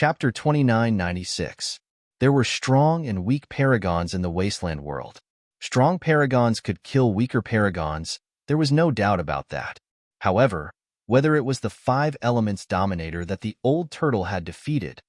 Chapter 2996. There were strong and weak paragons in the wasteland world. Strong paragons could kill weaker paragons, there was no doubt about that. However, whether it was the 5 elements dominator that the old turtle had defeated,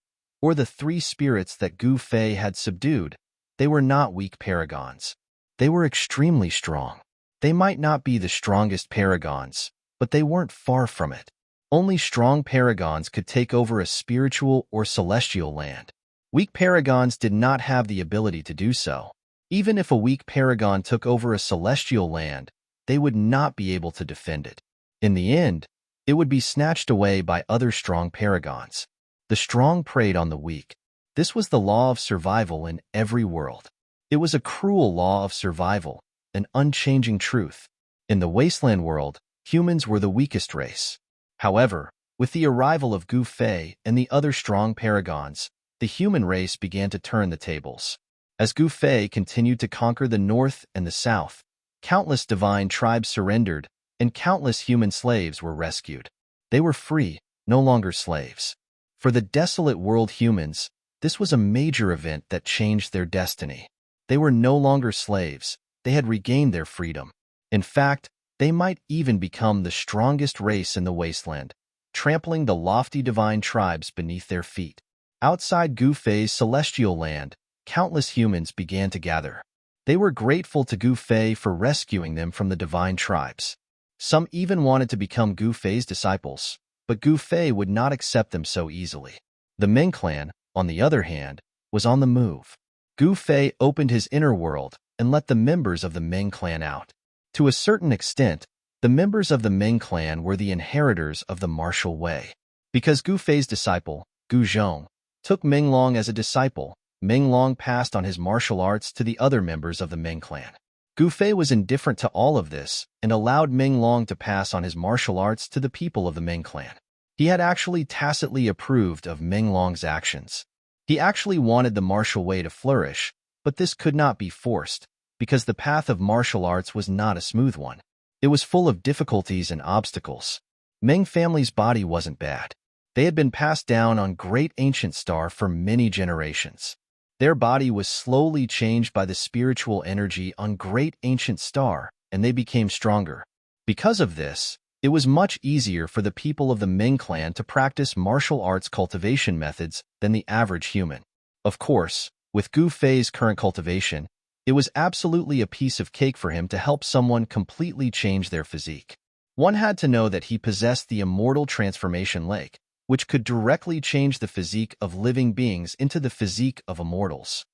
or the 3 spirits that Gu Fei had subdued, they were not weak paragons. They were extremely strong. They might not be the strongest paragons, but they weren't far from it. Only strong paragons could take over a spiritual or celestial land. Weak paragons did not have the ability to do so. Even if a weak paragon took over a celestial land, they would not be able to defend it. In the end, it would be snatched away by other strong paragons. The strong preyed on the weak. This was the law of survival in every world. It was a cruel law of survival, an unchanging truth. In the wasteland world, humans were the weakest race. However, with the arrival of Gu Fei and the other strong paragons, the human race began to turn the tables. As Gu Fei continued to conquer the north and the south, countless divine tribes surrendered, and countless human slaves were rescued. They were free, no longer slaves. For the desolate world humans, this was a major event that changed their destiny. They were no longer slaves, they had regained their freedom. In fact, they might even become the strongest race in the wasteland, trampling the lofty divine tribes beneath their feet. Outside Gu Fei's celestial land, countless humans began to gather. They were grateful to Gu Fei for rescuing them from the divine tribes. Some even wanted to become Gu Fei's disciples, but Gu Fei would not accept them so easily. The Ming clan, on the other hand, was on the move. Gu Fei opened his inner world and let the members of the Ming clan out. To a certain extent, the members of the Ming clan were the inheritors of the martial way. Because Gu Fei's disciple, Gu Zhong, took Ming Long as a disciple, Ming Long passed on his martial arts to the other members of the Ming clan. Gu Fei was indifferent to all of this and allowed Ming Long to pass on his martial arts to the people of the Ming clan. He had actually tacitly approved of Ming Long's actions. He actually wanted the martial way to flourish, but this could not be forced, because the path of martial arts was not a smooth one. It was full of difficulties and obstacles. Ming family's body wasn't bad. They had been passed down on Great Ancient Star for many generations. Their body was slowly changed by the spiritual energy on Great Ancient Star, and they became stronger. Because of this, it was much easier for the people of the Ming clan to practice martial arts cultivation methods than the average human. Of course, with Gu Fei's current cultivation, it was absolutely a piece of cake for him to help someone completely change their physique. One had to know that he possessed the immortal transformation lake, which could directly change the physique of living beings into the physique of immortals.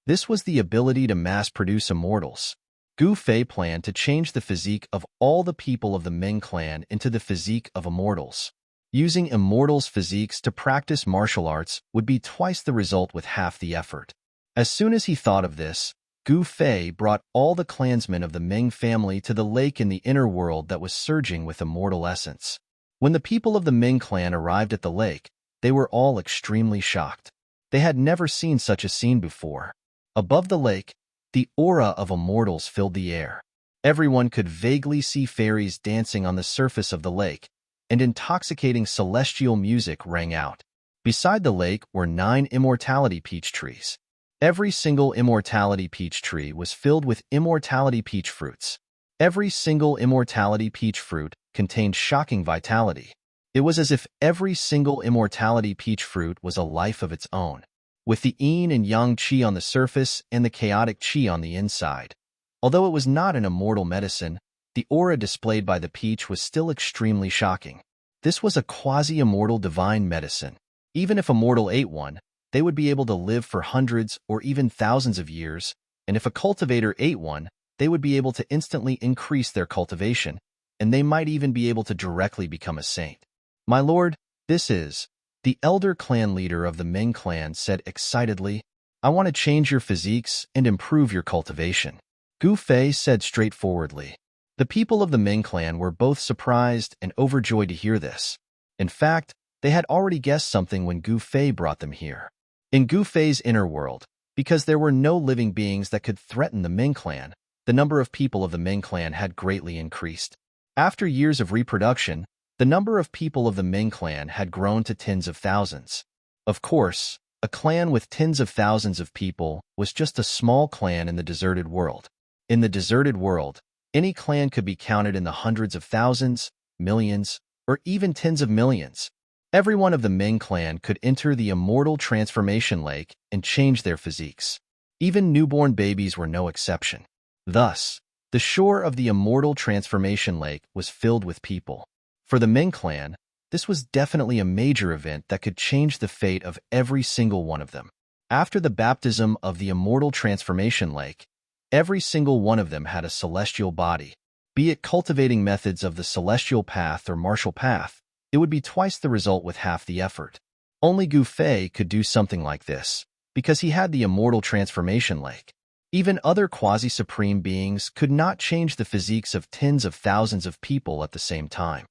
This was the ability to mass-produce immortals. Gu Fei planned to change the physique of all the people of the Ming clan into the physique of immortals. Using immortals' physiques to practice martial arts would be twice the result with half the effort. As soon as he thought of this, Gu Fei brought all the clansmen of the Ming family to the lake in the inner world that was surging with immortal essence. When the people of the Ming clan arrived at the lake, they were all extremely shocked. They had never seen such a scene before. Above the lake, the aura of immortals filled the air. Everyone could vaguely see fairies dancing on the surface of the lake, and intoxicating celestial music rang out. Beside the lake were 9 immortality peach trees. Every single immortality peach tree was filled with immortality peach fruits. Every single immortality peach fruit contained shocking vitality. It was as if every single immortality peach fruit was a life of its own, with the yin and yang qi on the surface and the chaotic qi on the inside. Although it was not an immortal medicine, the aura displayed by the peach was still extremely shocking. This was a quasi-immortal divine medicine. Even if a mortal ate one, they would be able to live for hundreds or even thousands of years, and if a cultivator ate one, they would be able to instantly increase their cultivation, and they might even be able to directly become a saint. "My lord, this is," the elder clan leader of the Ming clan said excitedly, "I want to change your physiques and improve your cultivation." Gu Fei said straightforwardly. The people of the Ming clan were both surprised and overjoyed to hear this. In fact, they had already guessed something when Gu Fei brought them here. In Gu Fei's inner world, because there were no living beings that could threaten the Ming clan, the number of people of the Ming clan had greatly increased. After years of reproduction, the number of people of the Ming clan had grown to tens of thousands. Of course, a clan with tens of thousands of people was just a small clan in the deserted world. In the deserted world, any clan could be counted in the hundreds of thousands, millions, or even tens of millions. Every one of the Ming clan could enter the immortal transformation lake and change their physiques. Even newborn babies were no exception. Thus, the shore of the immortal transformation lake was filled with people. For the Ming clan, this was definitely a major event that could change the fate of every single one of them. After the baptism of the immortal transformation lake, every single one of them had a celestial body. Be it cultivating methods of the celestial path or martial path, it would be twice the result with half the effort. Only Gu Fei could do something like this, because he had the immortal transformation lake. Even other quasi-supreme beings could not change the physiques of tens of thousands of people at the same time.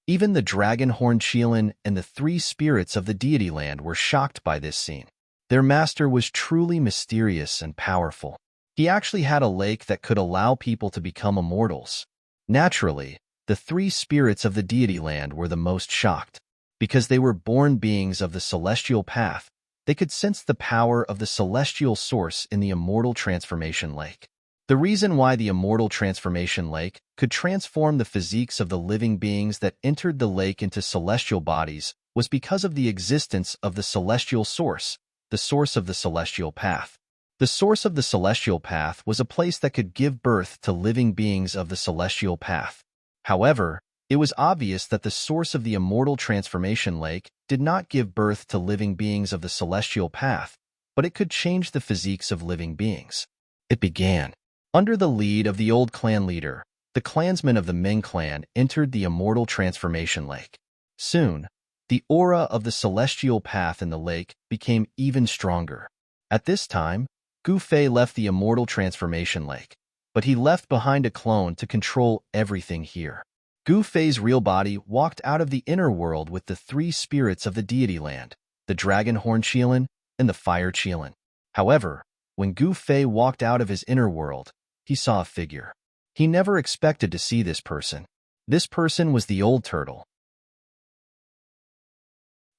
Even the dragon horn Qilin and the three spirits of the deity land were shocked by this scene. Their master was truly mysterious and powerful. He actually had a lake that could allow people to become immortals. Naturally, the three spirits of the deity land were the most shocked. Because they were born beings of the celestial path, they could sense the power of the celestial source in the immortal transformation lake. The reason why the immortal transformation lake could transform the physiques of the living beings that entered the lake into celestial bodies was because of the existence of the celestial source, the source of the celestial path. The source of the celestial path was a place that could give birth to living beings of the celestial path. However, it was obvious that the source of the immortal transformation lake did not give birth to living beings of the celestial path, but it could change the physiques of living beings. It began. Under the lead of the old clan leader, the clansmen of the Ming clan entered the immortal transformation lake. Soon, the aura of the celestial path in the lake became even stronger. At this time, Gu Fei left the immortal transformation lake, but he left behind a clone to control everything here. Gu Fei's real body walked out of the inner world with the three spirits of the deity land, the dragon horn Qilin and the fire Qilin. However, when Gu Fei walked out of his inner world, he saw a figure. He never expected to see this person. This person was the old turtle.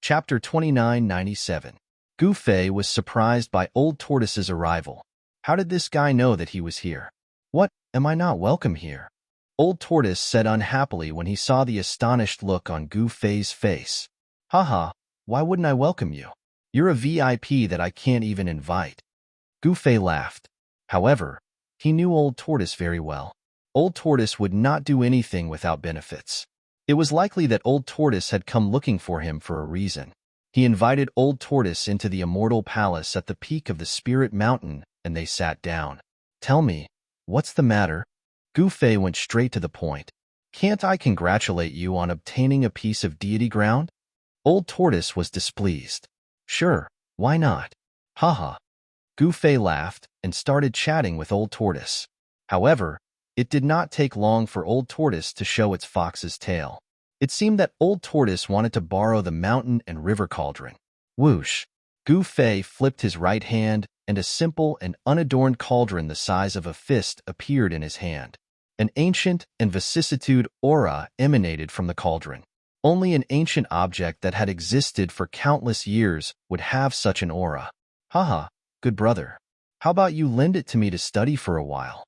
Chapter 2997. Gu Fei was surprised by Old Tortoise's arrival. How did this guy know that he was here? What, am I not welcome here? Old Tortoise said unhappily when he saw the astonished look on Gu Fei's face. Haha, why wouldn't I welcome you? You're a VIP that I can't even invite. Gu Fei laughed. However, he knew Old Tortoise very well. Old Tortoise would not do anything without benefits. It was likely that Old Tortoise had come looking for him for a reason. He invited Old Tortoise into the immortal palace at the peak of the Spirit Mountain, and they sat down. Tell me, what's the matter? Gu Fei went straight to the point. Can't I congratulate you on obtaining a piece of deity ground? Old Tortoise was displeased. Sure, why not? Haha. Gu Fei laughed and started chatting with Old Tortoise. However, it did not take long for Old Tortoise to show its fox's tail. It seemed that Old Tortoise wanted to borrow the mountain and river cauldron. Whoosh! Gu Fei flipped his right hand, and a simple and unadorned cauldron the size of a fist appeared in his hand. An ancient and vicissitude aura emanated from the cauldron. Only an ancient object that had existed for countless years would have such an aura. Haha, good brother. How about you lend it to me to study for a while?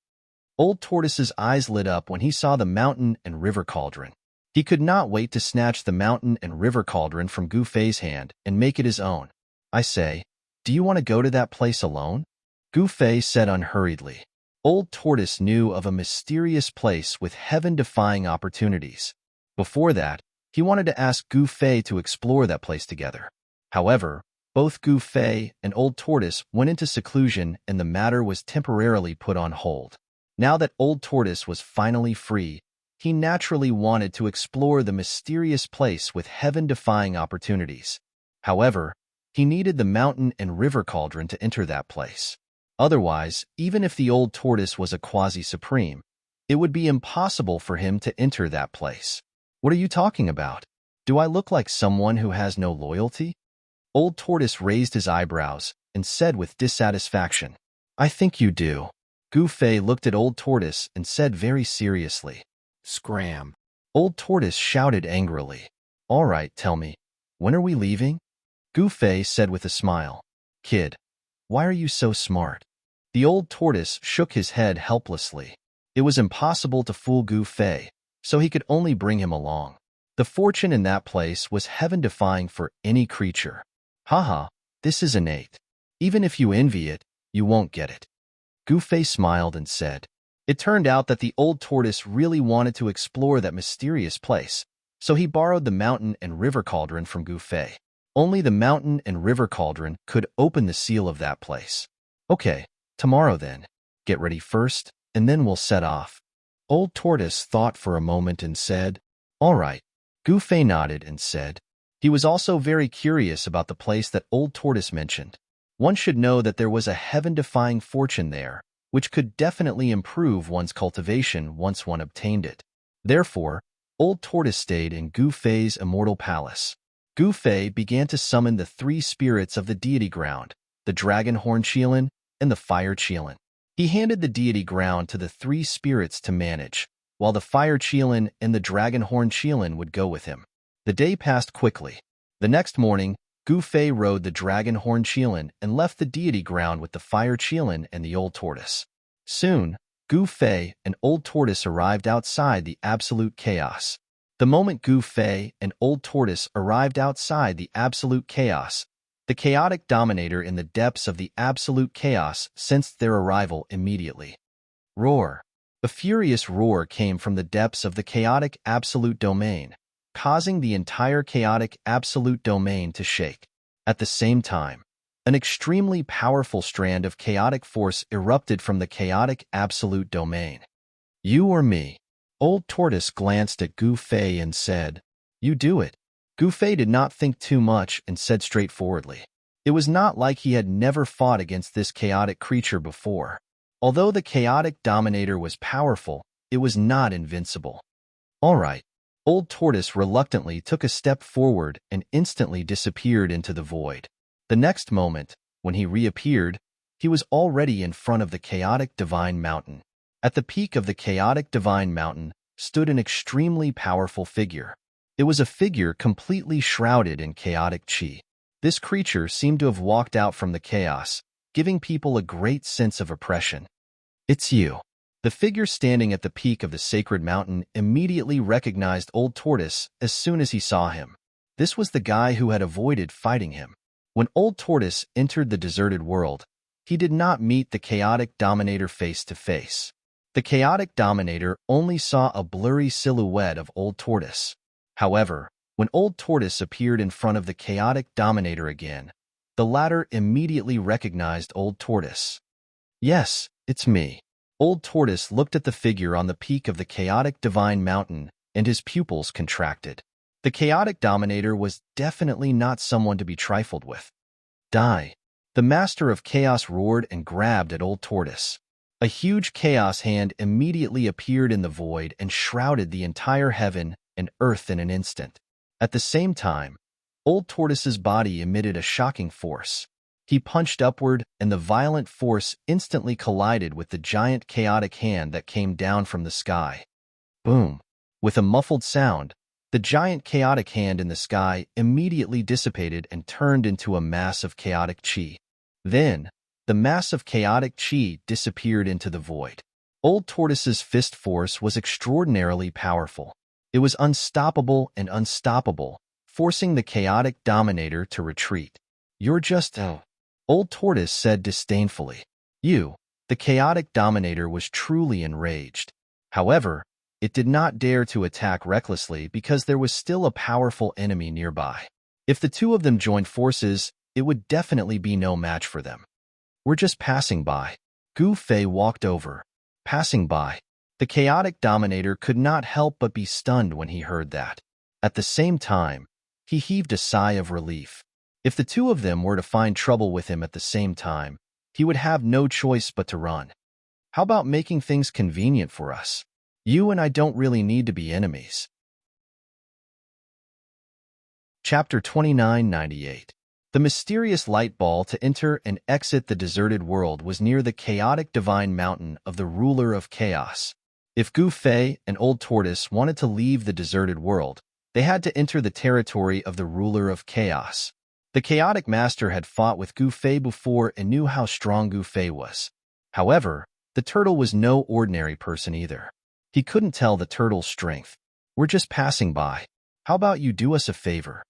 Old Tortoise's eyes lit up when he saw the mountain and river cauldron. He could not wait to snatch the mountain and river cauldron from Gu Fei's hand and make it his own. I say, do you want to go to that place alone? Gu Fei said unhurriedly. Old Tortoise knew of a mysterious place with heaven-defying opportunities. Before that, he wanted to ask Gu Fei to explore that place together. However, both Gu Fei and Old Tortoise went into seclusion and the matter was temporarily put on hold. Now that Old Tortoise was finally free, he naturally wanted to explore the mysterious place with heaven-defying opportunities. However, he needed the mountain and river cauldron to enter that place. Otherwise, even if the Old Tortoise was a quasi-supreme, it would be impossible for him to enter that place. What are you talking about? Do I look like someone who has no loyalty? Old Tortoise raised his eyebrows and said with dissatisfaction, I think you do. Gu Fei looked at Old Tortoise and said very seriously, Scram. Old Tortoise shouted angrily, All right, tell me, when are we leaving? Gu Fei said with a smile. Kid, why are you so smart? The old tortoise shook his head helplessly. It was impossible to fool Gu Fei, so he could only bring him along. The fortune in that place was heaven-defying for any creature. Haha, this is innate. Even if you envy it, you won't get it. Gu Fei smiled and said. It turned out that the old tortoise really wanted to explore that mysterious place, so he borrowed the mountain and river cauldron from Gu Fei. Only the mountain and river cauldron could open the seal of that place. Okay, tomorrow then. Get ready first, and then we'll set off. Old Tortoise thought for a moment and said, All right. Gu Fei nodded and said. He was also very curious about the place that Old Tortoise mentioned. One should know that there was a heaven-defying fortune there, which could definitely improve one's cultivation once one obtained it. Therefore, Old Tortoise stayed in Gu Fei's immortal palace. Gu Fei began to summon the three spirits of the deity ground, the dragon horn Qilin and the fire Qilin. He handed the deity ground to the three spirits to manage, while the fire Qilin and the dragon horn Qilin would go with him. The day passed quickly. The next morning, Gu Fei rode the dragon horn Qilin and left the deity ground with the fire Qilin and the old tortoise. Soon, Gu Fei and Old Tortoise arrived outside the absolute chaos. The moment Gu Fei and Old Tortoise arrived outside the absolute chaos, the chaotic dominator in the depths of the absolute chaos sensed their arrival immediately. Roar! A furious roar came from the depths of the chaotic absolute domain, causing the entire chaotic absolute domain to shake. At the same time, an extremely powerful strand of chaotic force erupted from the chaotic absolute domain. You or me? Old Tortoise glanced at Gu Fei and said, You do it. Gu Fei did not think too much and said straightforwardly. It was not like he had never fought against this chaotic creature before. Although the chaotic dominator was powerful, it was not invincible. All right. Old Tortoise reluctantly took a step forward and instantly disappeared into the void. The next moment, when he reappeared, he was already in front of the chaotic divine mountain. At the peak of the chaotic divine mountain stood an extremely powerful figure. It was a figure completely shrouded in chaotic chi. This creature seemed to have walked out from the chaos, giving people a great sense of oppression. It's you. The figure standing at the peak of the sacred mountain immediately recognized Old Tortoise as soon as he saw him. This was the guy who had avoided fighting him. When Old Tortoise entered the deserted world, he did not meet the chaotic dominator face to face. The chaotic dominator only saw a blurry silhouette of Old Tortoise. However, when Old Tortoise appeared in front of the chaotic dominator again, the latter immediately recognized Old Tortoise. Yes, it's me. Old Tortoise looked at the figure on the peak of the chaotic divine mountain, and his pupils contracted. The chaotic dominator was definitely not someone to be trifled with. Die! The master of chaos roared and grabbed at Old Tortoise. A huge chaos hand immediately appeared in the void and shrouded the entire heaven and earth in an instant. At the same time, Old Tortoise's body emitted a shocking force. He punched upward, and the violent force instantly collided with the giant chaotic hand that came down from the sky. Boom! With a muffled sound, the giant chaotic hand in the sky immediately dissipated and turned into a mass of chaotic chi. Then, the mass of chaotic chi disappeared into the void. Old Tortoise's fist force was extraordinarily powerful. It was unstoppable and unstoppable, forcing the chaotic dominator to retreat. You're just... Old Tortoise said disdainfully. The chaotic dominator was truly enraged. However, it did not dare to attack recklessly because there was still a powerful enemy nearby. If the two of them joined forces, it would definitely be no match for them. We're just passing by. Gu Fei walked over. Passing by. The chaotic dominator could not help but be stunned when he heard that. At the same time, he heaved a sigh of relief. If the two of them were to find trouble with him at the same time, he would have no choice but to run. How about making things convenient for us? You and I don't really need to be enemies. Chapter 2998. The mysterious light ball to enter and exit the deserted world was near the chaotic divine mountain of the ruler of chaos. If Gu Fei and Old Tortoise wanted to leave the deserted world, they had to enter the territory of the ruler of chaos. The Chaotic Master had fought with Gu Fei before and knew how strong Gu Fei was. However, the turtle was no ordinary person either. He couldn't tell the turtle's strength. "We're just passing by. How about you do us a favor?"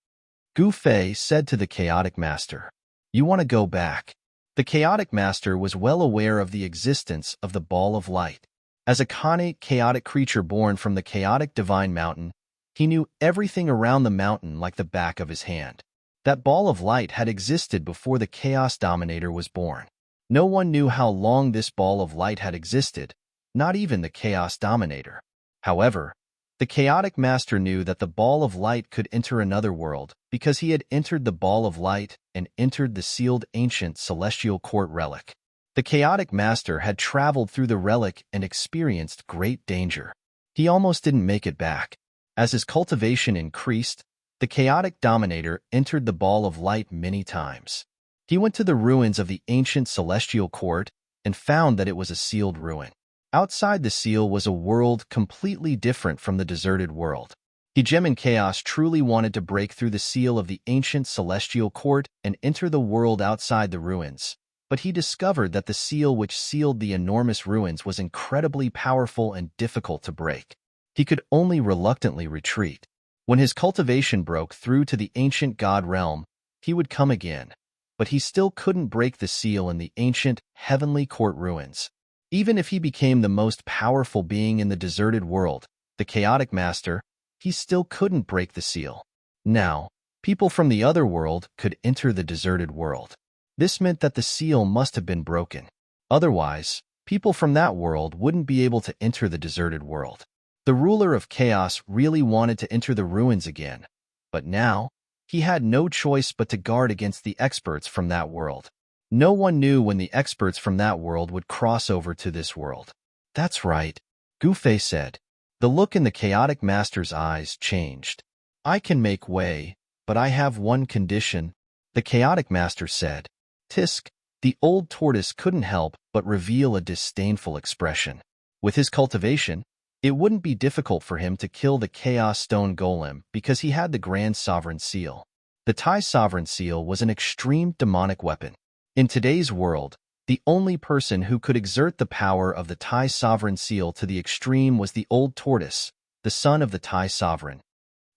Gu Fei said to the Chaotic Master. "You want to go back?" The Chaotic Master was well aware of the existence of the Ball of Light. As a Khanate chaotic creature born from the chaotic divine mountain, he knew everything around the mountain like the back of his hand. That Ball of Light had existed before the Chaos Dominator was born. No one knew how long this Ball of Light had existed, not even the Chaos Dominator. However, the Chaotic Master knew that the Ball of Light could enter another world because he had entered the Ball of Light and entered the sealed ancient celestial court relic. The Chaotic Master had traveled through the relic and experienced great danger. He almost didn't make it back. As his cultivation increased, the Chaotic Dominator entered the Ball of Light many times. He went to the ruins of the ancient celestial court and found that it was a sealed ruin. Outside the seal was a world completely different from the deserted world. Gem and Chaos truly wanted to break through the seal of the ancient celestial court and enter the world outside the ruins, but he discovered that the seal which sealed the enormous ruins was incredibly powerful and difficult to break. He could only reluctantly retreat. When his cultivation broke through to the ancient god realm, he would come again, but he still couldn't break the seal in the ancient heavenly court ruins. Even if he became the most powerful being in the deserted world, the Chaotic Master, he still couldn't break the seal. Now, people from the other world could enter the deserted world. This meant that the seal must have been broken. Otherwise, people from that world wouldn't be able to enter the deserted world. The ruler of chaos really wanted to enter the ruins again, but now, he had no choice but to guard against the experts from that world. No one knew when the experts from that world would cross over to this world. "That's right," Gu Fei said. The look in the Chaotic Master's eyes changed. "I can make way, but I have one condition," the Chaotic Master said. Tisk, the old tortoise couldn't help but reveal a disdainful expression. With his cultivation, it wouldn't be difficult for him to kill the Chaos Stone Golem because he had the Grand Sovereign Seal. The Tai Sovereign Seal was an extreme demonic weapon. In today's world, the only person who could exert the power of the Tai Sovereign Seal to the extreme was the old tortoise, the son of the Tai Sovereign.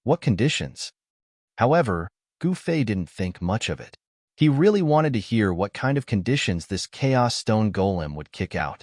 What conditions? However, Gu Fei didn't think much of it. He really wanted to hear what kind of conditions this Chaos Stone Golem would kick out.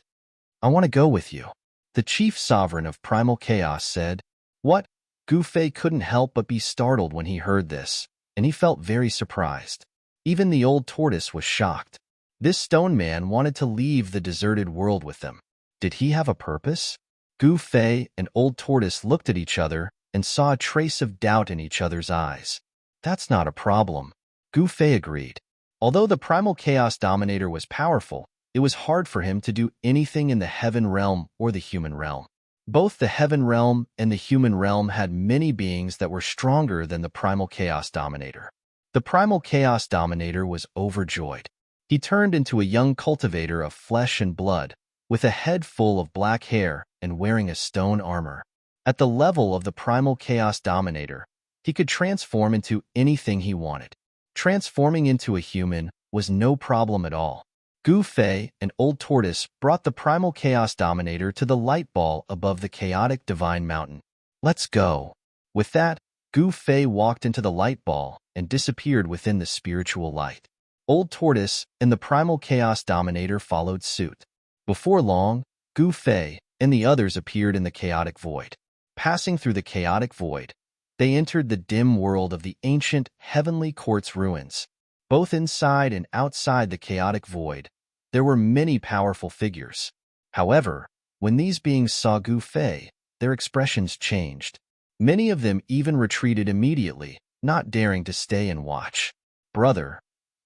"I want to go with you," the chief sovereign of primal chaos said. "What?" Gu Fei couldn't help but be startled when he heard this, and he felt very surprised. Even the old tortoise was shocked. This stone man wanted to leave the deserted world with them. Did he have a purpose? Gu Fei and old tortoise looked at each other and saw a trace of doubt in each other's eyes. "That's not a problem," Gu Fei agreed. Although the primal chaos dominator was powerful, it was hard for him to do anything in the heaven realm or the human realm. Both the heaven realm and the human realm had many beings that were stronger than the primal chaos dominator. The primal chaos dominator was overjoyed. He turned into a young cultivator of flesh and blood, with a head full of black hair and wearing a stone armor. At the level of the primal chaos dominator, he could transform into anything he wanted. Transforming into a human was no problem at all. Gu Fei and Old Tortoise brought the primal chaos dominator to the light ball above the chaotic divine mountain. "Let's go." With that, Gu Fei walked into the light ball and disappeared within the spiritual light. Old Tortoise and the primal chaos dominator followed suit. Before long, Gu Fei and the others appeared in the chaotic void. Passing through the chaotic void, they entered the dim world of the ancient heavenly court's ruins. Both inside and outside the chaotic void, there were many powerful figures. However, when these beings saw Gu Fei, their expressions changed. Many of them even retreated immediately, not daring to stay and watch. "Brother,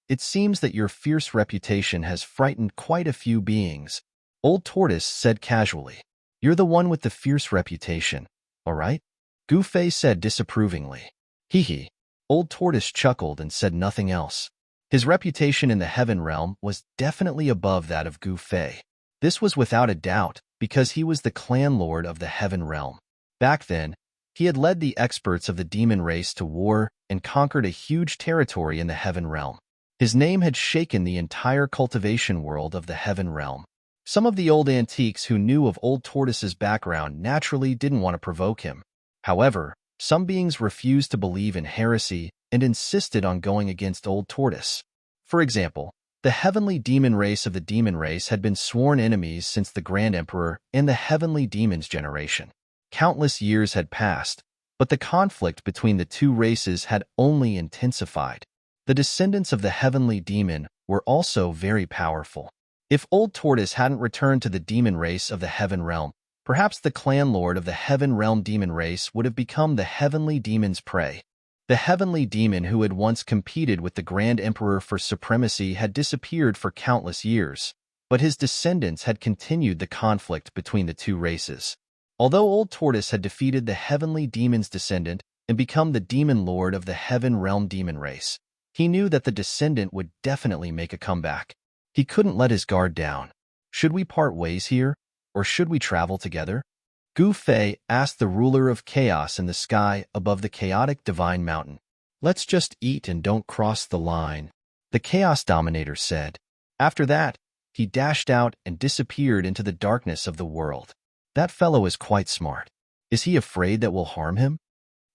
it seems that your fierce reputation has frightened quite a few beings," Old Tortoise said casually. "You're the one with the fierce reputation, all right?" Gu Fei said disapprovingly. "Hee." Old Tortoise chuckled and said nothing else. His reputation in the heaven realm was definitely above that of Gu Fei. This was without a doubt because he was the clan lord of the heaven realm. Back then, He had led the experts of the demon race to war and conquered a huge territory in the heaven realm. His name had shaken the entire cultivation world of the heaven realm. Some of the old antiques who knew of Old Tortoise's background naturally didn't want to provoke him. However, some beings refused to believe in heresy and insisted on going against Old Tortoise. For example, the heavenly demon race of the demon race had been sworn enemies since the Grand Emperor and the heavenly demons generation. Countless years had passed, but the conflict between the two races had only intensified. The descendants of the heavenly demon were also very powerful. If Old Tortoise hadn't returned to the demon race of the heaven realm, perhaps the clan lord of the heaven realm demon race would have become the heavenly demon's prey. The heavenly demon who had once competed with the Grand Emperor for supremacy had disappeared for countless years, but his descendants had continued the conflict between the two races. Although Old Tortoise had defeated the heavenly demon's descendant and become the demon lord of the heaven realm demon race, he knew that the descendant would definitely make a comeback. He couldn't let his guard down. Should we part ways here, or should we travel together? Gu Fei asked the ruler of chaos in the sky above the chaotic divine mountain. Let's just eat and don't cross the line, the chaos dominator said. After that, he dashed out and disappeared into the darkness of the world. That fellow is quite smart. Is he afraid that we'll harm him?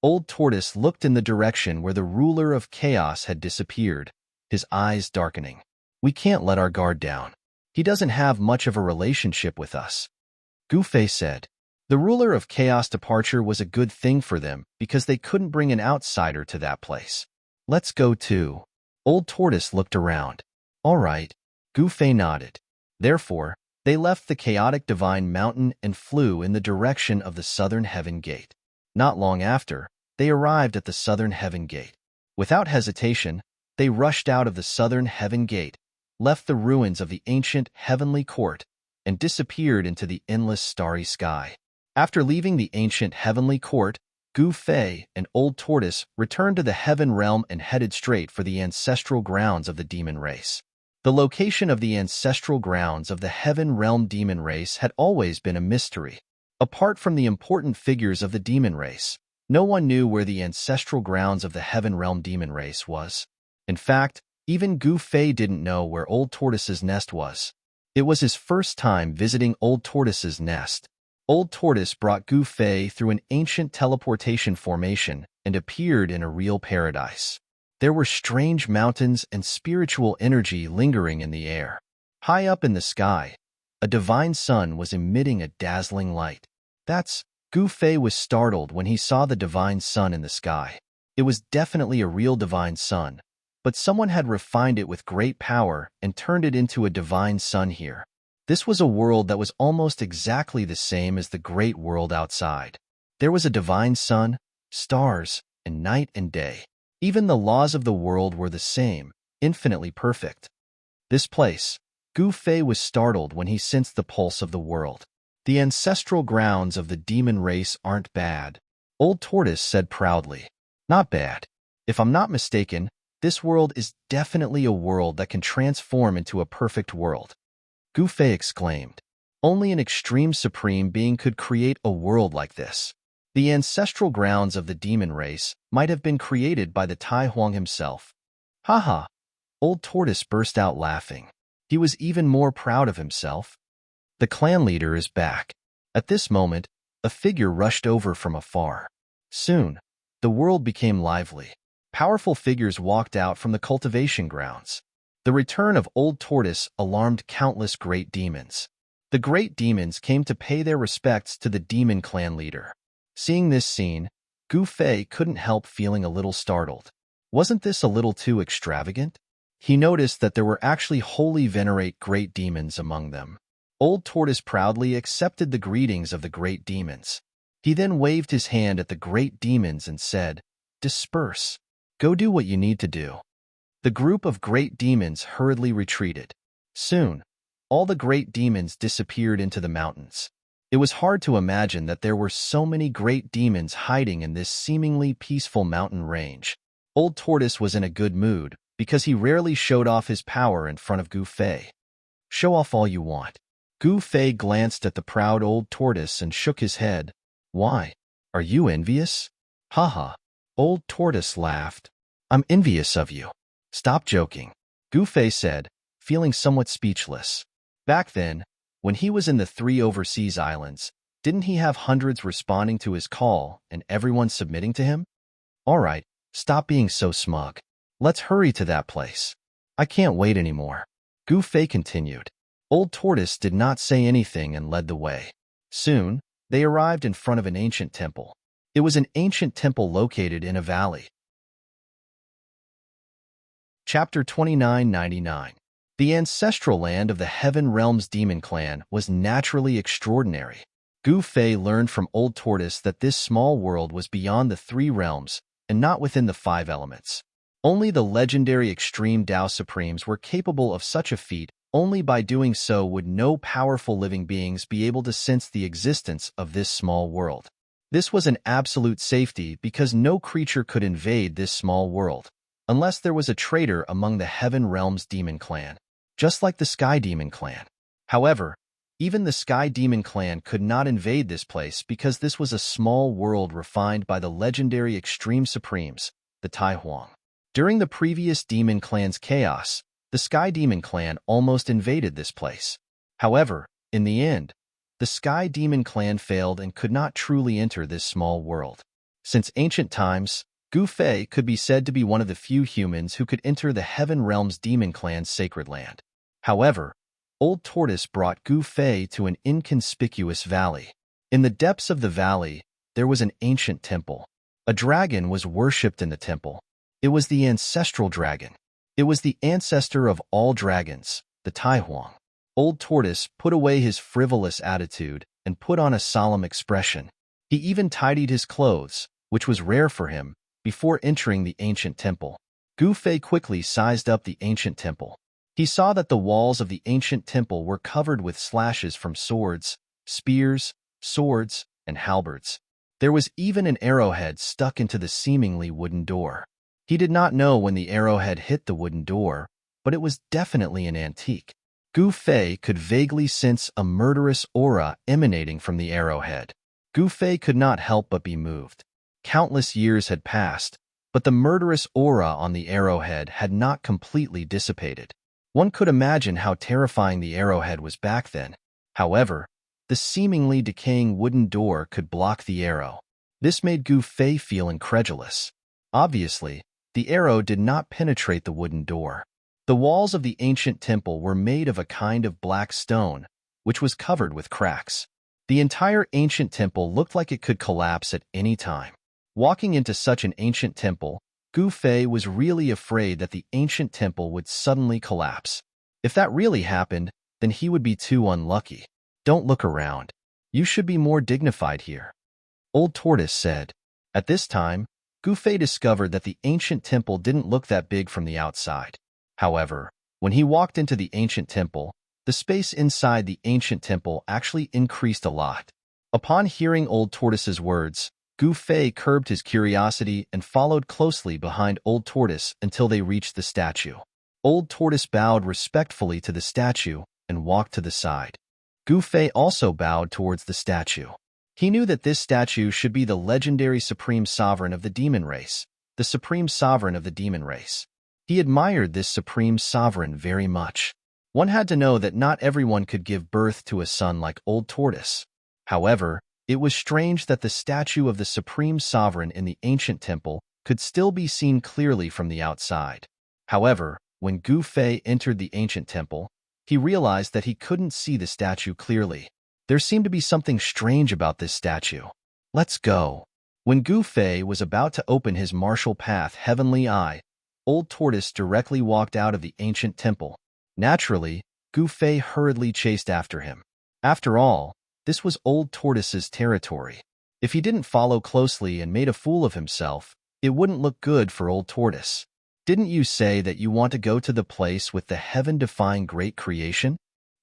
Old Tortoise looked in the direction where the ruler of chaos had disappeared, his eyes darkening. We can't let our guard down. He doesn't have much of a relationship with us. Gu Fei said. The ruler of chaos departure was a good thing for them because they couldn't bring an outsider to that place. Let's go too. Old Tortoise looked around. All right. Gu Fei nodded. Therefore, they left the chaotic divine mountain and flew in the direction of the southern heaven gate. Not long after, they arrived at the southern heaven gate. Without hesitation, they rushed out of the southern heaven gate, left the ruins of the ancient heavenly court, and disappeared into the endless starry sky. After leaving the ancient heavenly court, Gu Fei and Old Tortoise returned to the heaven realm and headed straight for the ancestral grounds of the demon race. The location of the ancestral grounds of the heaven realm demon race had always been a mystery. Apart from the important figures of the demon race, no one knew where the ancestral grounds of the heaven realm demon race was. In fact, even Gu Fei didn't know where Old Tortoise's nest was. It was his first time visiting Old Tortoise's nest. Old Tortoise brought Gu Fei through an ancient teleportation formation and appeared in a real paradise. There were strange mountains and spiritual energy lingering in the air. High up in the sky, a divine sun was emitting a dazzling light. Gu Fei was startled when he saw the divine sun in the sky. It was definitely a real divine sun, but someone had refined it with great power and turned it into a divine sun here. This was a world that was almost exactly the same as the great world outside. There was a divine sun, stars, and night and day. Even the laws of the world were the same, infinitely perfect. This place, Gu Fei was startled when he sensed the pulse of the world. The ancestral grounds of the demon race aren't bad, Old Tortoise said proudly. Not bad. If I'm not mistaken, this world is definitely a world that can transform into a perfect world. Gu Fei exclaimed. Only an extreme supreme being could create a world like this. The ancestral grounds of the demon race might have been created by the Tai Huang himself. Haha! Old Tortoise burst out laughing. He was even more proud of himself. The clan leader is back. At this moment, a figure rushed over from afar. Soon, the world became lively. Powerful figures walked out from the cultivation grounds. The return of Old Tortoise alarmed countless great demons. The great demons came to pay their respects to the demon clan leader. Seeing this scene, Gu Fei couldn't help feeling a little startled. Wasn't this a little too extravagant? He noticed that there were actually wholly venerate great demons among them. Old Tortoise proudly accepted the greetings of the great demons. He then waved his hand at the great demons and said, "Disperse. Go do what you need to do." The group of great demons hurriedly retreated. Soon, all the great demons disappeared into the mountains. It was hard to imagine that there were so many great demons hiding in this seemingly peaceful mountain range. Old Tortoise was in a good mood because he rarely showed off his power in front of Gu Fei. Show off all you want. Gu Fei glanced at the proud Old Tortoise and shook his head. Why? Are you envious? Haha. Old Tortoise laughed. I'm envious of you. Stop joking, Gu Fei said, feeling somewhat speechless. Back then, when he was in the 3 overseas islands, didn't he have hundreds responding to his call and everyone submitting to him? All right, stop being so smug. Let's hurry to that place. I can't wait anymore. Gu Fei continued. Old Tortoise did not say anything and led the way. Soon, they arrived in front of an ancient temple. It was an ancient temple located in a valley. Chapter 2999. The ancestral land of the Heaven Realm's demon clan was naturally extraordinary. Gu Fei learned from Old Tortoise that this small world was beyond the 3 realms and not within the 5 elements. Only the legendary extreme Tao Supremes were capable of such a feat. Only by doing so would no powerful living beings be able to sense the existence of this small world. This was an absolute safety because no creature could invade this small world, unless there was a traitor among the Heaven Realm's demon clan, just like the Sky Demon clan. However, even the Sky Demon clan could not invade this place because this was a small world refined by the legendary Extreme Supremes, the Tai Huang. During the previous demon clan's chaos, the Sky Demon clan almost invaded this place. However, in the end, the Sky Demon clan failed and could not truly enter this small world. Since ancient times, Gu Fei could be said to be one of the few humans who could enter the Heaven Realm's demon clan's sacred land. However, Old Tortoise brought Gu Fei to an inconspicuous valley. In the depths of the valley, there was an ancient temple. A dragon was worshipped in the temple. It was the ancestral dragon. It was the ancestor of all dragons, the Tai Huang. Old Tortoise put away his frivolous attitude and put on a solemn expression. He even tidied his clothes, which was rare for him, before entering the ancient temple. Gu Fei quickly sized up the ancient temple. He saw that the walls of the ancient temple were covered with slashes from swords, spears, swords, and halberds. There was even an arrowhead stuck into the seemingly wooden door. He did not know when the arrowhead hit the wooden door, but it was definitely an antique. Gu Fei could vaguely sense a murderous aura emanating from the arrowhead. Gu Fei could not help but be moved. Countless years had passed, but the murderous aura on the arrowhead had not completely dissipated. One could imagine how terrifying the arrowhead was back then. However, the seemingly decaying wooden door could block the arrow. This made Gu Fei feel incredulous. Obviously, the arrow did not penetrate the wooden door. The walls of the ancient temple were made of a kind of black stone, which was covered with cracks. The entire ancient temple looked like it could collapse at any time. Walking into such an ancient temple, Gu Fei was really afraid that the ancient temple would suddenly collapse. If that really happened, then he would be too unlucky. Don't look around. You should be more dignified here, Old Tortoise said. At this time, Gu Fei discovered that the ancient temple didn't look that big from the outside. However, when he walked into the ancient temple, the space inside the ancient temple actually increased a lot. Upon hearing Old Tortoise's words, Gu Fei curbed his curiosity and followed closely behind Old Tortoise until they reached the statue. Old Tortoise bowed respectfully to the statue and walked to the side. Gu Fei also bowed towards the statue. He knew that this statue should be the legendary Supreme Sovereign of the Demon Race, the Supreme Sovereign of the Demon Race. He admired this Supreme Sovereign very much. One had to know that not everyone could give birth to a son like Old Tortoise. However, it was strange that the statue of the Supreme Sovereign in the ancient temple could still be seen clearly from the outside. However, when Gu Fei entered the ancient temple, he realized that he couldn't see the statue clearly. There seemed to be something strange about this statue. Let's go. When Gu Fei was about to open his martial path Heavenly Eye, Old Tortoise directly walked out of the ancient temple. Naturally, Gu Fei hurriedly chased after him. After all, this was Old Tortoise's territory. If he didn't follow closely and made a fool of himself, it wouldn't look good for Old Tortoise. Didn't you say that you want to go to the place with the heaven-defying great creation?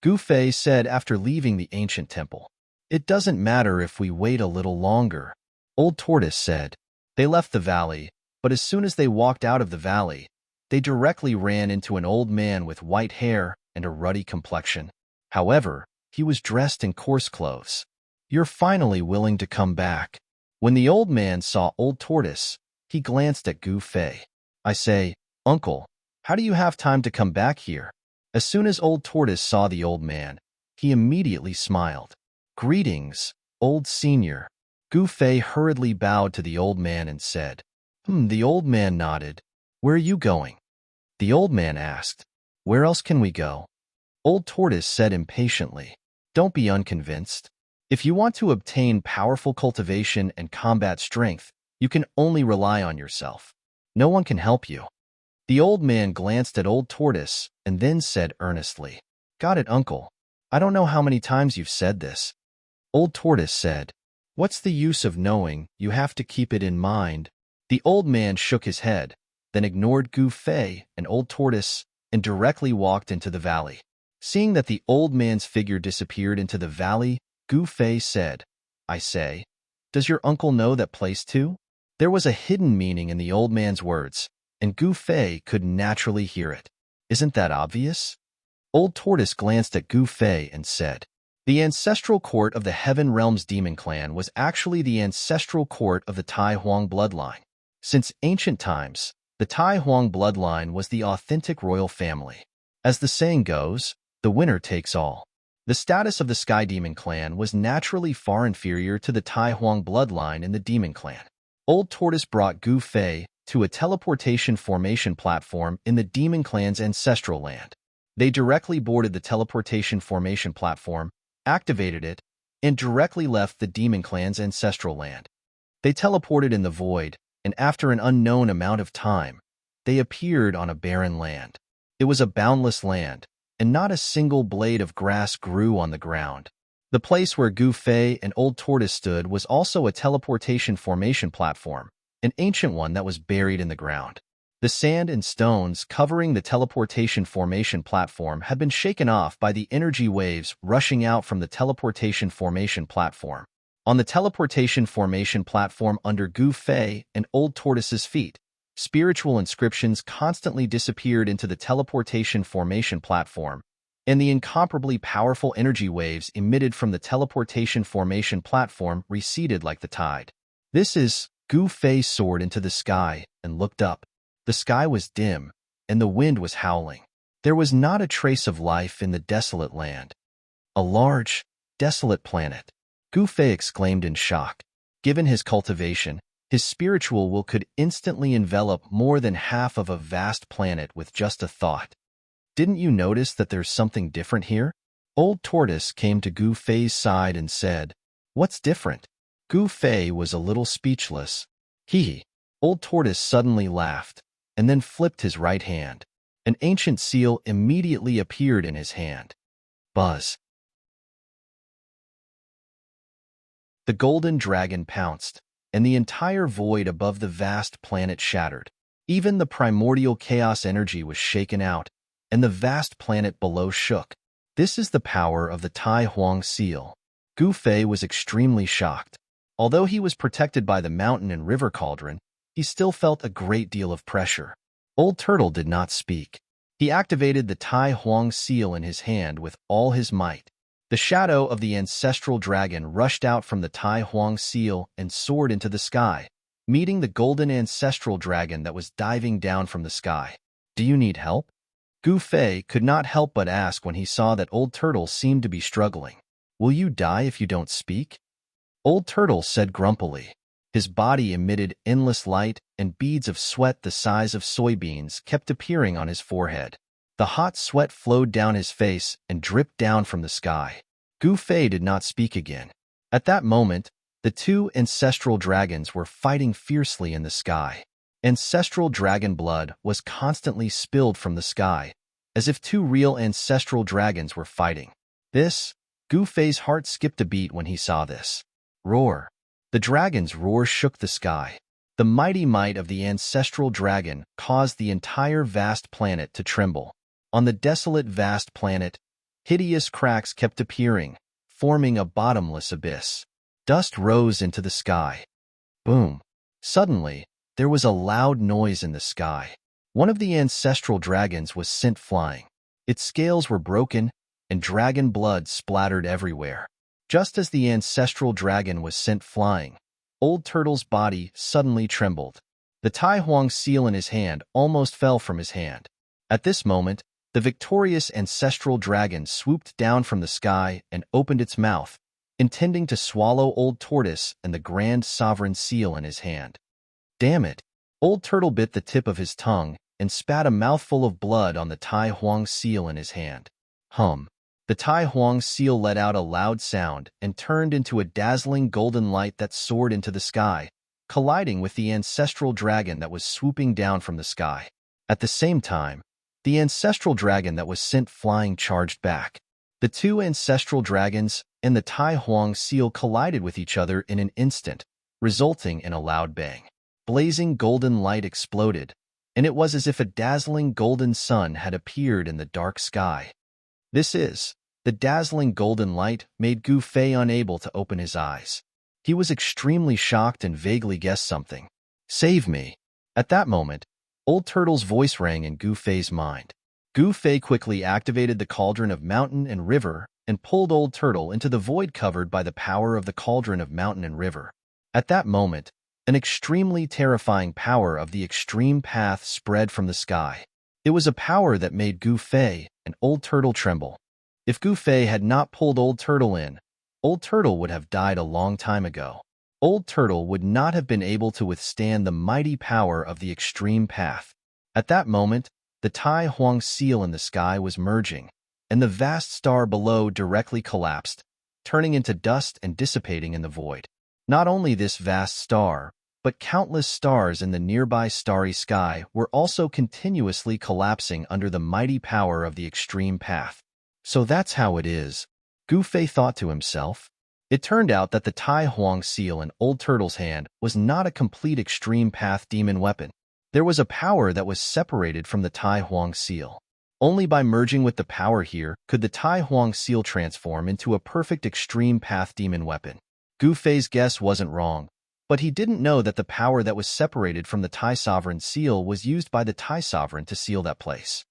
Gu Fei said after leaving the ancient temple. It doesn't matter if we wait a little longer, Old Tortoise said. They left the valley, but as soon as they walked out of the valley, they directly ran into an old man with white hair and a ruddy complexion. However, he was dressed in coarse clothes. You're finally willing to come back. When the old man saw Old Tortoise, he glanced at Gu Fei. "I say, Uncle, how do you have time to come back here?" As soon as Old Tortoise saw the old man, he immediately smiled. "Greetings, old senior." Gu Fei hurriedly bowed to the old man and said, The old man nodded. "Where are you going?" The old man asked. "Where else can we go?" Old Tortoise said impatiently, "Don't be unconvinced. If you want to obtain powerful cultivation and combat strength, you can only rely on yourself. No one can help you." The old man glanced at Old Tortoise and then said earnestly, "Got it, Uncle. I don't know how many times you've said this." Old Tortoise said, "What's the use of knowing? You have to keep it in mind." The old man shook his head, then ignored Gu Fei and Old Tortoise and directly walked into the valley. Seeing that the old man's figure disappeared into the valley, Gu Fei said, "I say, does your uncle know that place too?" There was a hidden meaning in the old man's words, and Gu Fei could naturally hear it. "Isn't that obvious?" Old Tortoise glanced at Gu Fei and said, "The ancestral court of the Heaven Realms Demon Clan was actually the ancestral court of the Tai Huang bloodline. Since ancient times, the Tai Huang bloodline was the authentic royal family. As the saying goes, the winner takes all. The status of the Sky Demon Clan was naturally far inferior to the Tai Huang bloodline in the Demon Clan. Old Tortoise brought Gu Fei to a teleportation formation platform in the Demon Clan's ancestral land. They directly boarded the teleportation formation platform, activated it, and directly left the Demon Clan's ancestral land. They teleported in the void, and after an unknown amount of time, they appeared on a barren land. It was a boundless land, and not a single blade of grass grew on the ground. The place where Gu Fei and Old Tortoise stood was also a teleportation formation platform, an ancient one that was buried in the ground. The sand and stones covering the teleportation formation platform had been shaken off by the energy waves rushing out from the teleportation formation platform. On the teleportation formation platform under Gu Fei and Old Tortoise's feet, spiritual inscriptions constantly disappeared into the teleportation formation platform, and the incomparably powerful energy waves emitted from the teleportation formation platform receded like the tide. Gu Fei soared into the sky and looked up. The sky was dim, and the wind was howling. There was not a trace of life in the desolate land. "A large, desolate planet," Gu Fei exclaimed in shock. Given his cultivation, his spiritual will could instantly envelop more than half of a vast planet with just a thought. "Didn't you notice that there's something different here?" Old Tortoise came to Gu Fei's side and said, "What's different?" Gu Fei was a little speechless. Hee. Old Tortoise suddenly laughed, and then flipped his right hand. An ancient seal immediately appeared in his hand. Buzz. The golden dragon pounced, and the entire void above the vast planet shattered. Even the primordial chaos energy was shaken out, and the vast planet below shook. This is the power of the Tai Huang seal. Gu Fei was extremely shocked. Although he was protected by the mountain and river cauldron, he still felt a great deal of pressure. Old Turtle did not speak. He activated the Tai Huang seal in his hand with all his might. The shadow of the ancestral dragon rushed out from the Tai Huang seal and soared into the sky, meeting the golden ancestral dragon that was diving down from the sky. "Do you need help?" Gu Fei could not help but ask when he saw that Old Turtle seemed to be struggling. "Will you die if you don't speak?" Old Turtle said grumpily. His body emitted endless light, and beads of sweat the size of soybeans kept appearing on his forehead. The hot sweat flowed down his face and dripped down from the sky. Gu Fei did not speak again. At that moment, the two ancestral dragons were fighting fiercely in the sky. Ancestral dragon blood was constantly spilled from the sky, as if two real ancestral dragons were fighting. Gu Fei's heart skipped a beat when he saw this. Roar. The dragon's roar shook the sky. The mighty might of the ancestral dragon caused the entire vast planet to tremble. On the desolate vast planet, hideous cracks kept appearing, forming a bottomless abyss. Dust rose into the sky. Boom. Suddenly, there was a loud noise in the sky. One of the ancestral dragons was sent flying. Its scales were broken, and dragon blood splattered everywhere. Just as the ancestral dragon was sent flying, Old Turtle's body suddenly trembled. The Tai Huang seal in his hand almost fell from his hand. At this moment, the victorious ancestral dragon swooped down from the sky and opened its mouth, intending to swallow Old Tortoise and the grand sovereign seal in his hand. Damn it! Old Turtle bit the tip of his tongue and spat a mouthful of blood on the Tai Huang seal in his hand. Hum. The Tai Huang seal let out a loud sound and turned into a dazzling golden light that soared into the sky, colliding with the ancestral dragon that was swooping down from the sky. At the same time, the ancestral dragon that was sent flying charged back. The two ancestral dragons and the Tai Huang seal collided with each other in an instant, resulting in a loud bang. Blazing golden light exploded, and it was as if a dazzling golden sun had appeared in the dark sky. The dazzling golden light made Gu Fei unable to open his eyes. He was extremely shocked and vaguely guessed something. Save me. At that moment, Old Turtle's voice rang in Gu Fei's mind. Gu Fei quickly activated the cauldron of mountain and river and pulled Old Turtle into the void covered by the power of the cauldron of mountain and river. At that moment, an extremely terrifying power of the extreme path spread from the sky. It was a power that made Gu Fei and Old Turtle tremble. If Gu Fei had not pulled Old Turtle in, Old Turtle would have died a long time ago. Old Turtle would not have been able to withstand the mighty power of the extreme path. At that moment, the Tai Huang seal in the sky was merging, and the vast star below directly collapsed, turning into dust and dissipating in the void. Not only this vast star, but countless stars in the nearby starry sky were also continuously collapsing under the mighty power of the extreme path. So that's how it is, Gu Fei thought to himself. It turned out that the Tai Huang seal in Old Turtle's hand was not a complete extreme path demon weapon. There was a power that was separated from the Tai Huang seal. Only by merging with the power here could the Tai Huang seal transform into a perfect extreme path demon weapon. Gu Fei's guess wasn't wrong, but he didn't know that the power that was separated from the Tai Sovereign seal was used by the Tai Sovereign to seal that place.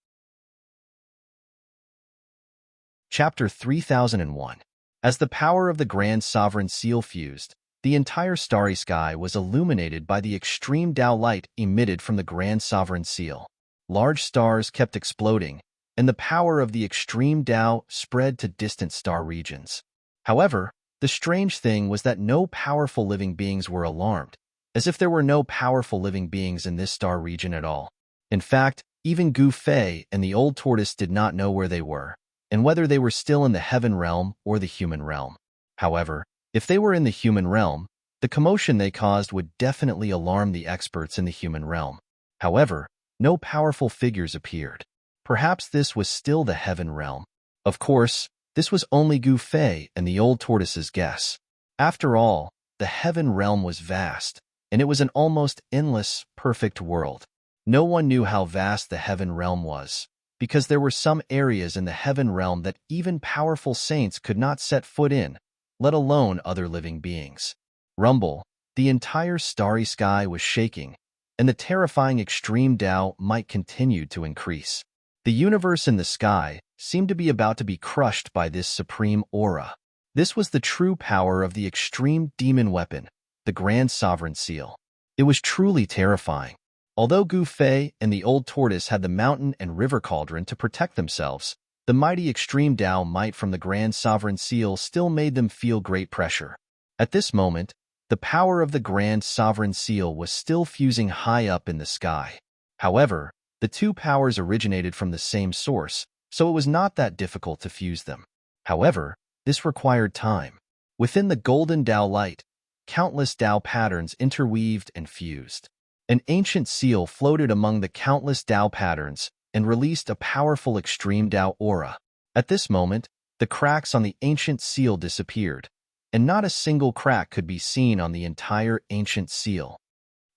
Chapter 3001. As the power of the Grand Sovereign Seal fused, the entire starry sky was illuminated by the extreme Tao light emitted from the Grand Sovereign Seal. Large stars kept exploding, and the power of the extreme Tao spread to distant star regions. However, the strange thing was that no powerful living beings were alarmed, as if there were no powerful living beings in this star region at all. In fact, even Gu Fei and the Old Tortoise did not know where they were, and whether they were still in the heaven realm or the human realm. However, if they were in the human realm, the commotion they caused would definitely alarm the experts in the human realm. However, no powerful figures appeared. Perhaps this was still the heaven realm. Of course, this was only Gu Fei and the Old Tortoise's guess. After all, the heaven realm was vast, and it was an almost endless, perfect world. No one knew how vast the heaven realm was, because there were some areas in the heaven realm that even powerful saints could not set foot in, let alone other living beings. Rumble, the entire starry sky was shaking, and the terrifying extreme Tao might continue to increase. The universe in the sky seemed to be about to be crushed by this supreme aura. This was the true power of the extreme demon weapon, the Grand Sovereign Seal. It was truly terrifying. Although Gu Fei and the Old Tortoise had the mountain and river cauldron to protect themselves, the mighty extreme Tao might from the Grand Sovereign Seal still made them feel great pressure. At this moment, the power of the Grand Sovereign Seal was still fusing high up in the sky. However, the two powers originated from the same source, so it was not that difficult to fuse them. However, this required time. Within the golden Tao light, countless Tao patterns interweaved and fused. An ancient seal floated among the countless Tao patterns and released a powerful extreme Tao aura. At this moment, the cracks on the ancient seal disappeared, and not a single crack could be seen on the entire ancient seal.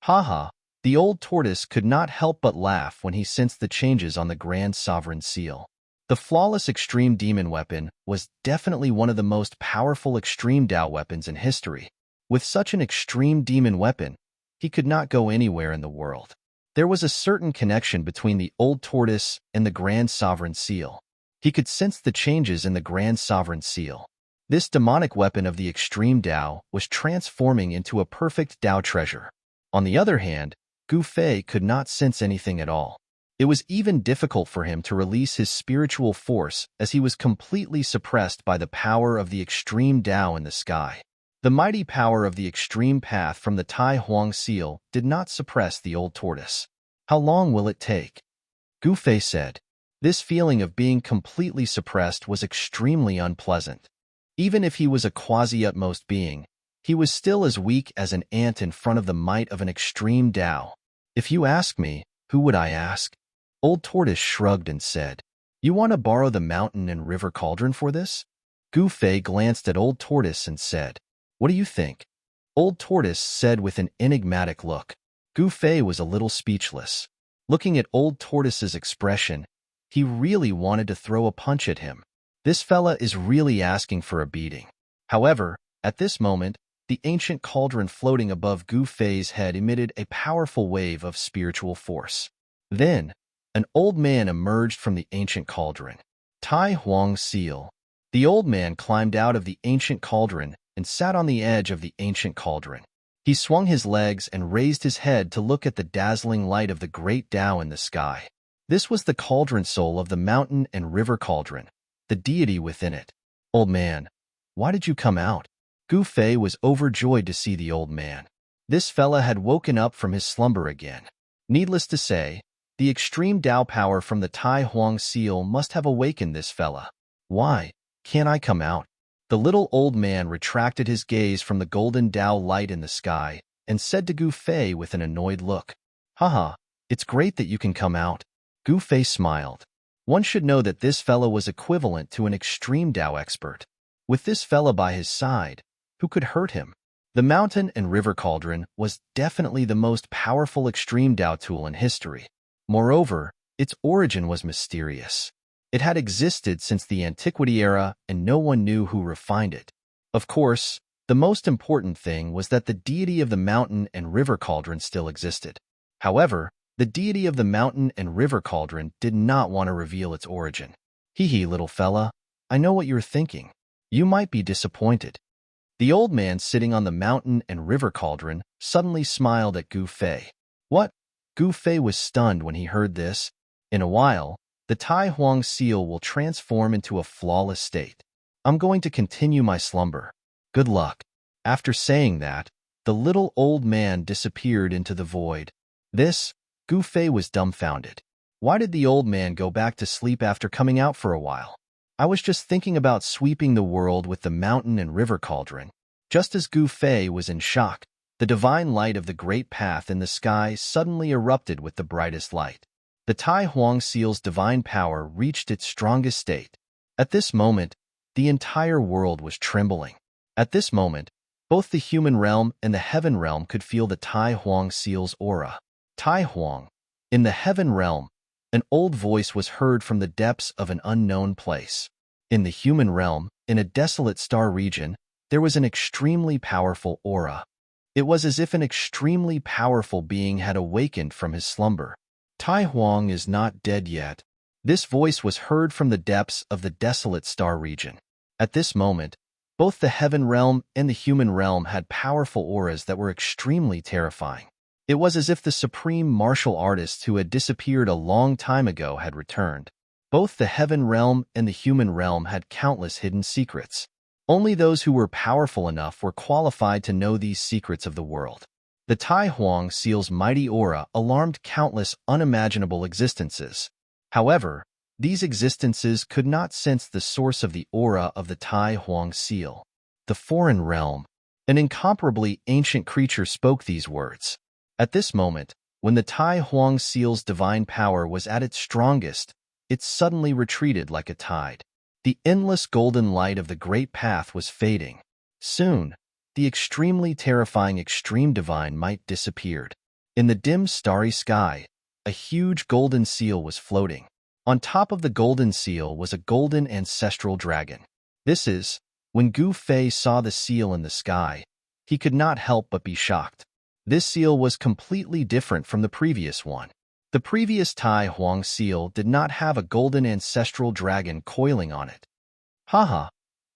Haha, the Old Tortoise could not help but laugh when he sensed the changes on the Grand Sovereign Seal. The flawless extreme demon weapon was definitely one of the most powerful extreme Tao weapons in history. With such an extreme demon weapon, he could not go anywhere in the world. There was a certain connection between the Old Tortoise and the Grand Sovereign Seal. He could sense the changes in the Grand Sovereign Seal. This demonic weapon of the extreme Tao was transforming into a perfect Tao treasure. On the other hand, Gu Fei could not sense anything at all. It was even difficult for him to release his spiritual force as he was completely suppressed by the power of the extreme Tao in the sky. The mighty power of the extreme path from the Tai Huang seal did not suppress the old tortoise. How long will it take? Gu Fei said. This feeling of being completely suppressed was extremely unpleasant. Even if he was a quasi-utmost being, he was still as weak as an ant in front of the might of an extreme Tao. If you ask me, who would I ask? Old Tortoise shrugged and said, You want to borrow the mountain and river cauldron for this? Gu Fei glanced at Old Tortoise and said, What do you think? Old Tortoise said with an enigmatic look. Gu Fei was a little speechless. Looking at Old Tortoise's expression, he really wanted to throw a punch at him. This fella is really asking for a beating. However, at this moment, the ancient cauldron floating above Gu Fei's head emitted a powerful wave of spiritual force. Then, an old man emerged from the ancient cauldron. Tai Huang seal. The old man climbed out of the ancient cauldron and sat on the edge of the ancient cauldron. He swung his legs and raised his head to look at the dazzling light of the great Tao in the sky. This was the cauldron soul of the mountain and river cauldron, the deity within it. Old man, why did you come out? Gu Fei was overjoyed to see the old man. This fella had woken up from his slumber again. Needless to say, the extreme Tao power from the Tai Huang seal must have awakened this fella. Why can't I come out? The little old man retracted his gaze from the golden Tao light in the sky and said to Gu Fei with an annoyed look, Haha, it's great that you can come out. Gu Fei smiled. One should know that this fella was equivalent to an extreme Tao expert. With this fella by his side, who could hurt him? The mountain and river cauldron was definitely the most powerful extreme Tao tool in history. Moreover, its origin was mysterious. It had existed since the antiquity era and no one knew who refined it. Of course, the most important thing was that the deity of the mountain and river cauldron still existed. However, the deity of the mountain and river cauldron did not want to reveal its origin. Hee hee, little fella, I know what you're thinking. You might be disappointed. The old man sitting on the mountain and river cauldron suddenly smiled at Gu Fei. What? Gu Fei was stunned when he heard this. In a while, the Tai Huang seal will transform into a flawless state. I'm going to continue my slumber. Good luck. After saying that, the little old man disappeared into the void. Gu Fei was dumbfounded. Why did the old man go back to sleep after coming out for a while? I was just thinking about sweeping the world with the mountain and river cauldron. Just as Gu Fei was in shock, the divine light of the great path in the sky suddenly erupted with the brightest light. The Tai Huang seal's divine power reached its strongest state. At this moment, the entire world was trembling. At this moment, both the human realm and the heaven realm could feel the Tai Huang seal's aura. Tai Huang. In the heaven realm, an old voice was heard from the depths of an unknown place. In the human realm, in a desolate star region, there was an extremely powerful aura. It was as if an extremely powerful being had awakened from his slumber. Tai Huang is not dead yet. This voice was heard from the depths of the desolate star region. At this moment, both the heaven realm and the human realm had powerful auras that were extremely terrifying. It was as if the supreme martial artists who had disappeared a long time ago had returned. Both the heaven realm and the human realm had countless hidden secrets. Only those who were powerful enough were qualified to know these secrets of the world. The Tai Huang seal's mighty aura alarmed countless unimaginable existences. However, these existences could not sense the source of the aura of the Tai Huang seal. The foreign realm. An incomparably ancient creature spoke these words. At this moment, when the Tai Huang seal's divine power was at its strongest, it suddenly retreated like a tide. The endless golden light of the great path was fading. Soon, the extremely terrifying extreme divine might disappeared. In the dim starry sky, a huge golden seal was floating. On top of the golden seal was a golden ancestral dragon. When Gu Fei saw the seal in the sky, he could not help but be shocked. This seal was completely different from the previous one. The previous Tai Huang seal did not have a golden ancestral dragon coiling on it. Haha,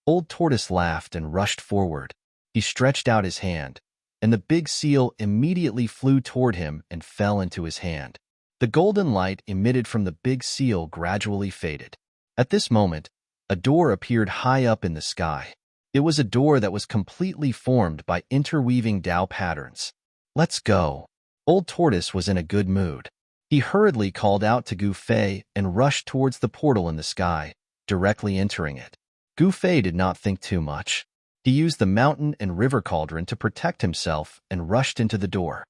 Old Tortoise laughed and rushed forward. He stretched out his hand, and the big seal immediately flew toward him and fell into his hand. The golden light emitted from the big seal gradually faded. At this moment, a door appeared high up in the sky. It was a door that was completely formed by interweaving Tao patterns. "Let's go." Old Tortoise was in a good mood. He hurriedly called out to Gu Fei and rushed towards the portal in the sky, directly entering it. Gu Fei did not think too much. He used the mountain and river cauldron to protect himself and rushed into the door.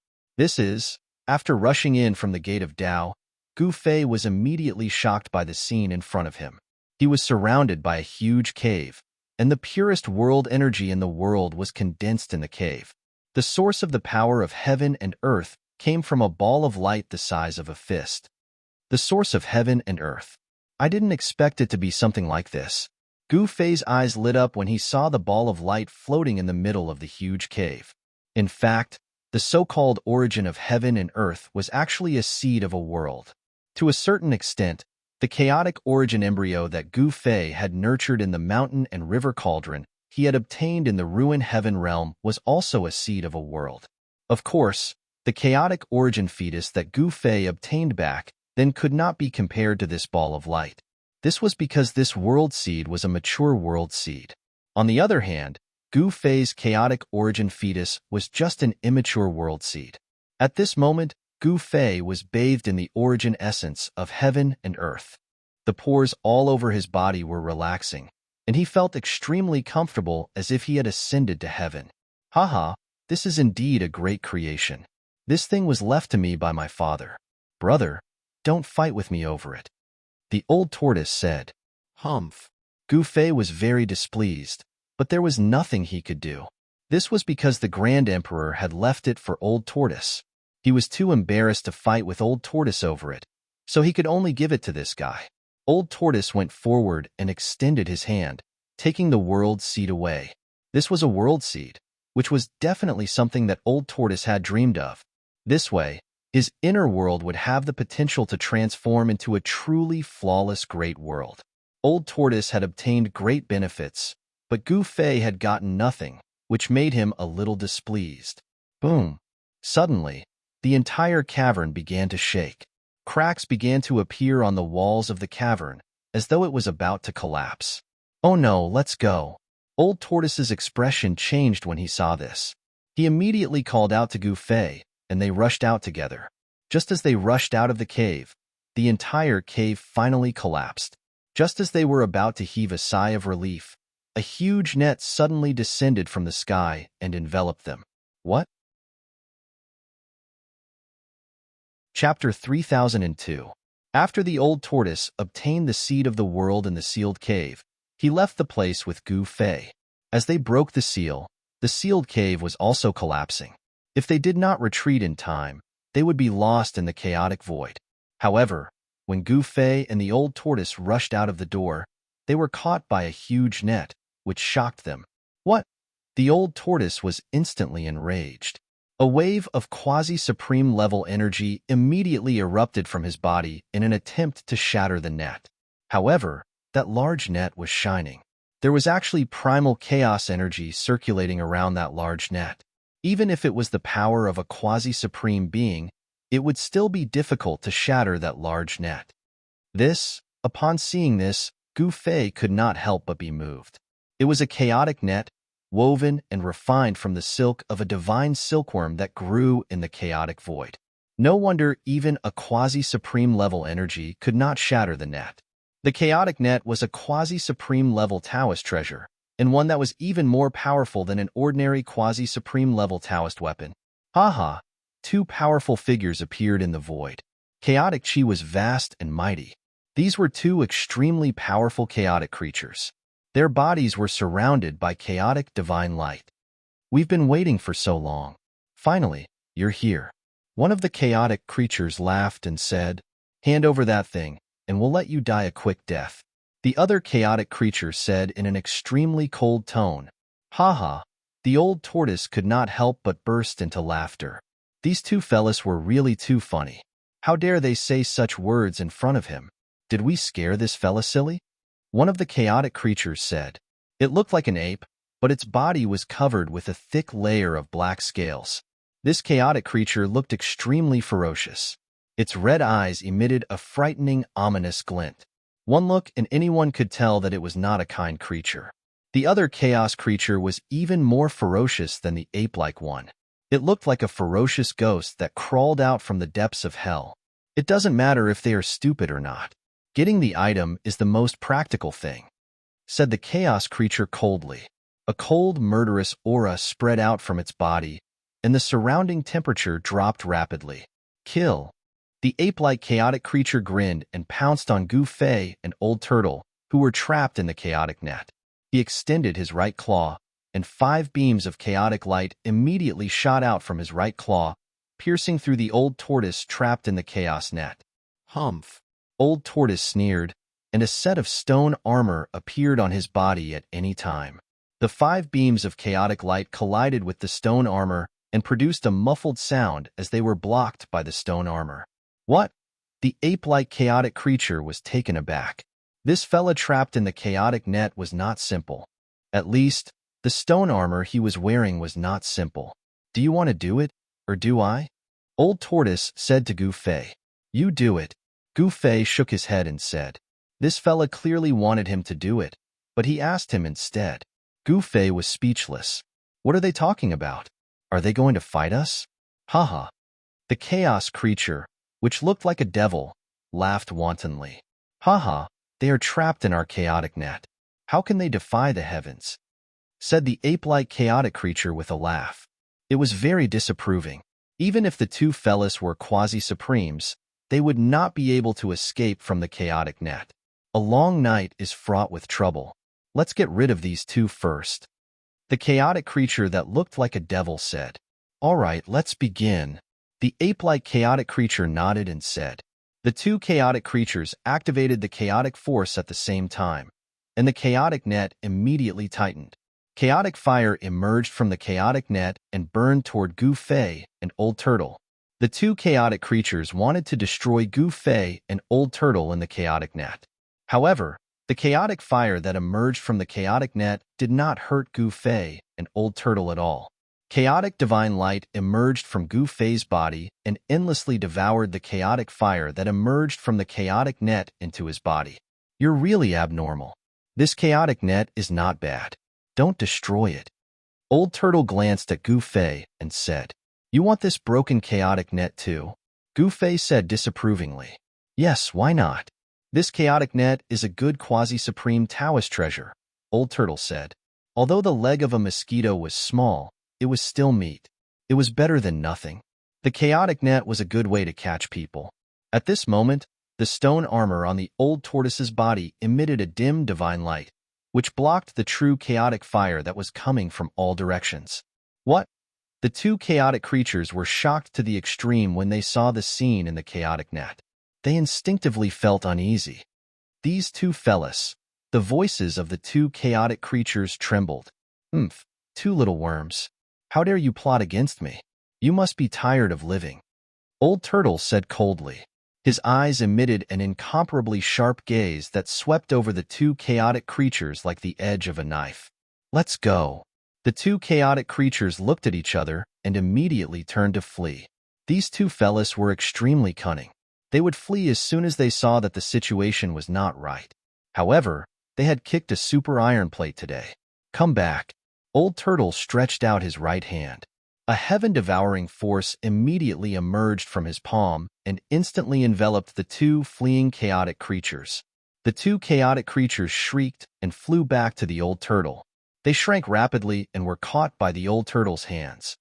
After rushing in from the gate of Tao, Gu Fei was immediately shocked by the scene in front of him. He was surrounded by a huge cave, and the purest world energy in the world was condensed in the cave. The source of the power of heaven and earth came from a ball of light the size of a fist. The source of heaven and earth. I didn't expect it to be something like this. Gu Fei's eyes lit up when he saw the ball of light floating in the middle of the huge cave. In fact, the so-called origin of heaven and earth was actually a seed of a world. To a certain extent, the chaotic origin embryo that Gu Fei had nurtured in the mountain and river cauldron he had obtained in the ruined heaven realm was also a seed of a world. Of course, the chaotic origin fetus that Gu Fei obtained back then could not be compared to this ball of light. This was because this world seed was a mature world seed. On the other hand, Gu Fei's chaotic origin fetus was just an immature world seed. At this moment, Gu Fei was bathed in the origin essence of heaven and earth. The pores all over his body were relaxing, and he felt extremely comfortable as if he had ascended to heaven. Haha, this is indeed a great creation. This thing was left to me by my father. Brother, don't fight with me over it. The old tortoise said. Humph. Gu Fei was very displeased, but there was nothing he could do. This was because the Grand Emperor had left it for Old Tortoise. He was too embarrassed to fight with Old Tortoise over it, so he could only give it to this guy. Old Tortoise went forward and extended his hand, taking the world seed away. This was a world seed, which was definitely something that Old Tortoise had dreamed of. This way, his inner world would have the potential to transform into a truly flawless great world. Old Tortoise had obtained great benefits, but Gu Fei had gotten nothing, which made him a little displeased. Boom! Suddenly, the entire cavern began to shake. Cracks began to appear on the walls of the cavern, as though it was about to collapse. Oh no, let's go. Old Tortoise's expression changed when he saw this. He immediately called out to Gu Fei, and they rushed out together. Just as they rushed out of the cave, the entire cave finally collapsed. Just as they were about to heave a sigh of relief, a huge net suddenly descended from the sky and enveloped them. What? Chapter 3002. After the old tortoise obtained the seed of the world in the sealed cave, he left the place with Gu Fei. As they broke the sealed cave was also collapsing. If they did not retreat in time, they would be lost in the chaotic void. However, when Gu Fei and the old tortoise rushed out of the door, they were caught by a huge net, which shocked them. What? The old tortoise was instantly enraged. A wave of quasi-supreme level energy immediately erupted from his body in an attempt to shatter the net. However, that large net was shining. There was actually primal chaos energy circulating around that large net. Even if it was the power of a quasi-supreme being, it would still be difficult to shatter that large net. Upon seeing this, Gu Fei could not help but be moved. It was a chaotic net, woven and refined from the silk of a divine silkworm that grew in the chaotic void. No wonder even a quasi-supreme level energy could not shatter the net. The chaotic net was a quasi-supreme level Taoist treasure, and one that was even more powerful than an ordinary quasi-supreme level Taoist weapon. Haha, two powerful figures appeared in the void. Chaotic Chi was vast and mighty. These were two extremely powerful chaotic creatures. Their bodies were surrounded by chaotic divine light. We've been waiting for so long. Finally, you're here. One of the chaotic creatures laughed and said, "Hand over that thing, and we'll let you die a quick death." The other chaotic creature said in an extremely cold tone, "Haha." The old tortoise could not help but burst into laughter. These two fellas were really too funny. How dare they say such words in front of him? Did we scare this fella silly? One of the chaotic creatures said. It looked like an ape, but its body was covered with a thick layer of black scales. This chaotic creature looked extremely ferocious. Its red eyes emitted a frightening, ominous glint. One look and anyone could tell that it was not a kind creature. The other chaos creature was even more ferocious than the ape-like one. It looked like a ferocious ghost that crawled out from the depths of hell. It doesn't matter if they are stupid or not. Getting the item is the most practical thing, said the chaos creature coldly. A cold, murderous aura spread out from its body, and the surrounding temperature dropped rapidly. Kill. The ape-like chaotic creature grinned and pounced on Gu Fei and Old Turtle, who were trapped in the chaotic net. He extended his right claw, and 5 beams of chaotic light immediately shot out from his right claw, piercing through the old tortoise trapped in the chaos net. Humph! Old Tortoise sneered, and a set of stone armor appeared on his body at any time. The 5 beams of chaotic light collided with the stone armor and produced a muffled sound as they were blocked by the stone armor. What? The ape-like chaotic creature was taken aback. This fella trapped in the chaotic net was not simple. At least, the stone armor he was wearing was not simple. Do you want to do it, or do I? Old Tortoise said to Gu Fei. You do it. Gu Fei shook his head and said. This fella clearly wanted him to do it, but he asked him instead. Gu Fei was speechless. What are they talking about? Are they going to fight us? Haha. The chaos creature, which looked like a devil, laughed wantonly. Haha, they are trapped in our chaotic net. How can they defy the heavens? Said the ape-like chaotic creature with a laugh. It was very disapproving. Even if the 2 fellas were quasi-supremes, they would not be able to escape from the chaotic net. A long night is fraught with trouble. Let's get rid of these 2 first. The chaotic creature that looked like a devil said. All right, let's begin. The ape-like chaotic creature nodded and said. The 2 chaotic creatures activated the chaotic force at the same time, and the chaotic net immediately tightened. Chaotic fire emerged from the chaotic net and burned toward Gu Fei and Old Turtle. The 2 chaotic creatures wanted to destroy Gu Fei and Old Turtle in the chaotic net. However, the chaotic fire that emerged from the chaotic net did not hurt Gu Fei and Old Turtle at all. Chaotic divine light emerged from Gu Fei's body and endlessly devoured the chaotic fire that emerged from the chaotic net into his body. You're really abnormal. This chaotic net is not bad. Don't destroy it. Old Turtle glanced at Gu Fei and said, You want this broken chaotic net too? Gu Fei said disapprovingly. Yes, why not? This chaotic net is a good quasi-supreme Taoist treasure, Old Turtle said. Although the leg of a mosquito was small, it was still meat. It was better than nothing. The chaotic net was a good way to catch people. At this moment, the stone armor on the old tortoise's body emitted a dim divine light, which blocked the true chaotic fire that was coming from all directions. What? The 2 chaotic creatures were shocked to the extreme when they saw the scene in the chaotic net. They instinctively felt uneasy. These 2 fellas, the voices of the 2 chaotic creatures trembled. 2 little worms. How dare you plot against me? You must be tired of living. Old Turtle said coldly. His eyes emitted an incomparably sharp gaze that swept over the 2 chaotic creatures like the edge of a knife. Let's go. The 2 chaotic creatures looked at each other and immediately turned to flee. These 2 fellas were extremely cunning. They would flee as soon as they saw that the situation was not right. However, they had kicked a super iron plate today. Come back. Old Turtle stretched out his right hand. A heaven-devouring force immediately emerged from his palm and instantly enveloped the 2 fleeing chaotic creatures. The 2 chaotic creatures shrieked and flew back to the old turtle. They shrank rapidly and were caught by the old turtle's hands.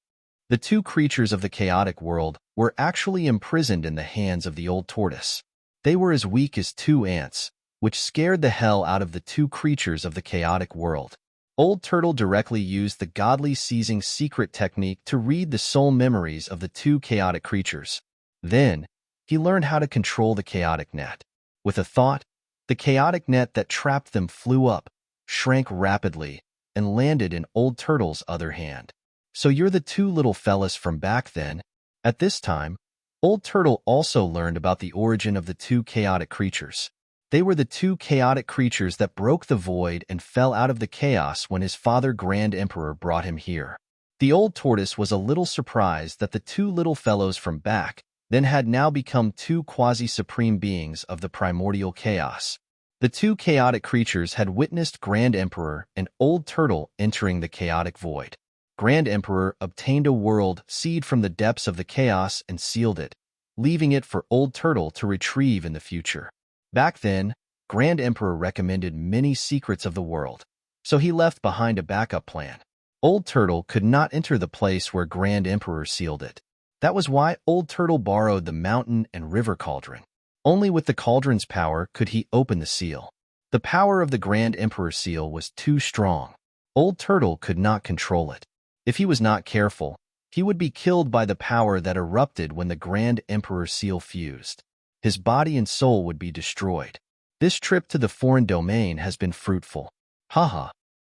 The 2 creatures of the chaotic world were actually imprisoned in the hands of the old tortoise. They were as weak as 2 ants, which scared the hell out of the 2 creatures of the chaotic world. Old Turtle directly used the godly seizing secret technique to read the soul memories of the 2 chaotic creatures. Then, he learned how to control the chaotic net. With a thought, the chaotic net that trapped them flew up, shrank rapidly, and landed in Old Turtle's other hand. So you're the 2 little fellas from back then? At this time, Old Turtle also learned about the origin of the 2 chaotic creatures. They were the two chaotic creatures that broke the void and fell out of the chaos when his father Grand Emperor brought him here. The old tortoise was a little surprised that the two little fellows from back then had now become two quasi-supreme beings of the primordial chaos. The two chaotic creatures had witnessed Grand Emperor and Old Turtle entering the chaotic void. Grand Emperor obtained a world seed from the depths of the chaos and sealed it, leaving it for Old Turtle to retrieve in the future. Back then, Grand Emperor recommended many secrets of the world, so he left behind a backup plan. Old Turtle could not enter the place where Grand Emperor sealed it. That was why Old Turtle borrowed the mountain and river cauldron. Only with the cauldron's power could he open the seal. The power of the Grand Emperor seal was too strong. Old Turtle could not control it. If he was not careful, he would be killed by the power that erupted when the Grand Emperor seal fused. His body and soul would be destroyed. This trip to the foreign domain has been fruitful. Haha.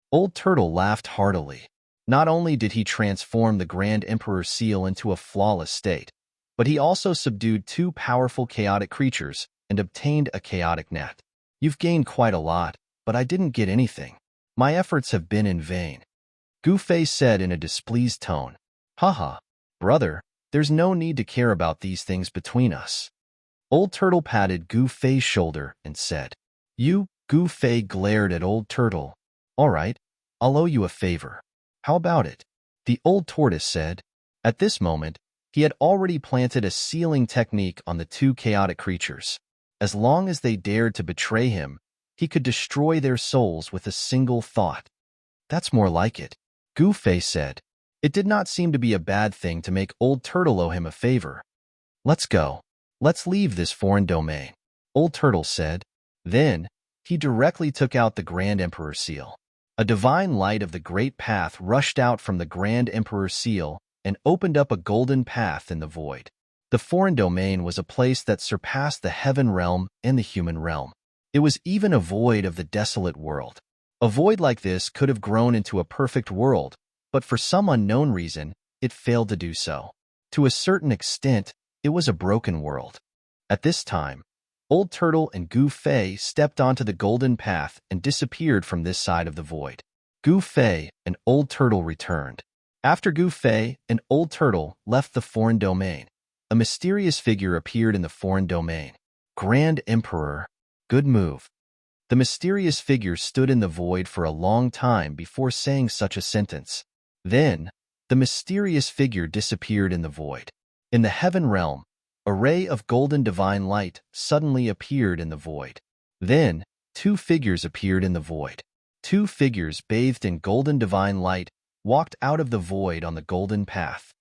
Old Turtle laughed heartily. Not only did he transform the Grand Emperor seal into a flawless state, but he also subdued two powerful chaotic creatures and obtained a chaotic net. You've gained quite a lot, but I didn't get anything. My efforts have been in vain. Goofei said in a displeased tone. Haha, brother, there's no need to care about these things between us. Old Turtle patted Goofei's shoulder and said, You, Goofei glared at Old Turtle. All right, I'll owe you a favor. How about it? The old tortoise said. At this moment, he had already planted a sealing technique on the two chaotic creatures. As long as they dared to betray him, he could destroy their souls with a single thought. That's more like it, Goofei said. It did not seem to be a bad thing to make Old Turtle owe him a favor. Let's go. Let's leave this foreign domain, Old Turtle said. Then, he directly took out the Grand Emperor seal. A divine light of the great path rushed out from the Grand Emperor seal and opened up a golden path in the void. The foreign domain was a place that surpassed the heaven realm and the human realm. It was even a void of the desolate world. A void like this could have grown into a perfect world, but for some unknown reason, it failed to do so. To a certain extent, it was a broken world. At this time, Old Turtle and Goofei stepped onto the golden path and disappeared from this side of the void. Goofei and Old Turtle returned. After Goofei and Old Turtle left the foreign domain, a mysterious figure appeared in the foreign domain. Grand Emperor, good move. The mysterious figure stood in the void for a long time before saying such a sentence. Then, the mysterious figure disappeared in the void. In the heaven realm, a ray of golden divine light suddenly appeared in the void. Then, two figures appeared in the void. Two figures bathed in golden divine light walked out of the void on the golden path.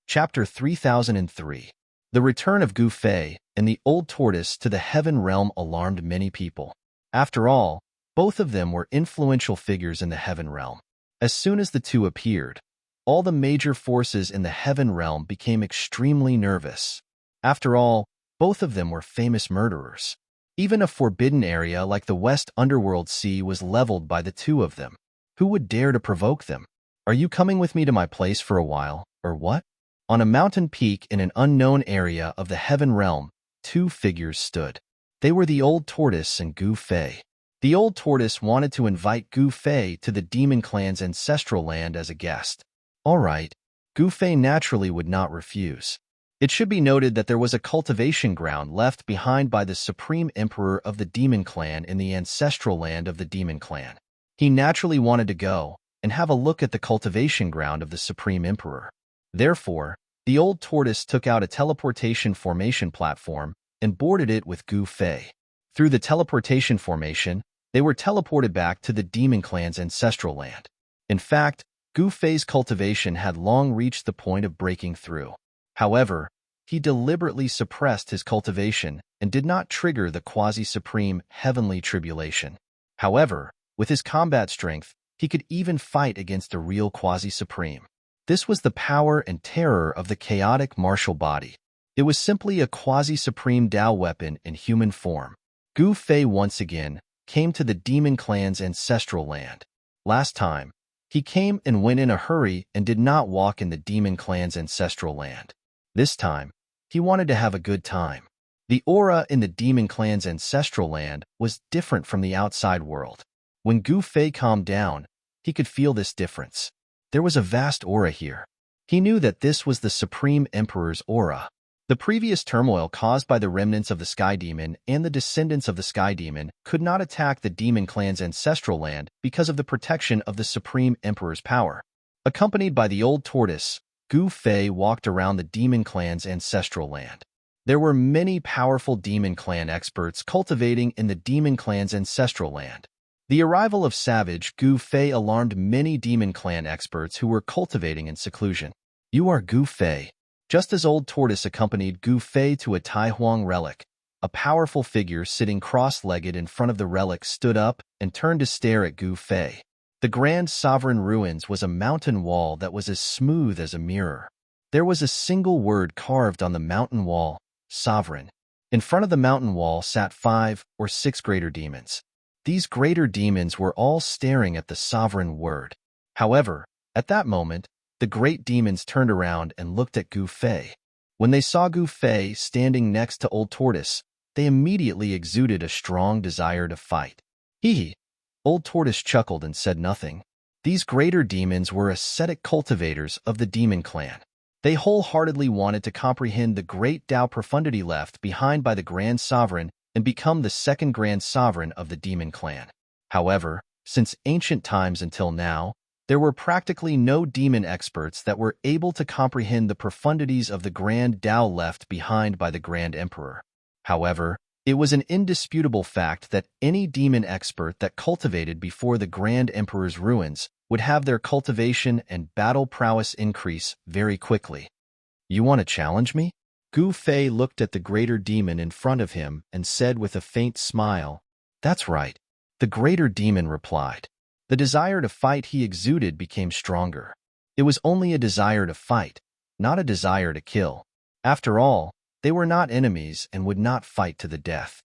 Chapter 3003. The return of Goofei and the old tortoise to the heaven realm alarmed many people. After all, both of them were influential figures in the heaven realm. As soon as the two appeared, all the major forces in the heaven realm became extremely nervous. After all, both of them were famous murderers. Even a forbidden area like the West Underworld Sea was leveled by the two of them. Who would dare to provoke them? Are you coming with me to my place for a while, or what? On a mountain peak in an unknown area of the heaven realm, two figures stood. They were the old tortoise and Goofei. The old tortoise wanted to invite Goofei to the demon clan's ancestral land as a guest. All right, Goofei naturally would not refuse. It should be noted that there was a cultivation ground left behind by the supreme emperor of the demon clan in the ancestral land of the demon clan. He naturally wanted to go and have a look at the cultivation ground of the supreme emperor. Therefore, the old tortoise took out a teleportation formation platform and boarded it with Goofei. Through the teleportation formation, they were teleported back to the demon clan's ancestral land. In fact, Goofei's cultivation had long reached the point of breaking through. However, he deliberately suppressed his cultivation and did not trigger the quasi-supreme heavenly tribulation. However, with his combat strength, he could even fight against a real quasi-supreme. This was the power and terror of the chaotic martial body. It was simply a quasi-supreme Tao weapon in human form. Goofei once again came to the demon clan's ancestral land. Last time, he came and went in a hurry and did not walk in the demon clan's ancestral land. This time, he wanted to have a good time. The aura in the demon clan's ancestral land was different from the outside world. When Gu Fei calmed down, he could feel this difference. There was a vast aura here. He knew that this was the Supreme Emperor's aura. The previous turmoil caused by the remnants of the Sky Demon and the descendants of the Sky Demon could not attack the demon clan's ancestral land because of the protection of the Supreme Emperor's power. Accompanied by the old tortoise, Gu Fei walked around the demon clan's ancestral land. There were many powerful demon clan experts cultivating in the demon clan's ancestral land. The arrival of Savage Gu Fei alarmed many demon clan experts who were cultivating in seclusion. "You are Gu Fei." Just as Old Tortoise accompanied Gu Fei to a Tai Huang relic, a powerful figure sitting cross-legged in front of the relic stood up and turned to stare at Gu Fei. The Grand Sovereign Ruins was a mountain wall that was as smooth as a mirror. There was a single word carved on the mountain wall: Sovereign. In front of the mountain wall sat 5 or 6 greater demons. These greater demons were all staring at the sovereign word. However, at that moment, the great demons turned around and looked at Gu Fei. When they saw Gu Fei standing next to Old Tortoise, they immediately exuded a strong desire to fight. Hee. Old Tortoise chuckled and said nothing. These greater demons were ascetic cultivators of the demon clan. They wholeheartedly wanted to comprehend the great Tao profundity left behind by the Grand Sovereign and become the second Grand Sovereign of the demon clan. However, since ancient times until now, there were practically no demon experts that were able to comprehend the profundities of the Grand Tao left behind by the Grand Emperor. However, it was an indisputable fact that any demon expert that cultivated before the Grand Emperor's ruins would have their cultivation and battle prowess increase very quickly. "You want to challenge me?" Gu Fei looked at the greater demon in front of him and said with a faint smile, "That's right." The greater demon replied. The desire to fight he exuded became stronger. It was only a desire to fight, not a desire to kill. After all, they were not enemies and would not fight to the death.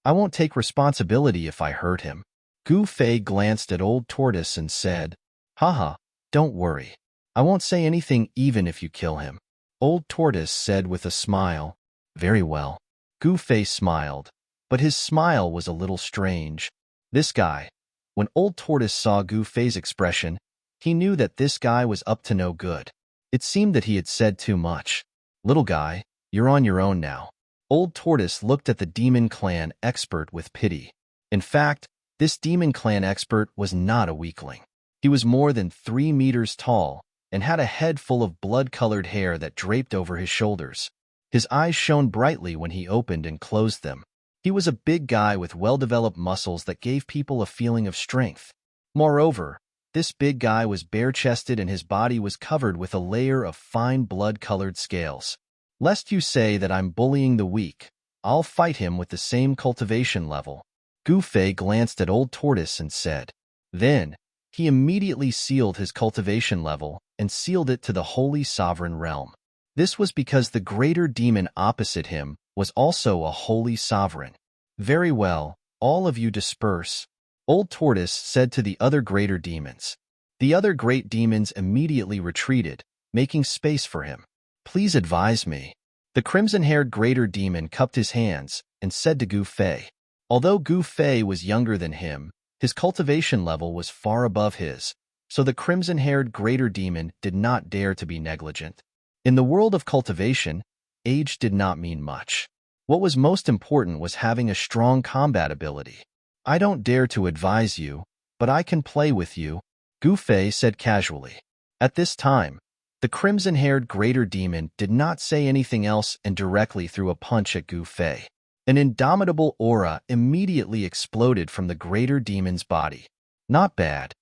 "I won't take responsibility if I hurt him." Gu Fei glanced at Old Tortoise and said, "Haha, don't worry. I won't say anything even if you kill him." Old Tortoise said with a smile, "Very well." Gu Fei smiled, but his smile was a little strange. This guy. When Old Tortoise saw Gu Fei's expression, he knew that this guy was up to no good. It seemed that he had said too much. "Little guy, you're on your own now." Old Tortoise looked at the demon clan expert with pity. In fact, this demon clan expert was not a weakling. He was more than 3 meters tall and had a head full of blood-colored hair that draped over his shoulders. His eyes shone brightly when he opened and closed them. He was a big guy with well-developed muscles that gave people a feeling of strength. Moreover, this big guy was bare-chested and his body was covered with a layer of fine blood-colored scales. "Lest you say that I'm bullying the weak, I'll fight him with the same cultivation level." Gu Fei glanced at Old Tortoise and said. Then, he immediately sealed his cultivation level and sealed it to the Holy Sovereign Realm. This was because the greater demon opposite him was also a holy sovereign. "Very well, all of you disperse," Old Tortoise said to the other greater demons. The other great demons immediately retreated, making space for him. "Please advise me." The crimson-haired greater demon cupped his hands and said to Gu Fei. Although Gu Fei was younger than him, his cultivation level was far above his, so the crimson-haired greater demon did not dare to be negligent. In the world of cultivation, age did not mean much. What was most important was having a strong combat ability. "I don't dare to advise you, but I can play with you," Gu Fei said casually. At this time, the crimson-haired greater demon did not say anything else and directly threw a punch at Gu Fei. An indomitable aura immediately exploded from the greater demon's body. "Not bad,"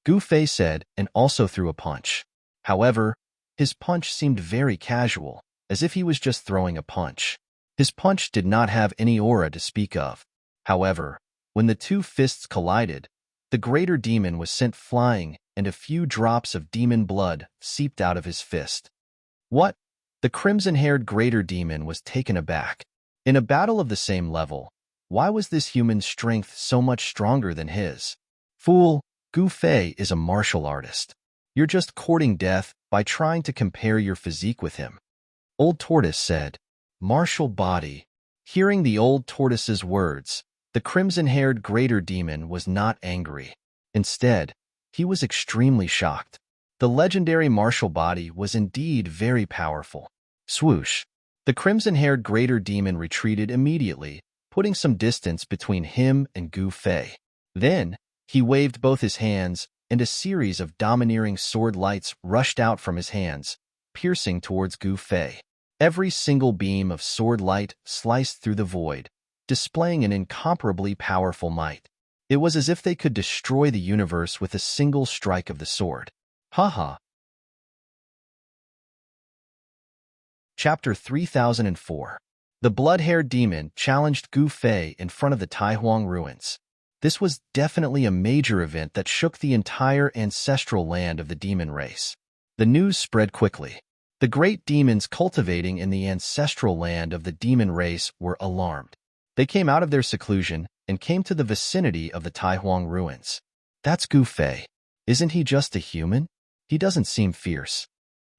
Gu Fei said and also threw a punch. However, his punch seemed very casual, as if he was just throwing a punch. His punch did not have any aura to speak of. However, when the two fists collided, the greater demon was sent flying and a few drops of demon blood seeped out of his fist. "What?" The crimson-haired greater demon was taken aback. In a battle of the same level, why was this human's strength so much stronger than his? "Fool, Gu Fei is a martial artist. You're just courting death by trying to compare your physique with him," Old Tortoise said. "Martial body. Hearing the old tortoise's words, the crimson-haired greater demon was not angry. Instead, he was extremely shocked. The legendary martial body was indeed very powerful. Swoosh! The crimson-haired greater demon retreated immediately, putting some distance between him and Gu Fei. Then, he waved both his hands, and a series of domineering sword lights rushed out from his hands, piercing towards Gu Fei. Every single beam of sword light sliced through the void, displaying an incomparably powerful might. It was as if they could destroy the universe with a single strike of the sword. Haha. Chapter 3004. The blood-haired demon challenged Gu Fei in front of the Taihuang ruins. This was definitely a major event that shook the entire ancestral land of the demon race. The news spread quickly. The great demons cultivating in the ancestral land of the demon race were alarmed. They came out of their seclusion and came to the vicinity of the Taihuang ruins. That's Gu Fei. Isn't he just a human? He doesn't seem fierce.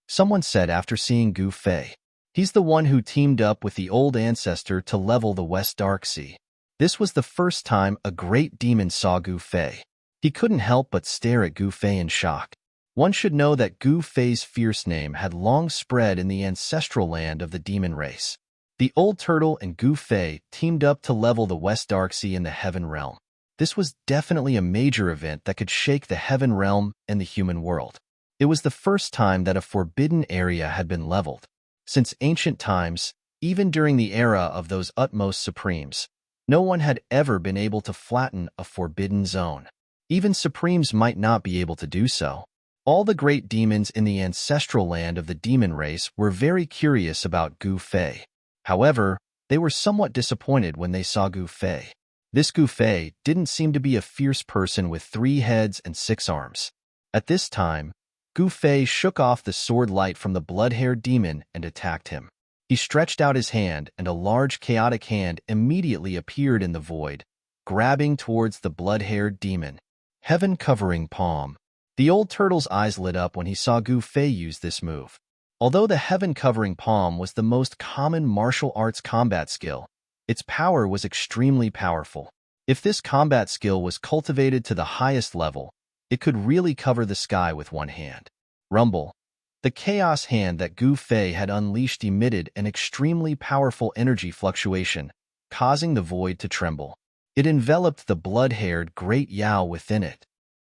Someone said after seeing Gu Fei. He's the one who teamed up with the old ancestor to level the West Dark Sea. This was the first time a great demon saw Gu Fei. He couldn't help but stare at Gu Fei in shock. One should know that Gu Fei's fierce name had long spread in the ancestral land of the demon race. The old turtle and Gu Fei teamed up to level the West Dark Sea in the Heaven Realm. This was definitely a major event that could shake the Heaven Realm and the human world. It was the first time that a forbidden area had been leveled. Since ancient times, even during the era of those utmost supremes, no one had ever been able to flatten a forbidden zone. Even supremes might not be able to do so. All the great demons in the ancestral land of the demon race were very curious about Gu Fei. However, they were somewhat disappointed when they saw Gu Fei. This Gu Fei didn't seem to be a fierce person with 3 heads and 6 arms. At this time, Gu Fei shook off the sword light from the blood-haired demon and attacked him. He stretched out his hand, and a large chaotic hand immediately appeared in the void, grabbing towards the blood-haired demon. Heaven-covering palm. The old turtle's eyes lit up when he saw Gu Fei use this move. Although the heaven-covering palm was the most common martial arts combat skill, its power was extremely powerful. If this combat skill was cultivated to the highest level, it could really cover the sky with one hand. Rumble. The chaos hand that Gu Fei had unleashed emitted an extremely powerful energy fluctuation, causing the void to tremble. It enveloped the blood-haired great Yao within it.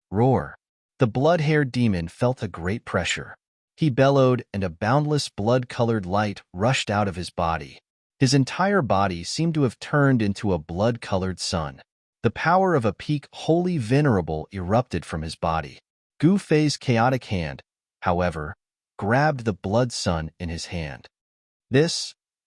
Roar. The blood-haired demon felt a great pressure. He bellowed, and a boundless blood-colored light rushed out of his body. His entire body seemed to have turned into a blood-colored sun. The power of a peak wholly venerable erupted from his body. Gu Fei's chaotic hand, however, grabbed the blood sun in his hand.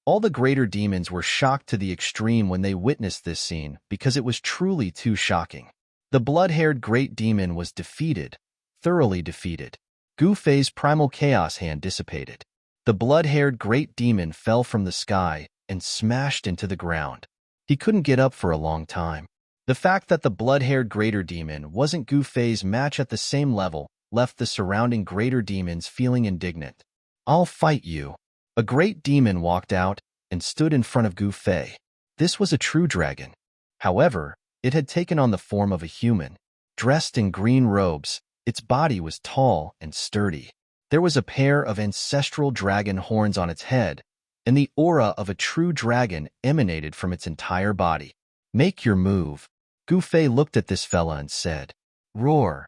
All the greater demons were shocked to the extreme when they witnessed this scene because it was truly too shocking. The blood-haired great demon was defeated, thoroughly defeated. Gu Fei's primal chaos hand dissipated. The blood-haired great demon fell from the sky and smashed into the ground. He couldn't get up for a long time. The fact that the blood-haired greater demon wasn't Gu Fei's match at the same level left the surrounding greater demons feeling indignant. I'll fight you. A great demon walked out and stood in front of Gu Fei. This was a true dragon. However, it had taken on the form of a human. Dressed in green robes, its body was tall and sturdy. There was a pair of ancestral dragon horns on its head, and the aura of a true dragon emanated from its entire body. Make your move. Gu Fei looked at this fella and said, Roar.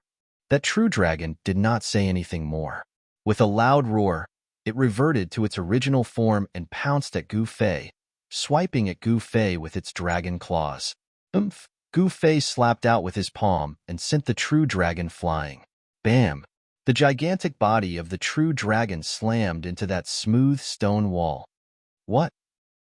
That true dragon did not say anything more. With a loud roar, it reverted to its original form and pounced at Gu Fei, swiping at Gu Fei with its dragon claws. Oomph! Gu Fei slapped out with his palm and sent the true dragon flying. Bam! The gigantic body of the true dragon slammed into that smooth stone wall. What?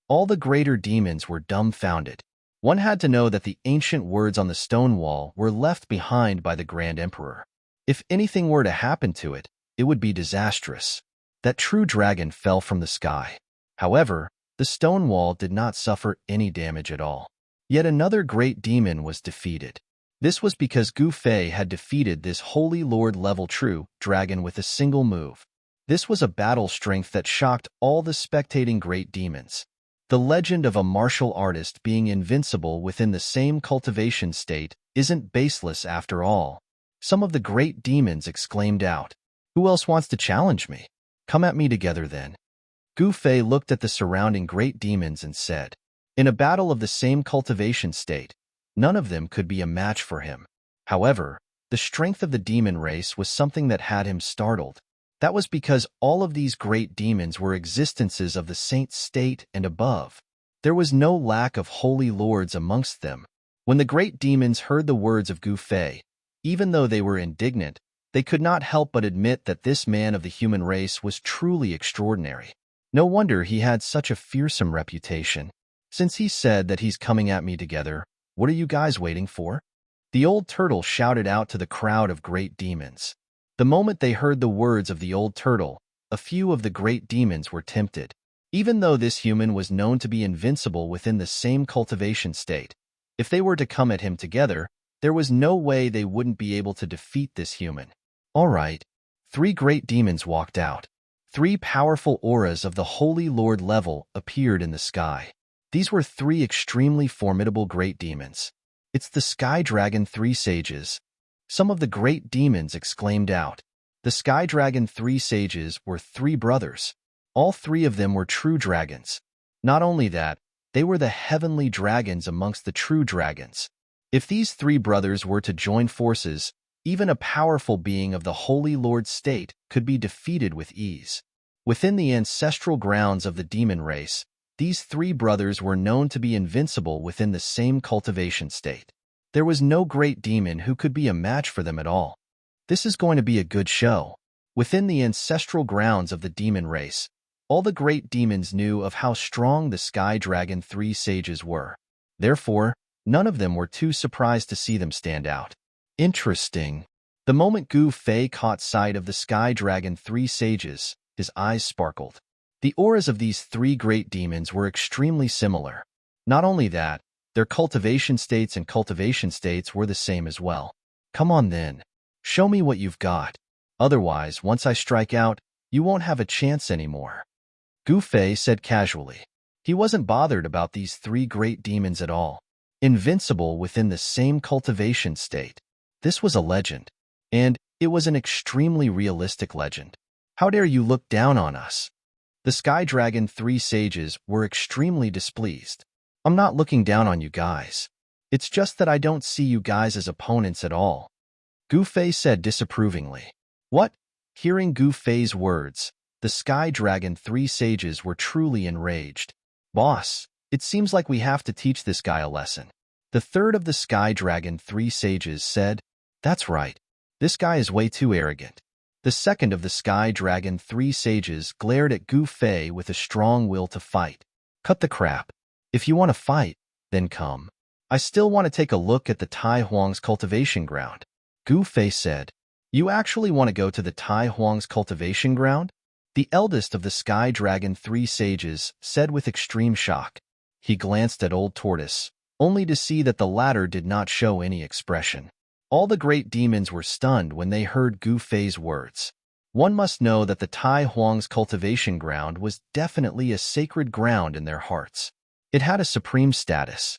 All the greater demons were dumbfounded. One had to know that the ancient words on the stone wall were left behind by the Grand Emperor. If anything were to happen to it, it would be disastrous. That true dragon fell from the sky. However, the stone wall did not suffer any damage at all. Yet another great demon was defeated. This was because Gu Fei had defeated this Holy Lord level true dragon with a single move. This was a battle strength that shocked all the spectating great demons. The legend of a martial artist being invincible within the same cultivation state isn't baseless after all. Some of the great demons exclaimed out, "Who else wants to challenge me? Come at me together then." Gu Fei looked at the surrounding great demons and said, "In a battle of the same cultivation state, none of them could be a match for him." However, the strength of the demon race was something that had him startled. That was because all of these great demons were existences of the saint state and above. There was no lack of holy lords amongst them. When the great demons heard the words of Gu Fei, even though they were indignant, they could not help but admit that this man of the human race was truly extraordinary. No wonder he had such a fearsome reputation. Since he said that he's coming at me together, what are you guys waiting for? The old turtle shouted out to the crowd of great demons. The moment they heard the words of the old turtle, a few of the great demons were tempted. Even though this human was known to be invincible within the same cultivation state, if they were to come at him together, there was no way they wouldn't be able to defeat this human. All right. 3 great demons walked out. 3 powerful auras of the Holy Lord level appeared in the sky. These were 3 extremely formidable great demons. It's the Sky Dragon 3 Sages. Some of the great demons exclaimed out. The Sky Dragon 3 Sages were 3 brothers. All 3 of them were true dragons. Not only that, they were the heavenly dragons amongst the true dragons. If these 3 brothers were to join forces, even a powerful being of the Holy Lord state could be defeated with ease. Within the ancestral grounds of the demon race, these 3 brothers were known to be invincible within the same cultivation state. There was no great demon who could be a match for them at all. This is going to be a good show. Within the ancestral grounds of the demon race, all the great demons knew of how strong the Sky Dragon 3 Sages were. Therefore, none of them were too surprised to see them stand out. Interesting. The moment Gu Fei caught sight of the Sky Dragon 3 Sages, his eyes sparkled. The auras of these 3 great demons were extremely similar. Not only that, their cultivation states and cultivation states were the same as well. Come on then. Show me what you've got. Otherwise, once I strike out, you won't have a chance anymore. Gu Fei said casually. He wasn't bothered about these 3 great demons at all. Invincible within the same cultivation state. This was a legend. And it was an extremely realistic legend. How dare you look down on us? The Sky Dragon 3 Sages were extremely displeased. I'm not looking down on you guys. It's just that I don't see you guys as opponents at all. Gu Fei said disapprovingly. What? Hearing Gu Fei's words, the Sky Dragon 3 Sages were truly enraged. Boss, it seems like we have to teach this guy a lesson. The third of the Sky Dragon 3 Sages said, That's right. This guy is way too arrogant. The second of the Sky Dragon 3 Sages glared at Gu Fei with a strong will to fight. Cut the crap. If you want to fight, then come. I still want to take a look at the Tai Huang's cultivation ground. Gu Fei said, You actually want to go to the Tai Huang's cultivation ground? The eldest of the Sky Dragon 3 Sages said with extreme shock. He glanced at Old Tortoise, only to see that the latter did not show any expression. All the great demons were stunned when they heard Gu Fei's words. One must know that the Tai Huang's cultivation ground was definitely a sacred ground in their hearts. It had a supreme status.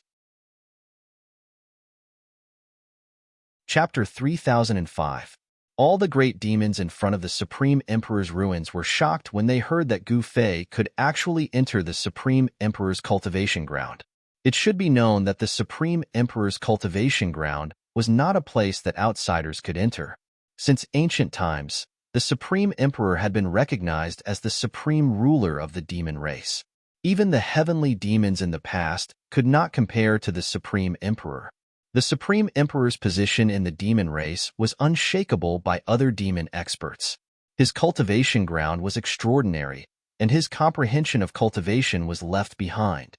Chapter 3005. All the great demons in front of the Supreme Emperor's ruins were shocked when they heard that Gu Fei could actually enter the Supreme Emperor's cultivation ground. It should be known that the Supreme Emperor's cultivation ground was not a place that outsiders could enter. Since ancient times, the Supreme Emperor had been recognized as the supreme ruler of the demon race. Even the heavenly demons in the past could not compare to the Supreme Emperor. The Supreme Emperor's position in the demon race was unshakable by other demon experts. His cultivation ground was extraordinary, and his comprehension of cultivation was left behind.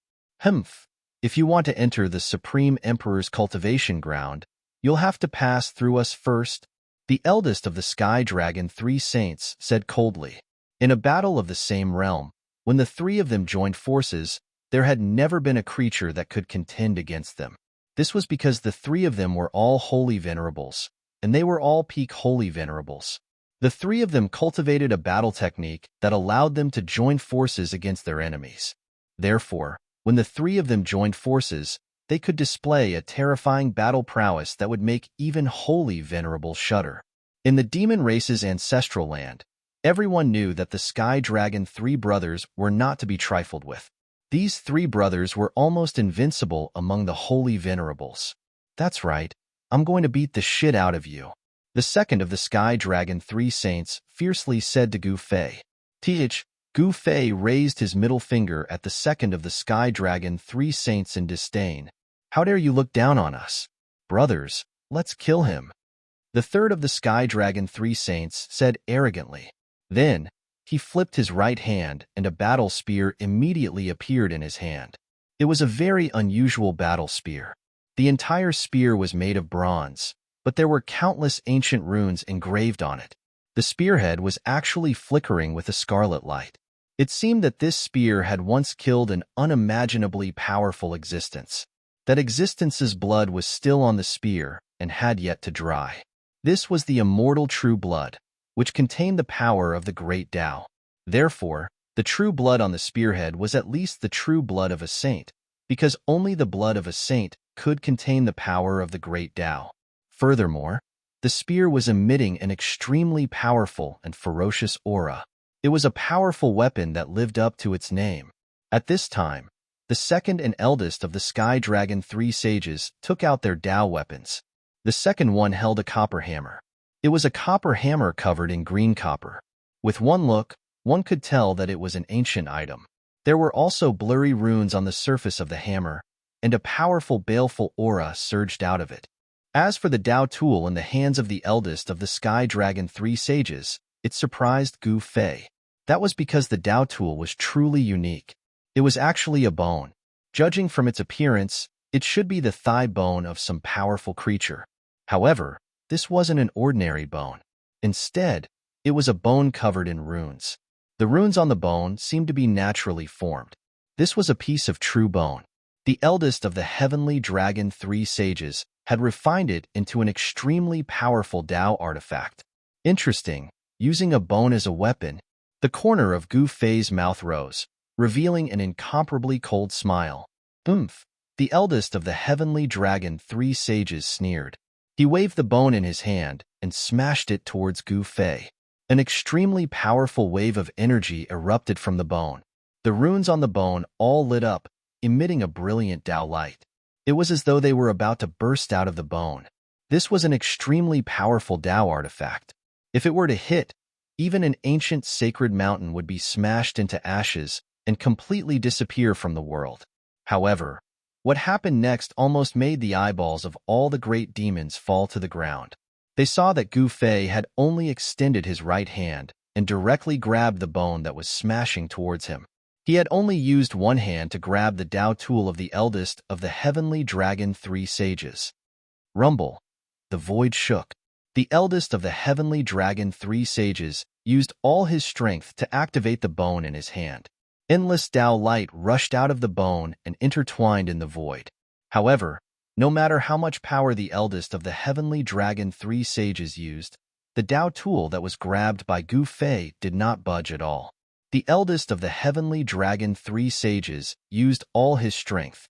If you want to enter the Supreme Emperor's cultivation ground, you'll have to pass through us first, the eldest of the Sky Dragon 3 Saints said coldly. In a battle of the same realm, when the 3 of them joined forces, there had never been a creature that could contend against them. This was because the 3 of them were all holy venerables, and they were all peak holy venerables. The 3 of them cultivated a battle technique that allowed them to join forces against their enemies. Therefore, when the three of them joined forces, they could display a terrifying battle prowess that would make even holy Venerable shudder. In the demon race's ancestral land, everyone knew that the Sky Dragon three brothers were not to be trifled with. These three brothers were almost invincible among the holy Venerables. That's right, I'm going to beat the shit out of you. The second of the Sky Dragon three saints fiercely said to Gu Fei. Th. Gu Fei raised his middle finger at the second of the Sky Dragon three saints in disdain. How dare you look down on us? Brothers, let's kill him. The third of the Sky Dragon three saints said arrogantly. Then, he flipped his right hand and a battle spear immediately appeared in his hand. It was a very unusual battle spear. The entire spear was made of bronze, but there were countless ancient runes engraved on it. The spearhead was actually flickering with a scarlet light. It seemed that this spear had once killed an unimaginably powerful existence. That existence's blood was still on the spear and had yet to dry. This was the immortal true blood, which contained the power of the great Tao. Therefore, the true blood on the spearhead was at least the true blood of a saint, because only the blood of a saint could contain the power of the great Tao. Furthermore, the spear was emitting an extremely powerful and ferocious aura. It was a powerful weapon that lived up to its name. At this time, the second and eldest of the Sky Dragon three sages took out their Tao weapons. The second one held a copper hammer. It was a copper hammer covered in green copper. With one look, one could tell that it was an ancient item. There were also blurry runes on the surface of the hammer, and a powerful baleful aura surged out of it. As for the Tao tool in the hands of the eldest of the Sky Dragon three sages, it surprised Gu Fei. That was because the Tao tool was truly unique. It was actually a bone. Judging from its appearance, it should be the thigh bone of some powerful creature. However, this wasn't an ordinary bone. Instead, it was a bone covered in runes. The runes on the bone seemed to be naturally formed. This was a piece of true bone. The eldest of the heavenly dragon three sages had refined it into an extremely powerful Tao artifact. Interesting, using a bone as a weapon. The corner of Gu Fei's mouth rose, revealing an incomparably cold smile. Oomph! The eldest of the heavenly dragon three sages sneered. He waved the bone in his hand and smashed it towards Gu Fei. An extremely powerful wave of energy erupted from the bone. The runes on the bone all lit up, emitting a brilliant Tao light. It was as though they were about to burst out of the bone. This was an extremely powerful Tao artifact. If it were to hit, even an ancient sacred mountain would be smashed into ashes and completely disappear from the world. However, what happened next almost made the eyeballs of all the great demons fall to the ground. They saw that Gu Fei had only extended his right hand and directly grabbed the bone that was smashing towards him. He had only used one hand to grab the Tao tool of the eldest of the heavenly dragon three sages. Rumble. The void shook. The eldest of the heavenly dragon three sages used all his strength to activate the bone in his hand. Endless Tao light rushed out of the bone and intertwined in the void. However, no matter how much power the eldest of the heavenly dragon three sages used, the Tao tool that was grabbed by Gu Fei did not budge at all. The eldest of the heavenly dragon three sages used all his strength.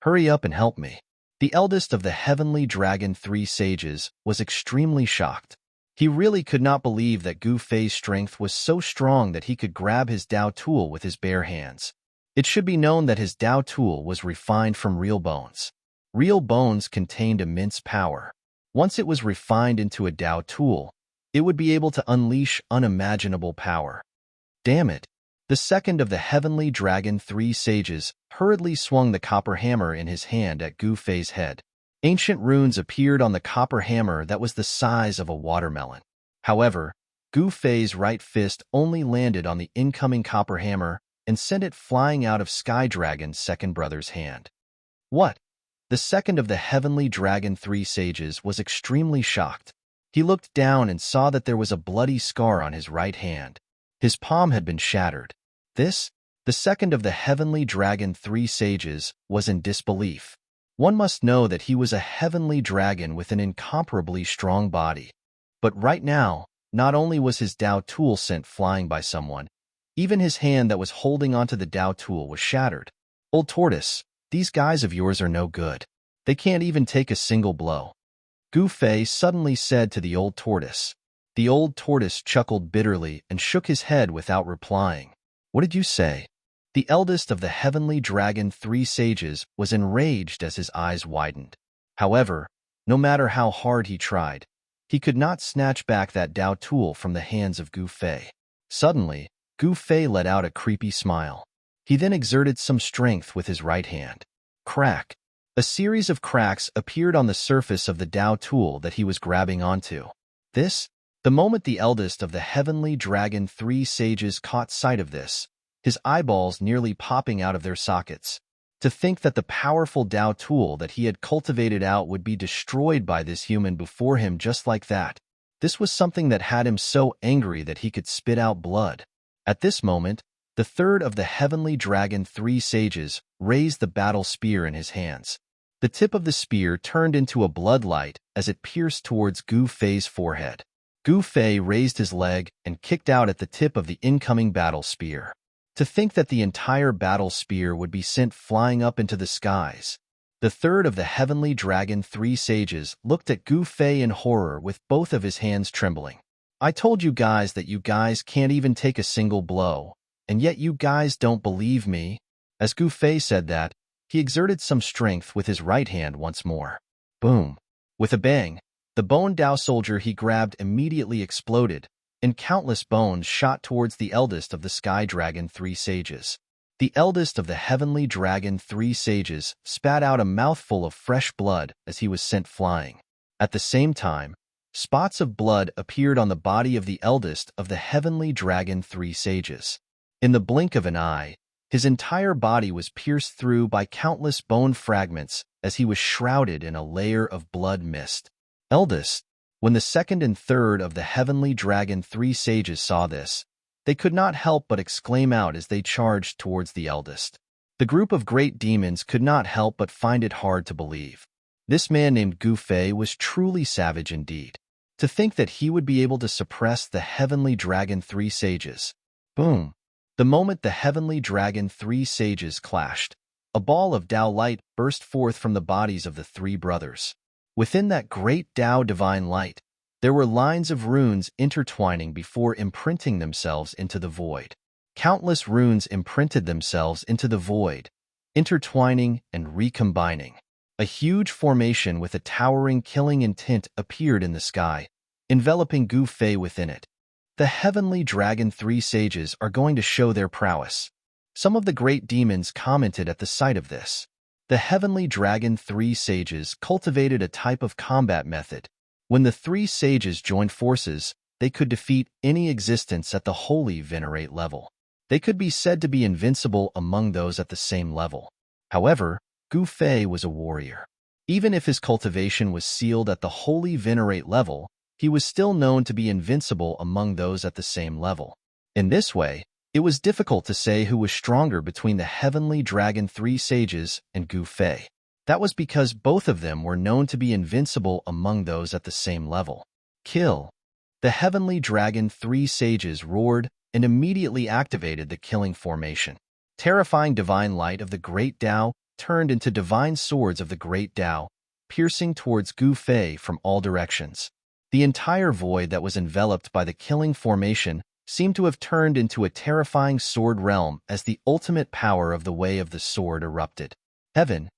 Hurry up and help me. The eldest of the heavenly dragon three sages was extremely shocked. He really could not believe that Gu Fei's strength was so strong that he could grab his Tao tool with his bare hands. It should be known that his Tao tool was refined from real bones. Real bones contained immense power. Once it was refined into a Tao tool, it would be able to unleash unimaginable power. Damn it! The second of the heavenly dragon three sages hurriedly swung the copper hammer in his hand at Gu Fei's head. Ancient runes appeared on the copper hammer that was the size of a watermelon. However, Gu Fei's right fist only landed on the incoming copper hammer and sent it flying out of Sky Dragon's second brother's hand. What? The second of the heavenly dragon three sages was extremely shocked. He looked down and saw that there was a bloody scar on his right hand. His palm had been shattered. This, the second of the heavenly dragon three sages, was in disbelief. One must know that he was a heavenly dragon with an incomparably strong body. But right now, not only was his Tao tool sent flying by someone, Even his hand that was holding onto the Dao tool was shattered. Old Tortoise, these guys of yours are no good. They can't even take a single blow. Gu Fei suddenly said to the Old Tortoise. The Old Tortoise chuckled bitterly and shook his head without replying. What did you say? The eldest of the heavenly dragon 3 sages was enraged as his eyes widened. However, no matter how hard he tried, he could not snatch back that Dao tool from the hands of Gu Fei. Suddenly, Gu Fei let out a creepy smile. He then exerted some strength with his right hand. Crack! A series of cracks appeared on the surface of the Dao tool that he was grabbing onto. The moment the eldest of the heavenly dragon 3 sages caught sight of this, his eyeballs nearly popping out of their sockets. To think that the powerful Dao tool that he had cultivated out would be destroyed by this human before him just like that. This was something that had him so angry that he could spit out blood. At this moment, the third of the heavenly dragon 3 sages raised the battle spear in his hands. The tip of the spear turned into a bloodlight as it pierced towards Gu Fei's forehead. Gu Fei raised his leg and kicked out at the tip of the incoming battle spear. To think that the entire battle spear would be sent flying up into the skies. The third of the heavenly dragon 3 sages looked at Gu Fei in horror with both of his hands trembling. I told you guys that you guys can't even take a single blow, and yet you guys don't believe me. As Gu Fei said that, he exerted some strength with his right hand once more. Boom! With a bang, the bone Dao soldier he grabbed immediately exploded, and countless bones shot towards the eldest of the Sky Dragon 3 sages. The eldest of the Heavenly Dragon 3 sages spat out a mouthful of fresh blood as he was sent flying. At the same time, spots of blood appeared on the body of the eldest of the Heavenly Dragon 3 sages. In the blink of an eye, his entire body was pierced through by countless bone fragments as he was shrouded in a layer of blood mist. Eldest, when the second and third of the Heavenly Dragon 3 sages saw this, they could not help but exclaim out as they charged towards the eldest. The group of great demons could not help but find it hard to believe. This man named Gu Fei was truly savage indeed. To think that he would be able to suppress the Heavenly Dragon 3 sages. Boom! The moment the Heavenly Dragon 3 sages clashed, a ball of Dao light burst forth from the bodies of the 3 brothers. Within that great Dao divine light, there were lines of runes intertwining before imprinting themselves into the void. Countless runes imprinted themselves into the void, intertwining and recombining. A huge formation with a towering killing intent appeared in the sky, enveloping Gu Fei within it. The Heavenly Dragon 3 sages are going to show their prowess. Some of the great demons commented at the sight of this. The Heavenly Dragon 3 sages cultivated a type of combat method. When the 3 sages joined forces, they could defeat any existence at the Holy Venerate level. They could be said to be invincible among those at the same level. However, Gu Fei was a warrior. Even if his cultivation was sealed at the Holy Venerate level, he was still known to be invincible among those at the same level. In this way, it was difficult to say who was stronger between the Heavenly Dragon 3 sages and Gu Fei. That was because both of them were known to be invincible among those at the same level. Kill! The Heavenly Dragon 3 sages roared and immediately activated the killing formation. Terrifying divine light of the Great Dao turned into divine swords of the Great Dao, piercing towards Gu Fei from all directions. The entire void that was enveloped by the killing formation seemed to have turned into a terrifying sword realm as the ultimate power of the way of the sword erupted. Heaven,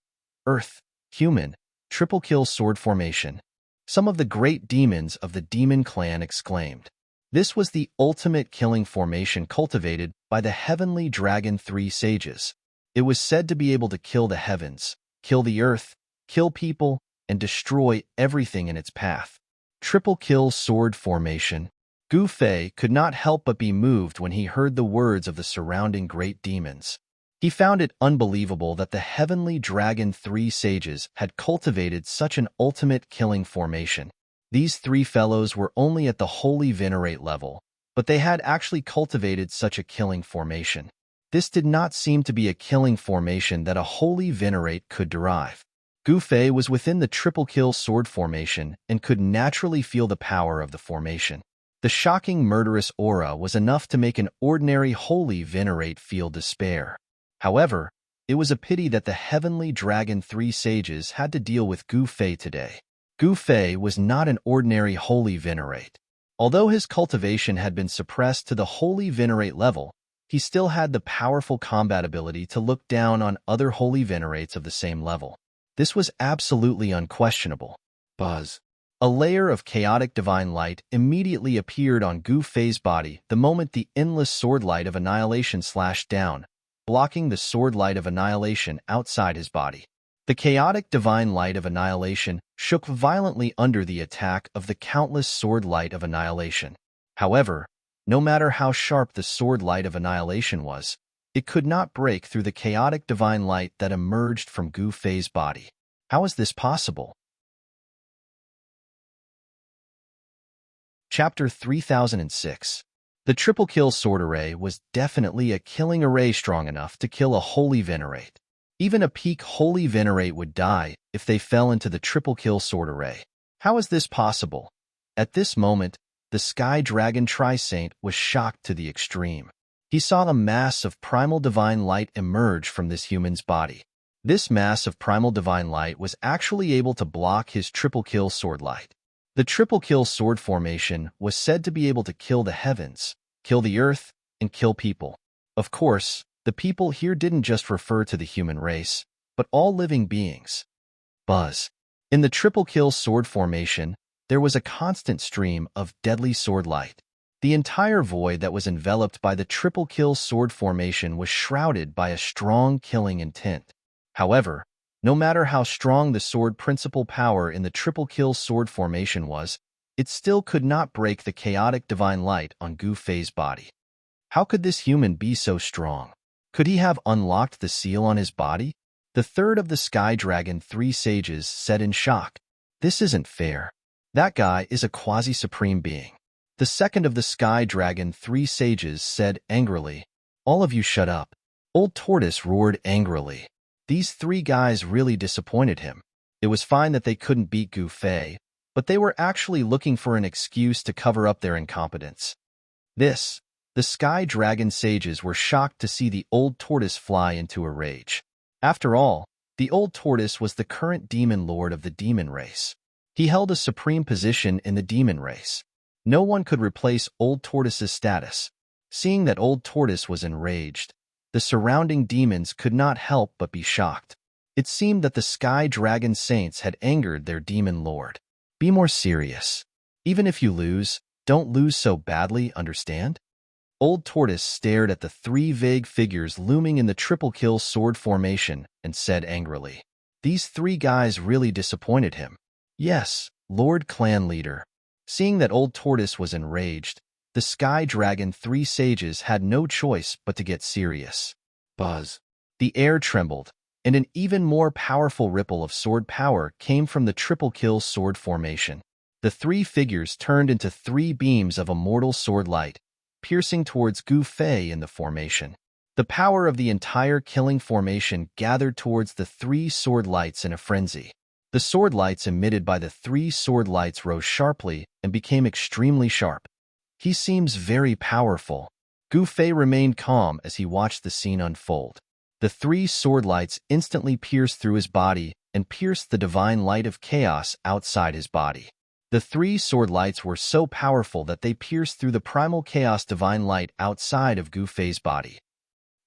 earth, human, triple kill sword formation. Some of the great demons of the demon clan exclaimed. This was the ultimate killing formation cultivated by the Heavenly Dragon 3 sages. It was said to be able to kill the heavens, kill the earth, kill people, and destroy everything in its path. Triple kill sword formation. Gu Fei could not help but be moved when he heard the words of the surrounding great demons. He found it unbelievable that the Heavenly Dragon 3 sages had cultivated such an ultimate killing formation. These 3 fellows were only at the Holy Venerate level, but they had actually cultivated such a killing formation. This did not seem to be a killing formation that a Holy Venerate could derive. Gu Fei was within the triple kill sword formation and could naturally feel the power of the formation. The shocking murderous aura was enough to make an ordinary holy venerate feel despair. However, it was a pity that the heavenly dragon three sages had to deal with Gu Fei today. Gu Fei was not an ordinary holy venerate. Although his cultivation had been suppressed to the holy venerate level, he still had the powerful combat ability to look down on other holy venerates of the same level. This was absolutely unquestionable. Buzz. A layer of chaotic divine light immediately appeared on Gu Fei's body the moment the endless sword light of annihilation slashed down, blocking the sword light of annihilation outside his body. The chaotic divine light of annihilation shook violently under the attack of the countless sword light of annihilation. However, no matter how sharp the sword light of annihilation was, it could not break through the chaotic divine light that emerged from Gu Fei's body. How is this possible? Chapter 3006. The triple kill sword array was definitely a killing array strong enough to kill a holy venerate. Even a peak holy venerate would die if they fell into the triple kill sword array. How is this possible? At this moment, the Sky Dragon Tri-Saint was shocked to the extreme. He saw a mass of primal divine light emerge from this human's body. This mass of primal divine light was actually able to block his triple kill sword light. The triple kill sword formation was said to be able to kill the heavens, kill the earth, and kill people. Of course, the people here didn't just refer to the human race, but all living beings. Buzz. In the triple kill sword formation, there was a constant stream of deadly sword light. The entire void that was enveloped by the triple kill sword formation was shrouded by a strong killing intent. However, no matter how strong the sword principal power in the triple kill sword formation was, it still could not break the chaotic divine light on Gu Fei's body. How could this human be so strong? Could he have unlocked the seal on his body? The third of the Sky Dragon three sages said in shock, "This isn't fair. That guy is a quasi-supreme being." The second of the Sky Dragon three sages said angrily, "All of you shut up." Old Tortoise roared angrily. These three guys really disappointed him. It was fine that they couldn't beat Gu Fei, but they were actually looking for an excuse to cover up their incompetence. The Sky Dragon sages were shocked to see the Old Tortoise fly into a rage. After all, the Old Tortoise was the current demon lord of the demon race. He held a supreme position in the demon race. No one could replace Old Tortoise's status. Seeing that Old Tortoise was enraged, the surrounding demons could not help but be shocked. It seemed that the Sky Dragon Saints had angered their demon lord. Be more serious. Even if you lose, don't lose so badly, understand? Old Tortoise stared at the three vague figures looming in the triple kill sword formation and said angrily. These three guys really disappointed him. Yes, Lord Clan Leader. Seeing that Old Tortoise was enraged, the Sky Dragon three sages had no choice but to get serious. Buzz. The air trembled, and an even more powerful ripple of sword power came from the triple kill sword formation. The three figures turned into three beams of immortal sword light, piercing towards Gu Fei in the formation. The power of the entire killing formation gathered towards the three sword lights in a frenzy. The sword lights emitted by the three sword lights rose sharply and became extremely sharp. He seems very powerful. Gu Fei remained calm as he watched the scene unfold. The three sword lights instantly pierced through his body and pierced the divine light of chaos outside his body. The three sword lights were so powerful that they pierced through the primal chaos divine light outside of Gu Fei's body.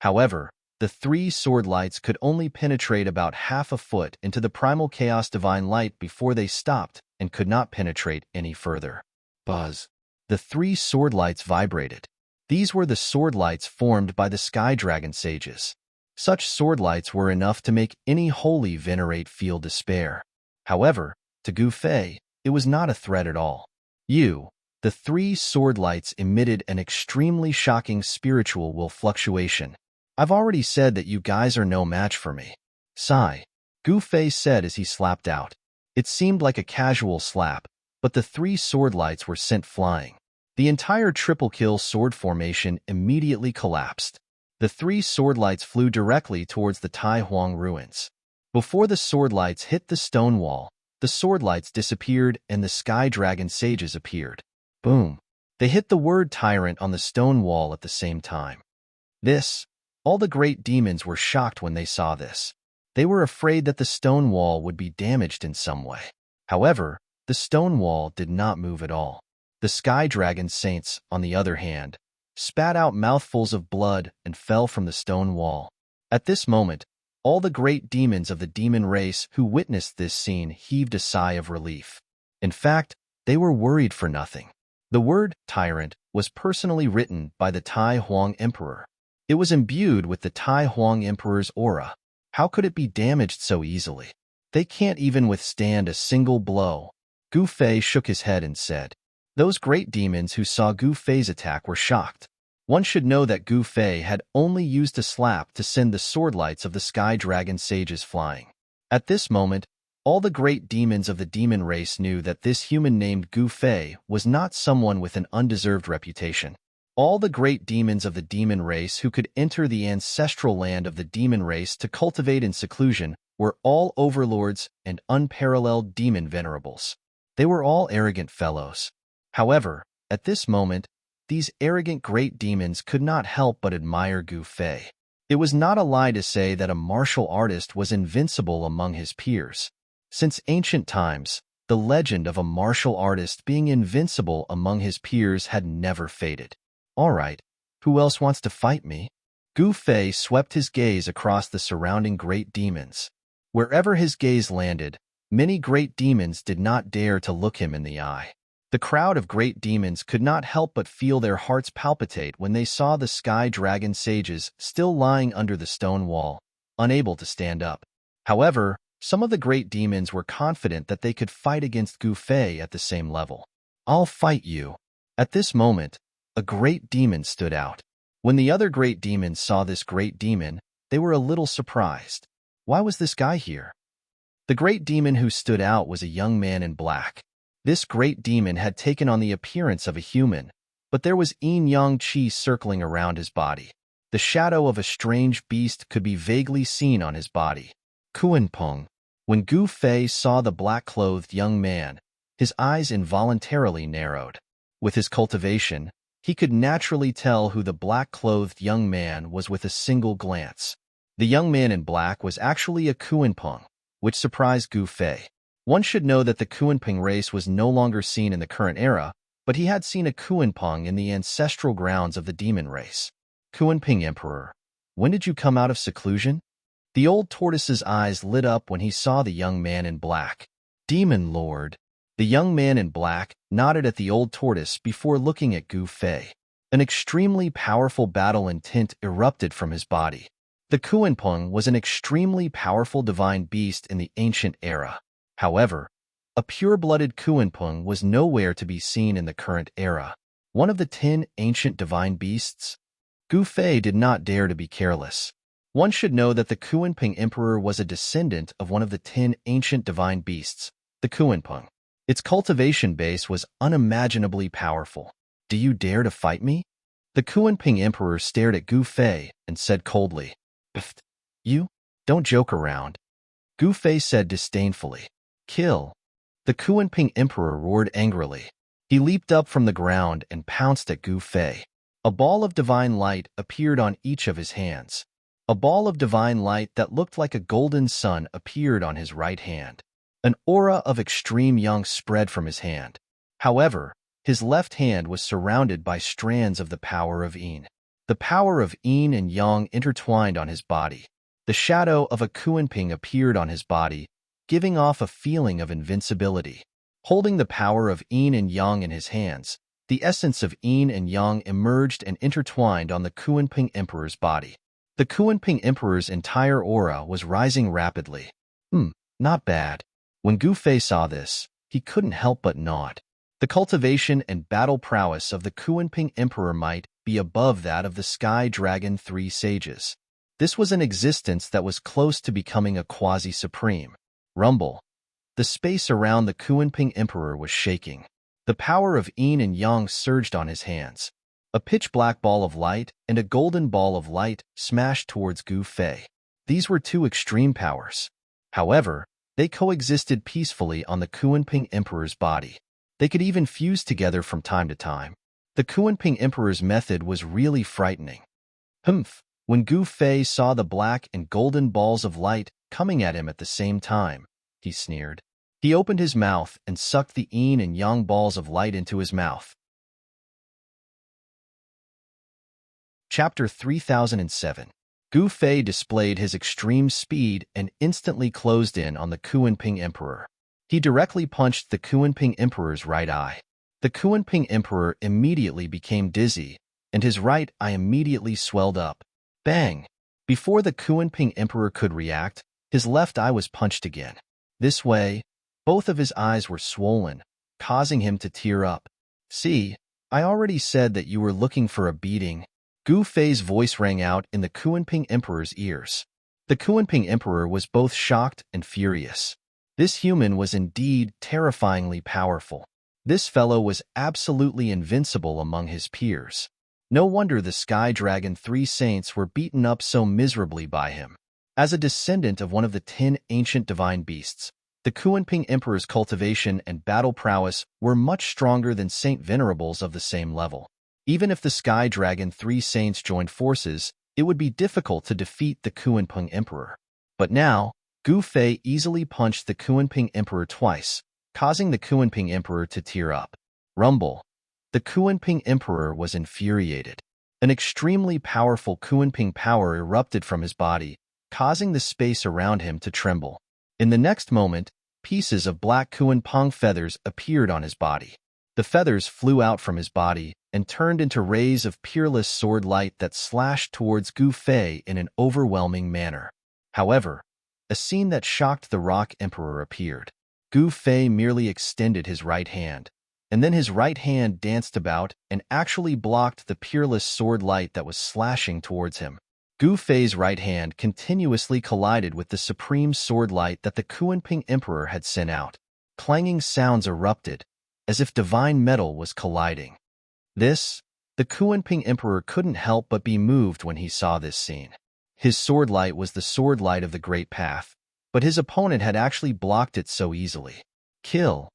However, the three sword lights could only penetrate about half a foot into the primal chaos divine light before they stopped and could not penetrate any further. Buzz. The three sword lights vibrated. These were the sword lights formed by the Sky Dragon sages. Such sword lights were enough to make any holy venerate feel despair. However, to Gu Fei, it was not a threat at all. The three sword lights emitted an extremely shocking spiritual will fluctuation. I've already said that you guys are no match for me. Sigh. Gu Fei said as he slapped out. It seemed like a casual slap, but the three sword lights were sent flying. The entire triple kill sword formation immediately collapsed. The three sword lights flew directly towards the Tai Huang ruins. Before the sword lights hit the stone wall, the sword lights disappeared and the Sky Dragon sages appeared. Boom. They hit the word tyrant on the stone wall at the same time. All the great demons were shocked when they saw this. They were afraid that the stone wall would be damaged in some way. However, the stone wall did not move at all. The sky dragon saints, on the other hand, spat out mouthfuls of blood and fell from the stone wall. At this moment, all the great demons of the demon race who witnessed this scene heaved a sigh of relief. In fact, they were worried for nothing. The word tyrant was personally written by the Tai Huang Emperor. It was imbued with the Tai Huang Emperor's aura. How could it be damaged so easily? They can't even withstand a single blow. Gu Fei shook his head and said. Those great demons who saw Gu Fei's attack were shocked. One should know that Gu Fei had only used a slap to send the swordlights of the sky dragon sages flying. At this moment, all the great demons of the demon race knew that this human named Gu Fei was not someone with an undeserved reputation. All the great demons of the demon race who could enter the ancestral land of the demon race to cultivate in seclusion were all overlords and unparalleled demon venerables. They were all arrogant fellows. However, at this moment, these arrogant great demons could not help but admire Gu Fei. It was not a lie to say that a martial artist was invincible among his peers. Since ancient times, the legend of a martial artist being invincible among his peers had never faded. All right, who else wants to fight me? Gu Fei swept his gaze across the surrounding great demons. Wherever his gaze landed, many great demons did not dare to look him in the eye. The crowd of great demons could not help but feel their hearts palpitate when they saw the sky dragon sages still lying under the stone wall, unable to stand up. However, some of the great demons were confident that they could fight against Gu Fei at the same level. I'll fight you. At this moment, a great demon stood out. When the other great demons saw this great demon, they were a little surprised. Why was this guy here? The great demon who stood out was a young man in black. This great demon had taken on the appearance of a human, but there was yin-yang qi circling around his body. The shadow of a strange beast could be vaguely seen on his body. Kuanpeng. When Gu Fei saw the black-clothed young man, his eyes involuntarily narrowed. With his cultivation, he could naturally tell who the black-clothed young man was with a single glance. The young man in black was actually a Kuanpeng, which surprised Gu Fei. One should know that the Kuanpeng race was no longer seen in the current era, but he had seen a Kuanpeng in the ancestral grounds of the demon race. Kuanpeng Emperor, when did you come out of seclusion? The old tortoise's eyes lit up when he saw the young man in black. Demon Lord. The young man in black nodded at the old tortoise before looking at Gu Fei. An extremely powerful battle intent erupted from his body. The Kuanpeng was an extremely powerful divine beast in the ancient era. However, a pure-blooded Kuanpeng was nowhere to be seen in the current era. One of the 10 ancient divine beasts? Gu Fei did not dare to be careless. One should know that the Kuanpeng Emperor was a descendant of one of the 10 ancient divine beasts, the Kuanpeng. Its cultivation base was unimaginably powerful. Do you dare to fight me? The Kuanpeng Emperor stared at Gu Fei and said coldly, Pfft, you? Don't joke around. Gu Fei said disdainfully, Kill. The Kuanpeng Emperor roared angrily. He leaped up from the ground and pounced at Gu Fei. A ball of divine light appeared on each of his hands. A ball of divine light that looked like a golden sun appeared on his right hand. An aura of extreme yang spread from his hand. However, his left hand was surrounded by strands of the power of yin. The power of yin and yang intertwined on his body. The shadow of a Kuanpeng appeared on his body, giving off a feeling of invincibility. Holding the power of yin and yang in his hands, the essence of yin and yang emerged and intertwined on the Kuanpeng Emperor's body. The Kuanpeng Emperor's entire aura was rising rapidly. Not bad. When Gu Fei saw this, he couldn't help but nod. The cultivation and battle prowess of the Kuanpeng Emperor might be above that of the Sky Dragon 3 sages. This was an existence that was close to becoming a quasi-supreme. Rumble. The space around the Kuanpeng Emperor was shaking. The power of yin and yang surged on his hands. A pitch-black ball of light and a golden ball of light smashed towards Gu Fei. These were two extreme powers. However, they coexisted peacefully on the Kuanpeng Emperor's body. They could even fuse together from time to time. The Kunping Emperor's method was really frightening. Humph! When Gu Fei saw the black and golden balls of light coming at him at the same time, he sneered. He opened his mouth and sucked the yin and yang balls of light into his mouth. Chapter 3007. Gu Fei displayed his extreme speed and instantly closed in on the Kunping Emperor. He directly punched the Kunping Emperor's right eye. The Kunping Emperor immediately became dizzy, and his right eye immediately swelled up. Bang! Before the Kunping Emperor could react, his left eye was punched again. This way, both of his eyes were swollen, causing him to tear up. See, I already said that you were looking for a beating. Gu Fei's voice rang out in the Kunping Emperor's ears. The Kunping Emperor was both shocked and furious. This human was indeed terrifyingly powerful. This fellow was absolutely invincible among his peers. No wonder the Sky Dragon 3 saints were beaten up so miserably by him. As a descendant of one of the 10 ancient divine beasts, the Kunping Emperor's cultivation and battle prowess were much stronger than Saint Venerable's of the same level. Even if the Sky Dragon 3 saints joined forces, it would be difficult to defeat the Kunping Emperor. But now, Gu Fei easily punched the Kunping Emperor twice, causing the Kunping Emperor to tear up. Rumble. The Kunping Emperor was infuriated. An extremely powerful Kunping power erupted from his body, causing the space around him to tremble. In the next moment, pieces of black Kunping feathers appeared on his body. The feathers flew out from his body and turned into rays of peerless sword light that slashed towards Gu Fei in an overwhelming manner. However, a scene that shocked the Rock Emperor appeared. Gu Fei merely extended his right hand, and then his right hand danced about and actually blocked the peerless sword light that was slashing towards him. Gu Fei's right hand continuously collided with the supreme sword light that the Kunping Emperor had sent out. Clanging sounds erupted, as if divine metal was colliding. The Kunping Emperor couldn't help but be moved when he saw this scene. His sword light was the sword light of the Great Path, but his opponent had actually blocked it so easily. Kill.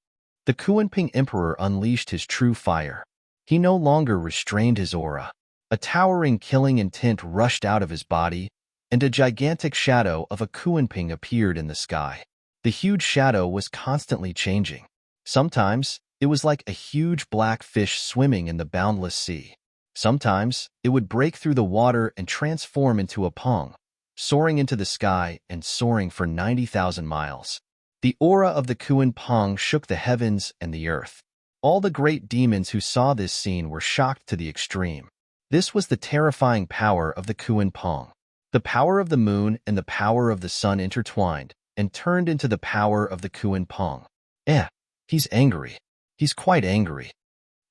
The Kunping Emperor unleashed his true fire. He no longer restrained his aura. A towering killing intent rushed out of his body, and a gigantic shadow of a Kunping appeared in the sky. The huge shadow was constantly changing. Sometimes, it was like a huge black fish swimming in the boundless sea. Sometimes, it would break through the water and transform into a pong, soaring into the sky and soaring for 90,000 miles. The aura of the Kunping shook the heavens and the earth. All the great demons who saw this scene were shocked to the extreme. This was the terrifying power of the Kunping. The power of the moon and the power of the sun intertwined and turned into the power of the Kunping. He's angry. He's quite angry.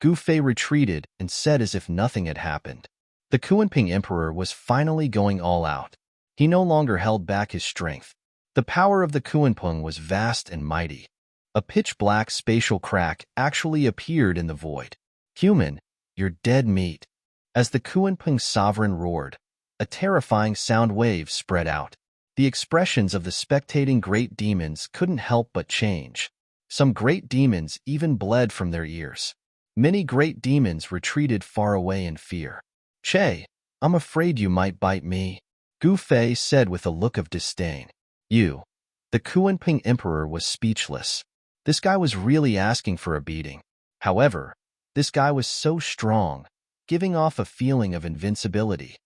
Gu Fei retreated and said as if nothing had happened. The Kunping Emperor was finally going all out. He no longer held back his strength. The power of the Kunping was vast and mighty. A pitch-black spatial crack actually appeared in the void. Human, you're dead meat. As the Kunping sovereign roared, a terrifying sound wave spread out. The expressions of the spectating great demons couldn't help but change. Some great demons even bled from their ears. Many great demons retreated far away in fear. Che, I'm afraid you might bite me, Gu Fei said with a look of disdain. You. The Kunping Emperor was speechless. This guy was really asking for a beating. However, this guy was so strong, giving off a feeling of invincibility.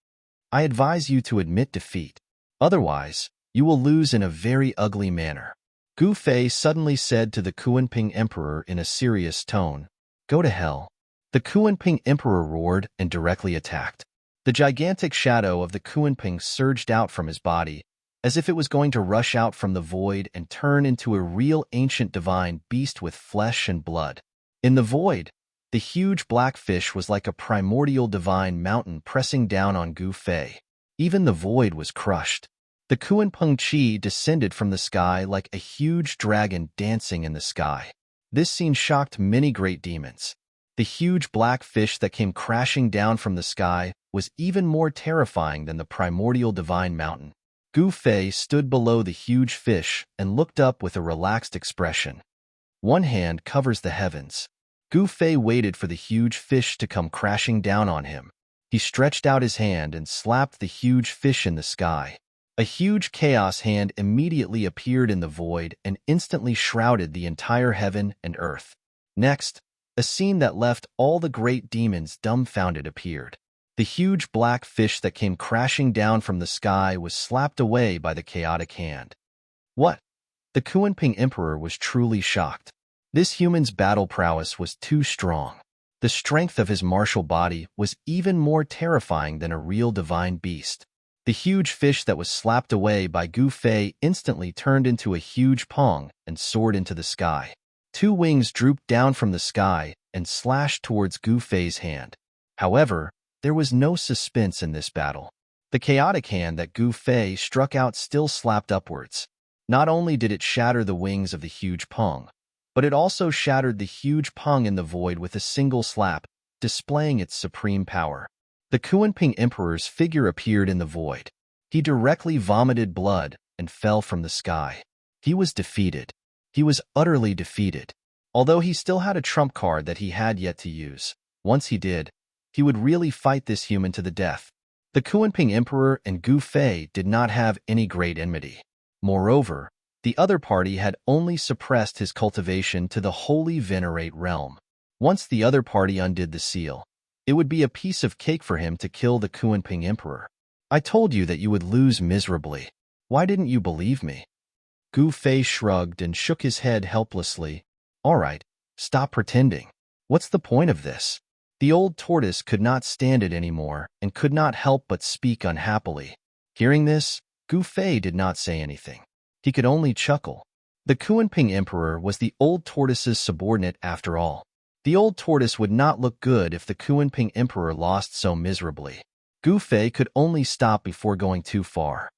I advise you to admit defeat. Otherwise, you will lose in a very ugly manner. Gu Fei suddenly said to the Kunping Emperor in a serious tone, Go to hell. The Kunping Emperor roared and directly attacked. The gigantic shadow of the Kunping surged out from his body, as if it was going to rush out from the void and turn into a real ancient divine beast with flesh and blood. In the void, the huge black fish was like a primordial divine mountain pressing down on Gu Fei. Even the void was crushed. The Kunping Chi descended from the sky like a huge dragon dancing in the sky. This scene shocked many great demons. The huge black fish that came crashing down from the sky was even more terrifying than the primordial divine mountain. Gu Fei stood below the huge fish and looked up with a relaxed expression. One hand covers the heavens. Gu Fei waited for the huge fish to come crashing down on him. He stretched out his hand and slapped the huge fish in the sky. A huge chaos hand immediately appeared in the void and instantly shrouded the entire heaven and earth. Next, a scene that left all the great demons dumbfounded appeared. The huge black fish that came crashing down from the sky was slapped away by the chaotic hand. What? The Kunping Emperor was truly shocked. This human's battle prowess was too strong. The strength of his martial body was even more terrifying than a real divine beast. The huge fish that was slapped away by Gu Fei instantly turned into a huge pong and soared into the sky. Two wings drooped down from the sky and slashed towards Gu Fei's hand. However, there was no suspense in this battle. The chaotic hand that Gu Fei struck out still slapped upwards. Not only did it shatter the wings of the huge pong, but it also shattered the huge pong in the void with a single slap, displaying its supreme power. The Kunping Emperor's figure appeared in the void. He directly vomited blood and fell from the sky. He was defeated. He was utterly defeated. Although he still had a trump card that he had yet to use. Once he did, he would really fight this human to the death. The Kunping Emperor and Gu Fei did not have any great enmity. Moreover, the other party had only suppressed his cultivation to the holy venerate realm. Once the other party undid the seal, it would be a piece of cake for him to kill the Kunping Emperor. I told you that you would lose miserably. Why didn't you believe me? Gu Fei shrugged and shook his head helplessly. All right, stop pretending. What's the point of this? The old tortoise could not stand it anymore and could not help but speak unhappily. Hearing this, Gu Fei did not say anything. He could only chuckle. The Kunping Emperor was the old tortoise's subordinate after all. The old tortoise would not look good if the Kunping Emperor lost so miserably. Gu Fei could only stop before going too far.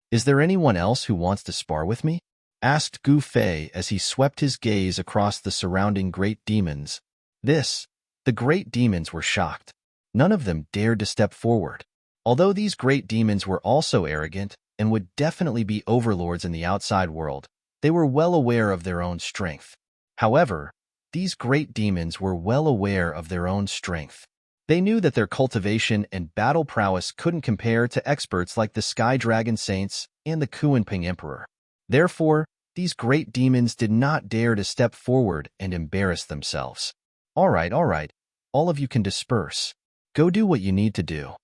Is there anyone else who wants to spar with me? Asked Gu Fei as he swept his gaze across the surrounding great demons. The great demons were shocked. None of them dared to step forward. Although these great demons were also arrogant and would definitely be overlords in the outside world, they were well aware of their own strength. However, these great demons were well aware of their own strength. They knew that their cultivation and battle prowess couldn't compare to experts like the Sky Dragon Saints and the Kunping Emperor. Therefore, these great demons did not dare to step forward and embarrass themselves. All right, all of you can disperse. Go do what you need to do.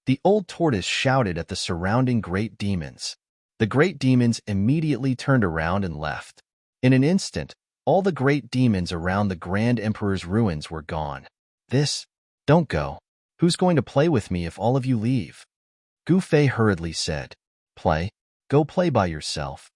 The old tortoise shouted at the surrounding great demons. The great demons immediately turned around and left. In an instant, all the great demons around the Grand Emperor's ruins were gone. Don't go. Who's going to play with me if all of you leave? Gu Fei hurriedly said. Play? Go play by yourself.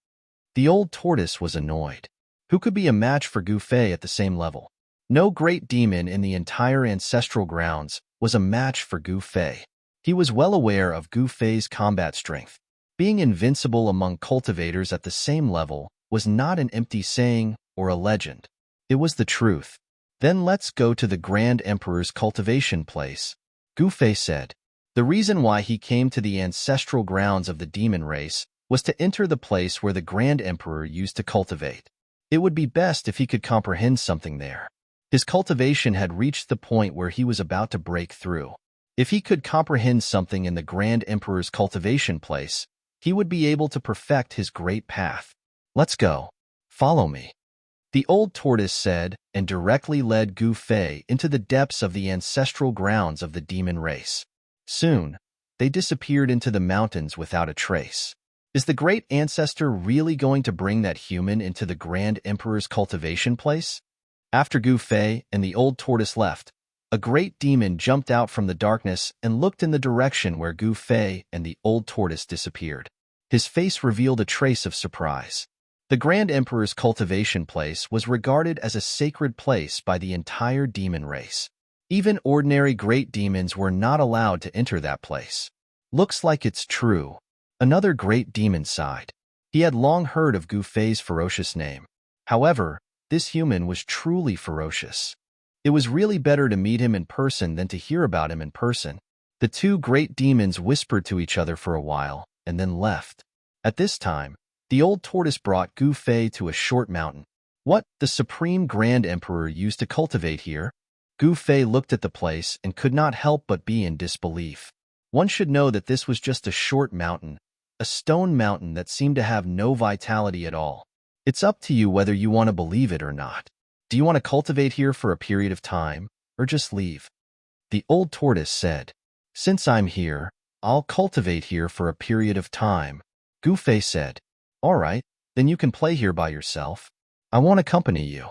The old tortoise was annoyed. Who could be a match for Gu Fei at the same level? No great demon in the entire ancestral grounds was a match for Gu Fei. He was well aware of Gu Fei's combat strength. Being invincible among cultivators at the same level was not an empty saying or a legend. It was the truth. Then let's go to the Grand Emperor's cultivation place, Gu Fei said. The reason why he came to the ancestral grounds of the demon race was to enter the place where the Grand Emperor used to cultivate. It would be best if he could comprehend something there. His cultivation had reached the point where he was about to break through. If he could comprehend something in the Grand Emperor's cultivation place, he would be able to perfect his great path. Let's go. Follow me. The old tortoise said and directly led Gu Fei into the depths of the ancestral grounds of the demon race. Soon, they disappeared into the mountains without a trace. Is the great ancestor really going to bring that human into the Grand Emperor's cultivation place? After Gu Fei and the old tortoise left, a great demon jumped out from the darkness and looked in the direction where Gu Fei and the old tortoise disappeared. His face revealed a trace of surprise. The Grand Emperor's cultivation place was regarded as a sacred place by the entire demon race. Even ordinary great demons were not allowed to enter that place. Looks like it's true. Another great demon sighed. He had long heard of Gu Fei's ferocious name. However, this human was truly ferocious. It was really better to meet him in person than to hear about him in person. The two great demons whispered to each other for a while and then left. At this time, the old tortoise brought Gu Fei to a short mountain. What the Supreme Grand Emperor used to cultivate here? Gu Fei looked at the place and could not help but be in disbelief. One should know that this was just a short mountain, a stone mountain that seemed to have no vitality at all. It's up to you whether you want to believe it or not. Do you want to cultivate here for a period of time, or just leave? The old tortoise said, Since I'm here, I'll cultivate here for a period of time. Gu Fei said, All right, then you can play here by yourself. I won't accompany you.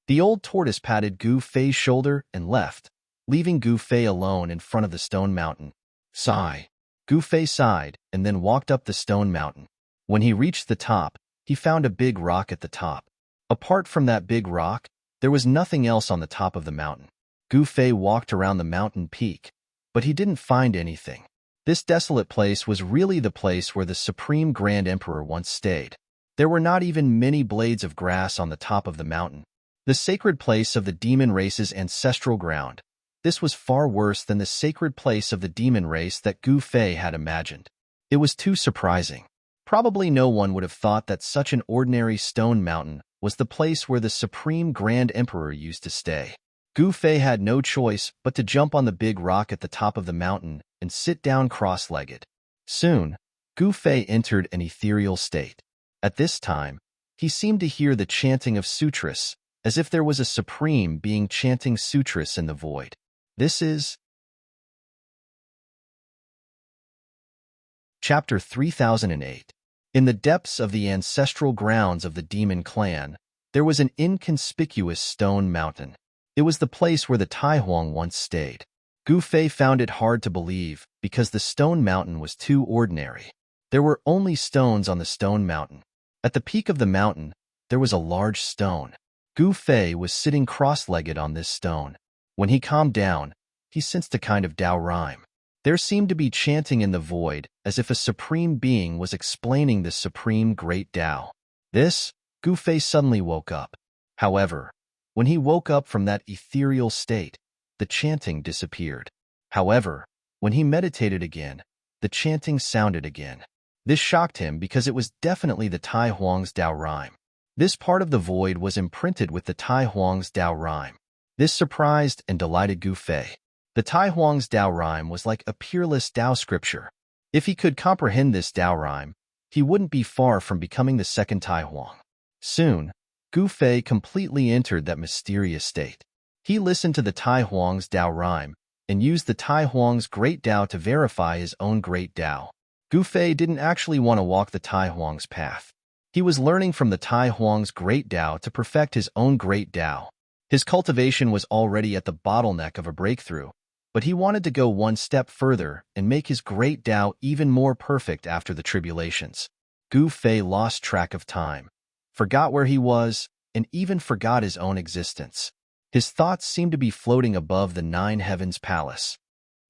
The old tortoise patted Gu Fei's shoulder and left, leaving Gu Fei alone in front of the stone mountain. Sigh. Gu Fei sighed and then walked up the stone mountain. When he reached the top, he found a big rock at the top. Apart from that big rock, there was nothing else on the top of the mountain. Gu Fei walked around the mountain peak, but he didn't find anything. This desolate place was really the place where the Supreme Grand Emperor once stayed. There were not even many blades of grass on the top of the mountain, the sacred place of the demon race's ancestral ground. This was far worse than the sacred place of the demon race that Gu Fei had imagined. It was too surprising. Probably no one would have thought that such an ordinary stone mountain was the place where the Supreme Grand Emperor used to stay. Gu Fei had no choice but to jump on the big rock at the top of the mountain and sit down cross-legged. Soon, Gu Fei entered an ethereal state. At this time, he seemed to hear the chanting of sutras, as if there was a supreme being chanting sutras in the void. This is Chapter 3008. In the depths of the ancestral grounds of the demon clan, there was an inconspicuous stone mountain. It was the place where the Tai Huang once stayed. Gu Fei found it hard to believe because the stone mountain was too ordinary. There were only stones on the stone mountain. At the peak of the mountain, there was a large stone. Gu Fei was sitting cross-legged on this stone. When he calmed down, he sensed a kind of Tao rhyme. There seemed to be chanting in the void, as if a supreme being was explaining the supreme great Tao. Gu Fei suddenly woke up. However, when he woke up from that ethereal state, the chanting disappeared. However, when he meditated again, the chanting sounded again. This shocked him because it was definitely the Tai Huang's Tao rhyme. This part of the void was imprinted with the Tai Huang's Tao rhyme. This surprised and delighted Gu Fei. The Tai Huang's Tao rhyme was like a peerless Tao scripture. If he could comprehend this Tao rhyme, he wouldn't be far from becoming the second Tai Huang. Soon, Gu Fei completely entered that mysterious state. He listened to the Tai Huang's Tao rhyme and used the Tai Huang's great Tao to verify his own great Tao. Gu Fei didn't actually want to walk the Tai Huang's path. He was learning from the Tai Huang's great Tao to perfect his own great Tao. His cultivation was already at the bottleneck of a breakthrough, but he wanted to go one step further and make his great Tao even more perfect after the tribulations. Gu Fei lost track of time, forgot where he was, and even forgot his own existence. His thoughts seemed to be floating above the nine heavens palace.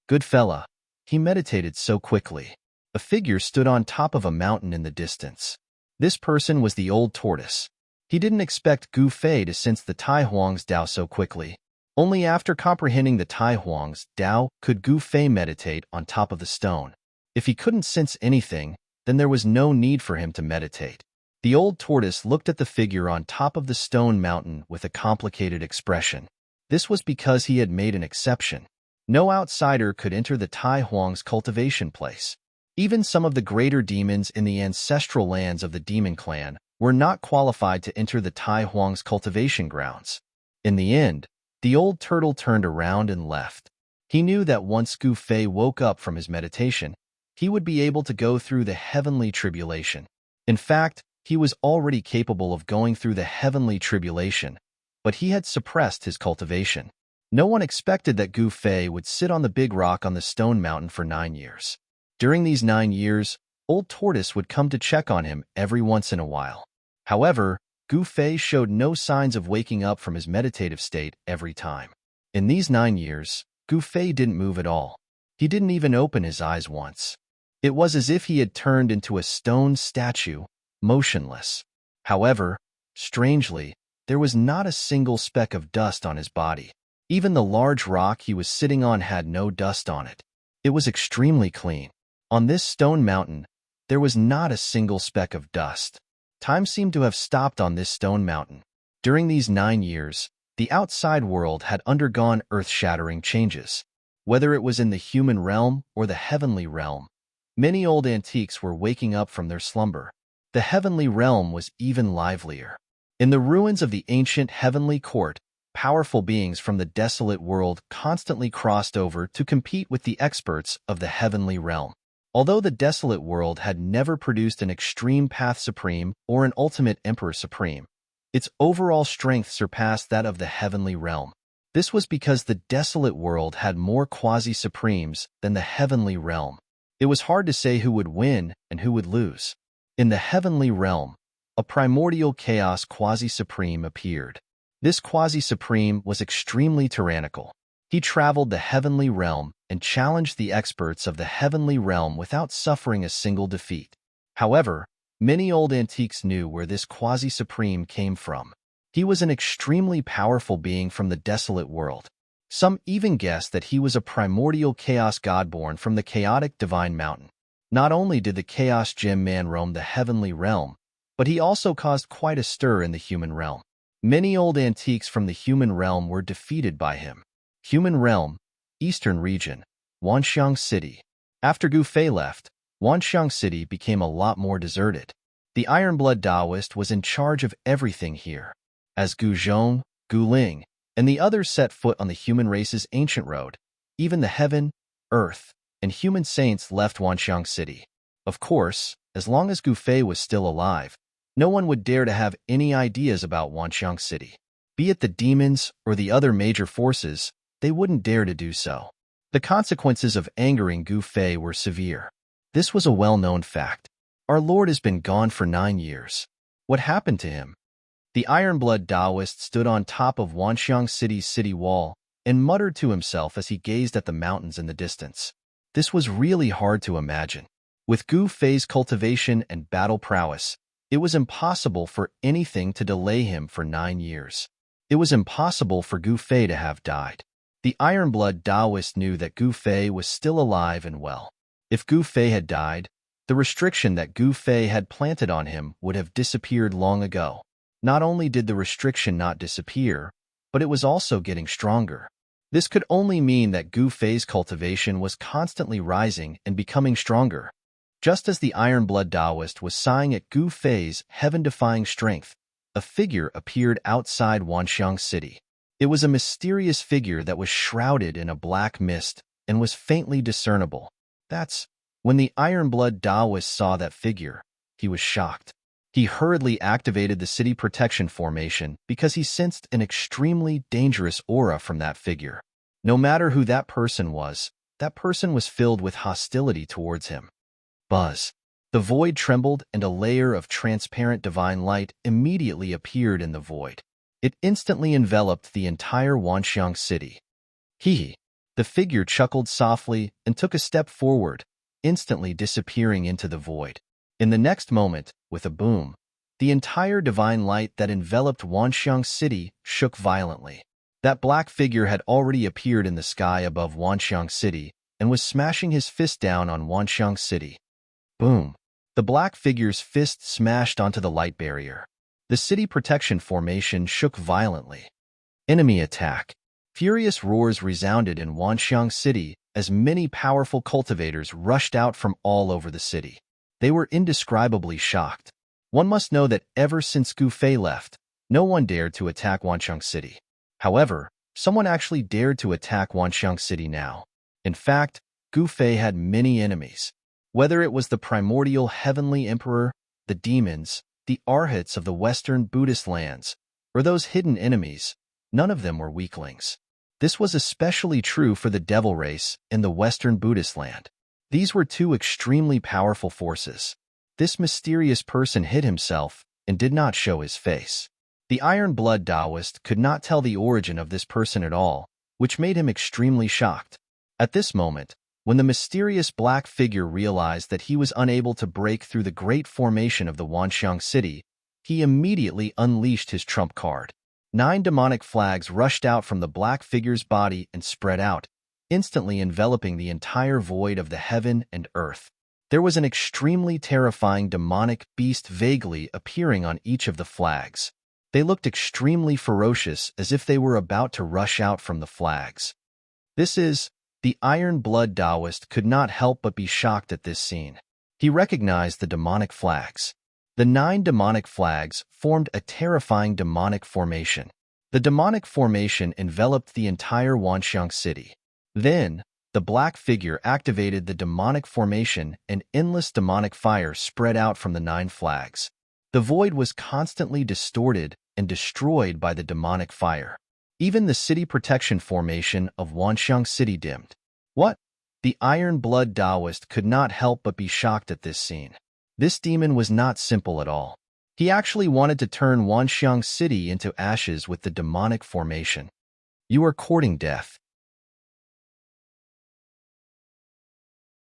Good fella, he meditated so quickly. A figure stood on top of a mountain in the distance. This person was the old tortoise. He didn't expect Gu Fei to sense the Tai Huang's Tao so quickly. Only after comprehending the Tai Huang's Tao could Gu Fei meditate on top of the stone. If he couldn't sense anything, then there was no need for him to meditate. The old tortoise looked at the figure on top of the stone mountain with a complicated expression. This was because he had made an exception. No outsider could enter the Tai Huang's cultivation place. Even some of the greater demons in the ancestral lands of the demon clan were not qualified to enter the Tai Huang's cultivation grounds. In the end, the old turtle turned around and left. He knew that once Gu Fei woke up from his meditation, he would be able to go through the heavenly tribulation. In fact, he was already capable of going through the heavenly tribulation, but he had suppressed his cultivation. No one expected that Gu Fei would sit on the big rock on the stone mountain for 9 years. During these 9 years, Old Tortoise would come to check on him every once in a while. However, Gu Fei showed no signs of waking up from his meditative state every time. In these 9 years, Gu Fei didn't move at all. He didn't even open his eyes once. It was as if he had turned into a stone statue, motionless. However, strangely, there was not a single speck of dust on his body. Even the large rock he was sitting on had no dust on it. It was extremely clean. On this stone mountain, there was not a single speck of dust. Time seemed to have stopped on this stone mountain. During these 9 years, the outside world had undergone earth-shattering changes. Whether it was in the human realm or the heavenly realm, many old antiques were waking up from their slumber. The heavenly realm was even livelier. In the ruins of the ancient heavenly court, powerful beings from the desolate world constantly crossed over to compete with the experts of the heavenly realm. Although the desolate world had never produced an extreme path supreme or an ultimate emperor supreme, its overall strength surpassed that of the heavenly realm. This was because the desolate world had more quasi-supremes than the heavenly realm. It was hard to say who would win and who would lose. In the heavenly realm, a primordial chaos quasi-supreme appeared. This quasi-supreme was extremely tyrannical. He traveled the heavenly realm and challenged the experts of the heavenly realm without suffering a single defeat. However, many old antiques knew where this quasi-supreme came from. He was an extremely powerful being from the desolate world. Some even guessed that he was a primordial chaos god born from the chaotic divine mountain. Not only did the chaos gem man roam the heavenly realm, but he also caused quite a stir in the human realm. Many old antiques from the human realm were defeated by him. Human realm, Eastern region, Wanxiang City. After Gu Fei left, Wanxiang City became a lot more deserted. The Ironblood Taoist was in charge of everything here. As Gu Zhong, Gu Ling, and the others set foot on the human race's ancient road, even the heaven, earth, and human saints left Wanxiang City. Of course, as long as Gu Fei was still alive, no one would dare to have any ideas about Wanxiang City. Be it the demons or the other major forces, they wouldn't dare to do so. The consequences of angering Gu Fei were severe. This was a well-known fact. Our Lord has been gone for 9 years. What happened to him? The Ironblood Taoist stood on top of Wanxiang City's city wall and muttered to himself as he gazed at the mountains in the distance. This was really hard to imagine. With Gu Fei's cultivation and battle prowess, it was impossible for anything to delay him for 9 years. It was impossible for Gu Fei to have died. The Ironblood Taoist knew that Gu Fei was still alive and well. If Gu Fei had died, the restriction that Gu Fei had planted on him would have disappeared long ago. Not only did the restriction not disappear, but it was also getting stronger. This could only mean that Gu Fei's cultivation was constantly rising and becoming stronger. Just as the Ironblood Taoist was sighing at Gu Fei's heaven-defying strength, a figure appeared outside Wanxiang City. It was a mysterious figure that was shrouded in a black mist and was faintly discernible. When the Ironblood Taoist saw that figure, he was shocked. He hurriedly activated the city protection formation because he sensed an extremely dangerous aura from that figure. No matter who that person was filled with hostility towards him. Buzz. The void trembled and a layer of transparent divine light immediately appeared in the void. It instantly enveloped the entire Wanxiang City. The figure chuckled softly and took a step forward, instantly disappearing into the void. In the next moment, with a boom, the entire divine light that enveloped Wanxiang City shook violently. That black figure had already appeared in the sky above Wanxiang City and was smashing his fist down on Wanxiang City. Boom! The black figure's fist smashed onto the light barrier. The city protection formation shook violently. Enemy attack. Furious roars resounded in Wanxiang City as many powerful cultivators rushed out from all over the city. They were indescribably shocked. One must know that ever since Gu Fei left, no one dared to attack Wanxiang City. However, someone actually dared to attack Wanxiang City now. In fact, Gu Fei had many enemies. Whether it was the primordial heavenly emperor, the demons, the arhats of the Western Buddhist lands, or those hidden enemies, none of them were weaklings. This was especially true for the devil race in the Western Buddhist land. These were two extremely powerful forces. This mysterious person hid himself and did not show his face. The Ironblood Taoist could not tell the origin of this person at all, which made him extremely shocked. At this moment, when the mysterious black figure realized that he was unable to break through the great formation of the Wanxiang City, he immediately unleashed his trump card. 9 demonic flags rushed out from the black figure's body and spread out, instantly enveloping the entire void of the heaven and earth. There was an extremely terrifying demonic beast vaguely appearing on each of the flags. They looked extremely ferocious, as if they were about to rush out from the flags. The Iron Blood Taoist could not help but be shocked at this scene. He recognized the demonic flags. The 9 demonic flags formed a terrifying demonic formation. The demonic formation enveloped the entire Wanxiang city. Then, the black figure activated the demonic formation and endless demonic fire spread out from the 9 flags. The void was constantly distorted and destroyed by the demonic fire. Even the city protection formation of Wanxiang City dimmed. What? The Iron Blood Taoist could not help but be shocked at this scene. This demon was not simple at all. He actually wanted to turn Wanxiang City into ashes with the demonic formation. You are courting death.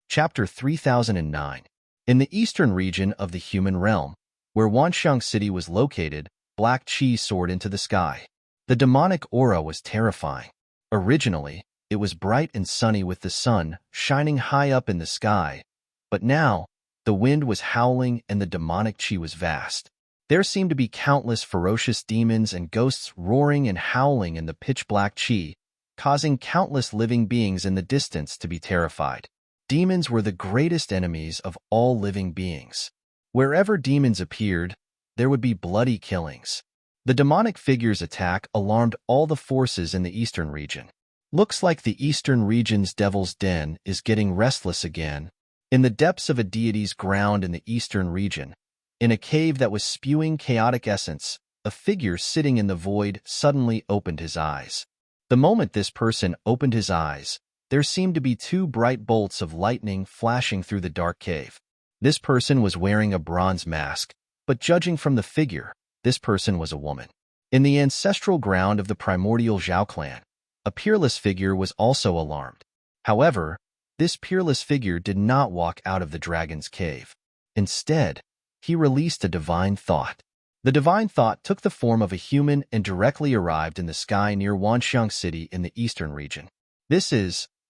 Chapter 3009. In the eastern region of the human realm, where Wanxiang City was located, black chi soared into the sky. The demonic aura was terrifying. Originally, it was bright and sunny with the sun shining high up in the sky, but now, the wind was howling and the demonic chi was vast. There seemed to be countless ferocious demons and ghosts roaring and howling in the pitch-black chi, causing countless living beings in the distance to be terrified. Demons were the greatest enemies of all living beings. Wherever demons appeared, there would be bloody killings. The demonic figure's attack alarmed all the forces in the eastern region. Looks like the eastern region's devil's den is getting restless again. In the depths of a deity's ground in the eastern region, in a cave that was spewing chaotic essence, a figure sitting in the void suddenly opened his eyes. The moment this person opened his eyes, there seemed to be 2 bright bolts of lightning flashing through the dark cave. This person was wearing a bronze mask, but judging from the figure, this person was a woman. In the ancestral ground of the primordial Zhao clan, a peerless figure was also alarmed. However, this peerless figure did not walk out of the dragon's cave. Instead, he released a divine thought. The divine thought took the form of a human and directly arrived in the sky near Wanxiang City in the eastern region.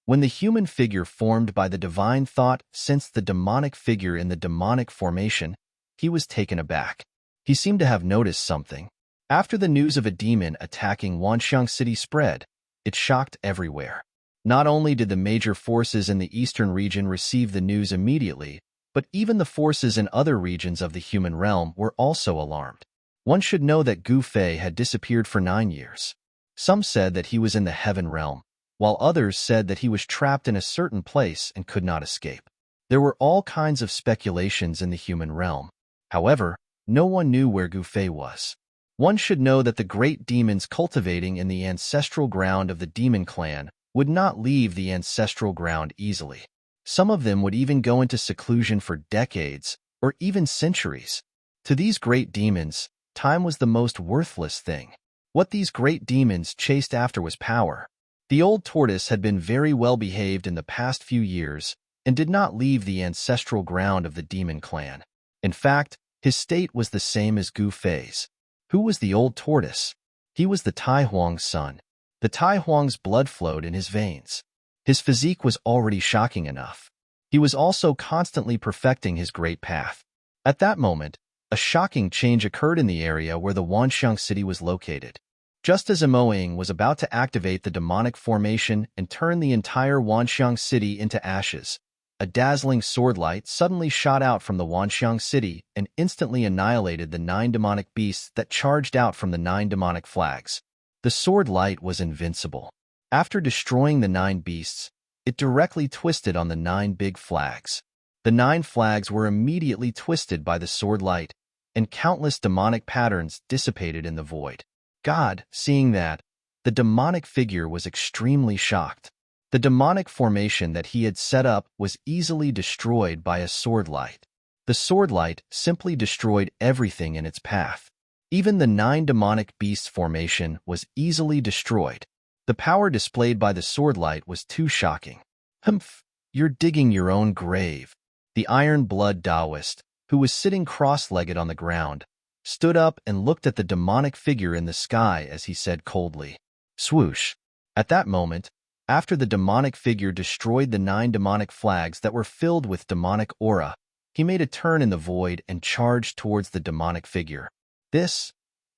When the human figure formed by the divine thought sensed the demonic figure in the demonic formation, he was taken aback. He seemed to have noticed something. After the news of a demon attacking Wanxiang City spread, it shocked everywhere. Not only did the major forces in the eastern region receive the news immediately, but even the forces in other regions of the human realm were also alarmed. One should know that Gu Fei had disappeared for 9 years. Some said that he was in the heaven realm, while others said that he was trapped in a certain place and could not escape. There were all kinds of speculations in the human realm. However, no one knew where Gu Fei was. One should know that the great demons cultivating in the ancestral ground of the demon clan would not leave the ancestral ground easily. Some of them would even go into seclusion for decades or even centuries. To these great demons, time was the most worthless thing. What these great demons chased after was power. The old tortoise had been very well behaved in the past few years and did not leave the ancestral ground of the demon clan. In fact, his state was the same as Gu Fei's. Who was the old tortoise? He was the Tai Huang's son. The Tai Huang's blood flowed in his veins. His physique was already shocking enough. He was also constantly perfecting his great path. At that moment, a shocking change occurred in the area where the Wanxiang City was located. Just as Emoing was about to activate the demonic formation and turn the entire Wanxiang City into ashes, a dazzling sword light suddenly shot out from the Wanxiang City and instantly annihilated the 9 demonic beasts that charged out from the 9 demonic flags. The sword light was invincible. After destroying the 9 beasts, it directly twisted on the 9 big flags. The 9 flags were immediately twisted by the sword light, and countless demonic patterns dissipated in the void. God, seeing that, the demonic figure was extremely shocked. The demonic formation that he had set up was easily destroyed by a sword light. The sword light simply destroyed everything in its path. Even the 9 demonic beasts formation was easily destroyed. The power displayed by the sword light was too shocking. Humph, you're digging your own grave. The Iron Blood Taoist, who was sitting cross-legged on the ground, stood up and looked at the demonic figure in the sky as he said coldly, "Swoosh." At that moment, after the demonic figure destroyed the 9 demonic flags that were filled with demonic aura, he made a turn in the void and charged towards the demonic figure.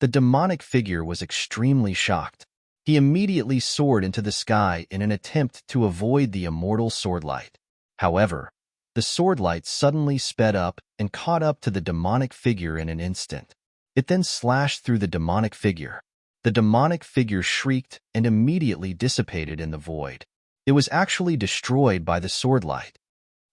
The demonic figure was extremely shocked. He immediately soared into the sky in an attempt to avoid the immortal swordlight. However, the swordlight suddenly sped up and caught up to the demonic figure in an instant. It then slashed through the demonic figure. The demonic figure shrieked and immediately dissipated in the void. It was actually destroyed by the swordlight.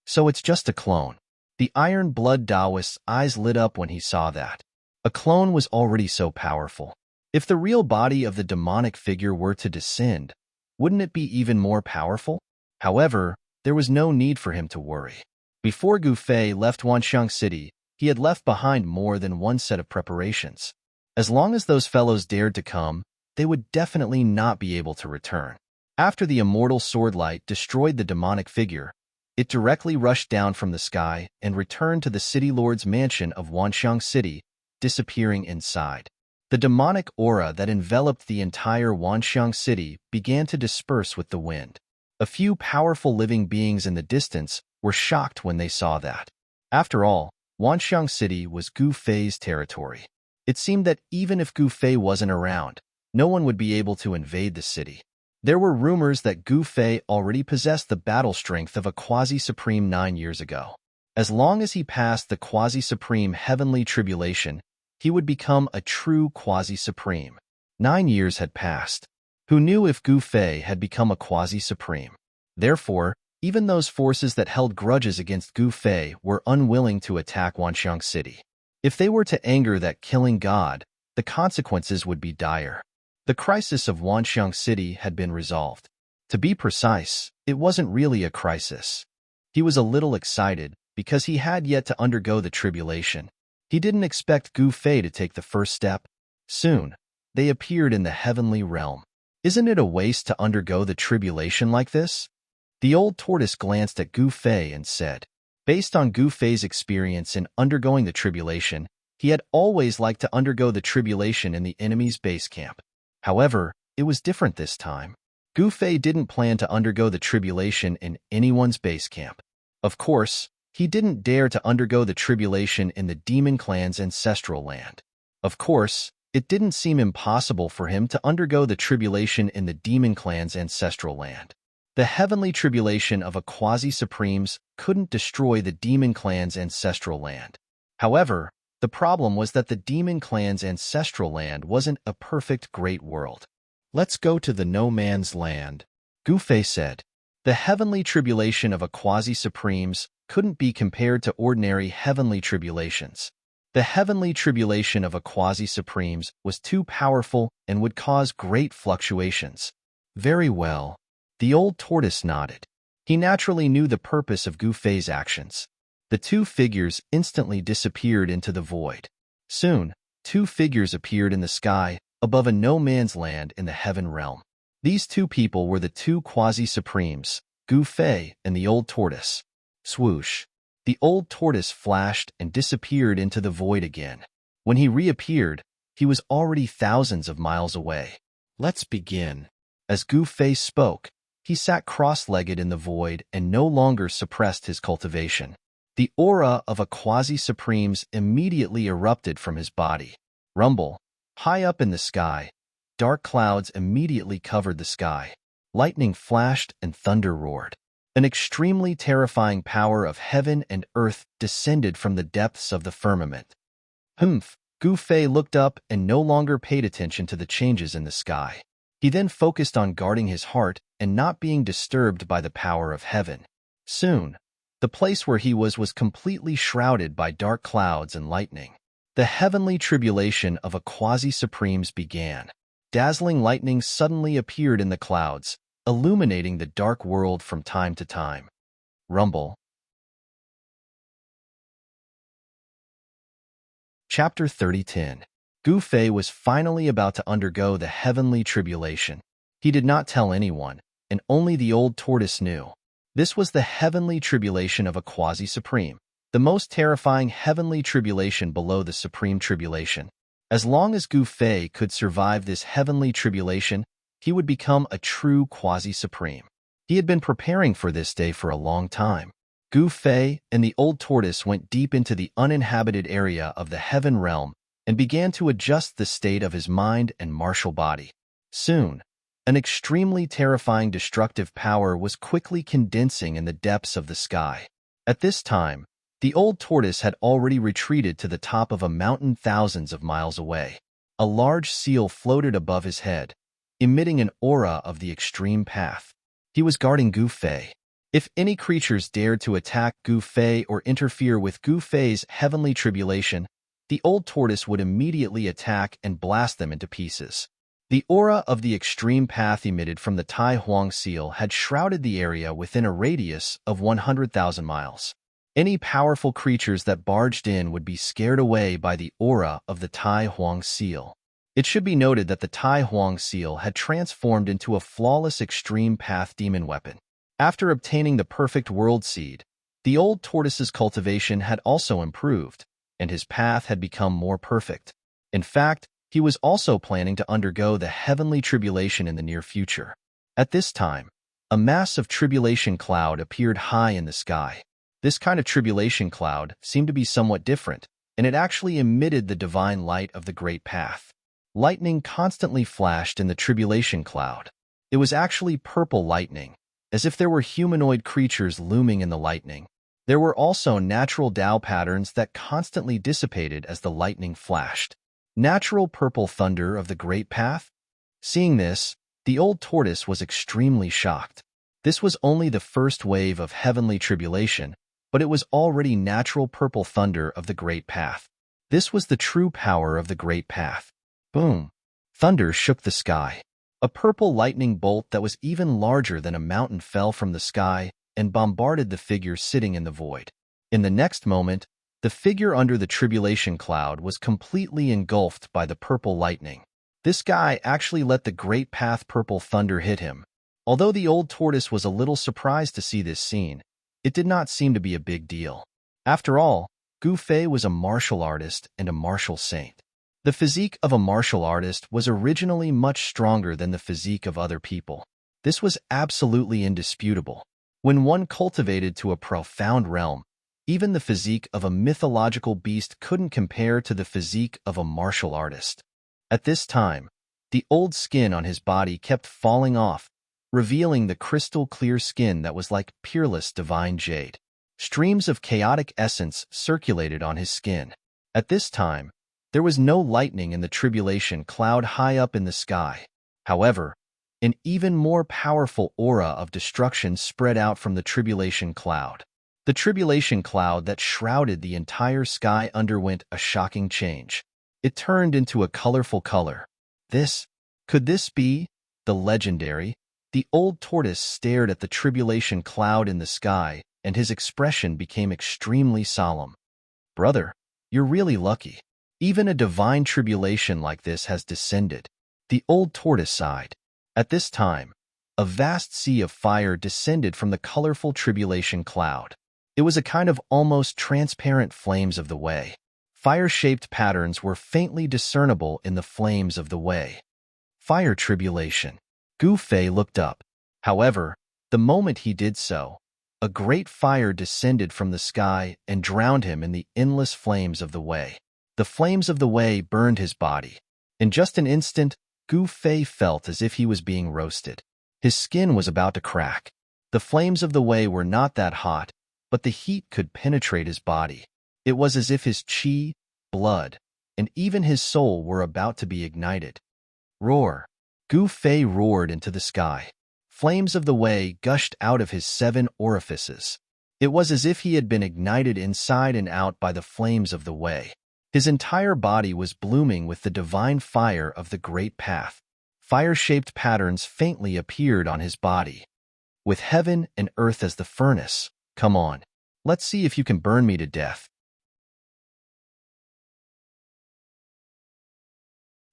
So it's just a clone. The Iron Blood Taoist's eyes lit up when he saw that. A clone was already so powerful. If the real body of the demonic figure were to descend, wouldn't it be even more powerful? However, there was no need for him to worry. Before Gu Fei left Wanxiang City, he had left behind more than one set of preparations. As long as those fellows dared to come, they would definitely not be able to return. After the immortal swordlight destroyed the demonic figure, it directly rushed down from the sky and returned to the city lord's mansion of Wanxiang City, disappearing inside. The demonic aura that enveloped the entire Wanxiang City began to disperse with the wind. A few powerful living beings in the distance were shocked when they saw that. After all, Wanxiang City was Gu Fei's territory. It seemed that even if Gu Fei wasn't around, no one would be able to invade the city. There were rumors that Gu Fei already possessed the battle strength of a quasi-supreme 9 years ago. As long as he passed the quasi-supreme heavenly tribulation, he would become a true quasi-supreme. 9 years had passed. Who knew if Gu Fei had become a quasi-supreme? Therefore, even those forces that held grudges against Gu Fei were unwilling to attack Wanxiang City. If they were to anger that killing god, the consequences would be dire. The crisis of Wanxiang City had been resolved. To be precise, it wasn't really a crisis. He was a little excited because he had yet to undergo the tribulation. He didn't expect Gu Fei to take the first step. Soon, they appeared in the heavenly realm. Isn't it a waste to undergo the tribulation like this? The old tortoise glanced at Gu Fei and said, based on Gu Fei's experience in undergoing the tribulation, he had always liked to undergo the tribulation in the enemy's base camp. However, it was different this time. Gu Fei didn't plan to undergo the tribulation in anyone's base camp. Of course, he didn't dare to undergo the tribulation in the demon clan's ancestral land. Of course, it didn't seem impossible for him to undergo the tribulation in the demon clan's ancestral land. The heavenly tribulation of a quasi-supremes couldn't destroy the demon clan's ancestral land. However, the problem was that the demon clan's ancestral land wasn't a perfect great world. Let's go to the no man's land, Gu Fei said. The heavenly tribulation of a quasi-supremes couldn't be compared to ordinary heavenly tribulations. The heavenly tribulation of a quasi-supremes was too powerful and would cause great fluctuations. Very well. The old tortoise nodded. He naturally knew the purpose of Gu Fei's actions. The two figures instantly disappeared into the void. Soon, two figures appeared in the sky above a no-man's land in the heaven realm. These two people were the two quasi-supremes, Gu Fei and the old tortoise. Swoosh! The old tortoise flashed and disappeared into the void again. When he reappeared, he was already thousands of miles away. Let's begin. As Gu Fei spoke, he sat cross-legged in the void and no longer suppressed his cultivation. The aura of a quasi-supremes immediately erupted from his body. Rumble. High up in the sky, dark clouds immediately covered the sky. Lightning flashed and thunder roared. An extremely terrifying power of heaven and earth descended from the depths of the firmament. Humph! Gu Fei looked up and no longer paid attention to the changes in the sky. He then focused on guarding his heart and not being disturbed by the power of heaven. Soon, the place where he was completely shrouded by dark clouds and lightning. The heavenly tribulation of a quasi-supremes began. Dazzling lightning suddenly appeared in the clouds, illuminating the dark world from time to time. Rumble. Chapter 30:10. Gu Fei was finally about to undergo the heavenly tribulation. He did not tell anyone, and only the old tortoise knew. This was the heavenly tribulation of a quasi-supreme, the most terrifying heavenly tribulation below the supreme tribulation. As long as Gu Fei could survive this heavenly tribulation, he would become a true quasi-supreme. He had been preparing for this day for a long time. Gu Fei and the old tortoise went deep into the uninhabited area of the heaven realm and began to adjust the state of his mind and martial body. Soon, an extremely terrifying destructive power was quickly condensing in the depths of the sky. At this time, the old tortoise had already retreated to the top of a mountain thousands of miles away. A large seal floated above his head, emitting an aura of the extreme path. He was guarding Gu Fei. If any creatures dared to attack Gu Fei or interfere with Gu Fei's heavenly tribulation, the old tortoise would immediately attack and blast them into pieces. The aura of the extreme path emitted from the Tai Huang seal had shrouded the area within a radius of 100,000 miles. Any powerful creatures that barged in would be scared away by the aura of the Tai Huang seal. It should be noted that the Tai Huang seal had transformed into a flawless extreme path demon weapon. After obtaining the perfect world seed, the old tortoise's cultivation had also improved, and his path had become more perfect. In fact, he was also planning to undergo the heavenly tribulation in the near future. At this time, a massive tribulation cloud appeared high in the sky. This kind of tribulation cloud seemed to be somewhat different, and it actually emitted the divine light of the great path. Lightning constantly flashed in the tribulation cloud. It was actually purple lightning, as if there were humanoid creatures looming in the lightning. There were also natural Tao patterns that constantly dissipated as the lightning flashed. Natural purple thunder of the great path? Seeing this, the old tortoise was extremely shocked. This was only the first wave of heavenly tribulation, but it was already natural purple thunder of the great path. This was the true power of the great path. Boom! Thunder shook the sky. A purple lightning bolt that was even larger than a mountain fell from the sky and bombarded the figure sitting in the void. In the next moment, the figure under the tribulation cloud was completely engulfed by the purple lightning. This guy actually let the great path purple thunder hit him. Although the old tortoise was a little surprised to see this scene, it did not seem to be a big deal. After all, Gu Fei was a martial artist and a martial saint. The physique of a martial artist was originally much stronger than the physique of other people. This was absolutely indisputable. When one cultivated to a profound realm, even the physique of a mythological beast couldn't compare to the physique of a martial artist. At this time, the old skin on his body kept falling off, revealing the crystal-clear skin that was like peerless divine jade. Streams of chaotic essence circulated on his skin. At this time, there was no lightning in the tribulation cloud high up in the sky. However, an even more powerful aura of destruction spread out from the tribulation cloud. The tribulation cloud that shrouded the entire sky underwent a shocking change. It turned into a colorful color. Could this be the legendary? The old tortoise stared at the tribulation cloud in the sky, and his expression became extremely solemn. Brother, you're really lucky. Even a divine tribulation like this has descended. The old tortoise sighed. At this time, a vast sea of fire descended from the colorful tribulation cloud. It was a kind of almost transparent flames of the way. Fire-shaped patterns were faintly discernible in the flames of the way. Fire tribulation. Gu Fei looked up. However, the moment he did so, a great fire descended from the sky and drowned him in the endless flames of the way. The flames of the way burned his body. In just an instant, Gu Fei felt as if he was being roasted. His skin was about to crack. The flames of the way were not that hot, but the heat could penetrate his body. It was as if his qi, blood, and even his soul were about to be ignited. Roar! Gu Fei roared into the sky. Flames of the way gushed out of his 7 orifices. It was as if he had been ignited inside and out by the flames of the way. His entire body was blooming with the divine fire of the great path. Fire-shaped patterns faintly appeared on his body. With heaven and earth as the furnace, come on, let's see if you can burn me to death.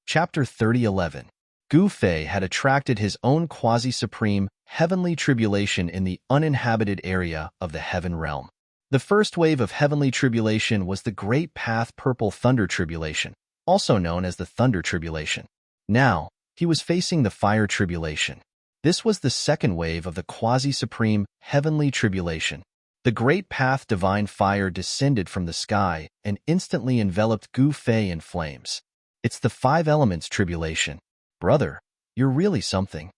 Chapter 30:11. Gu Fei had attracted his own quasi-supreme, heavenly tribulation in the uninhabited area of the heaven realm. The first wave of heavenly tribulation was the Great Path Purple Thunder Tribulation, also known as the Thunder Tribulation. Now, he was facing the Fire Tribulation. This was the second wave of the quasi-supreme, heavenly tribulation. The great path divine fire descended from the sky and instantly enveloped Gu Fei in flames. It's the five elements tribulation. Brother, you're really something.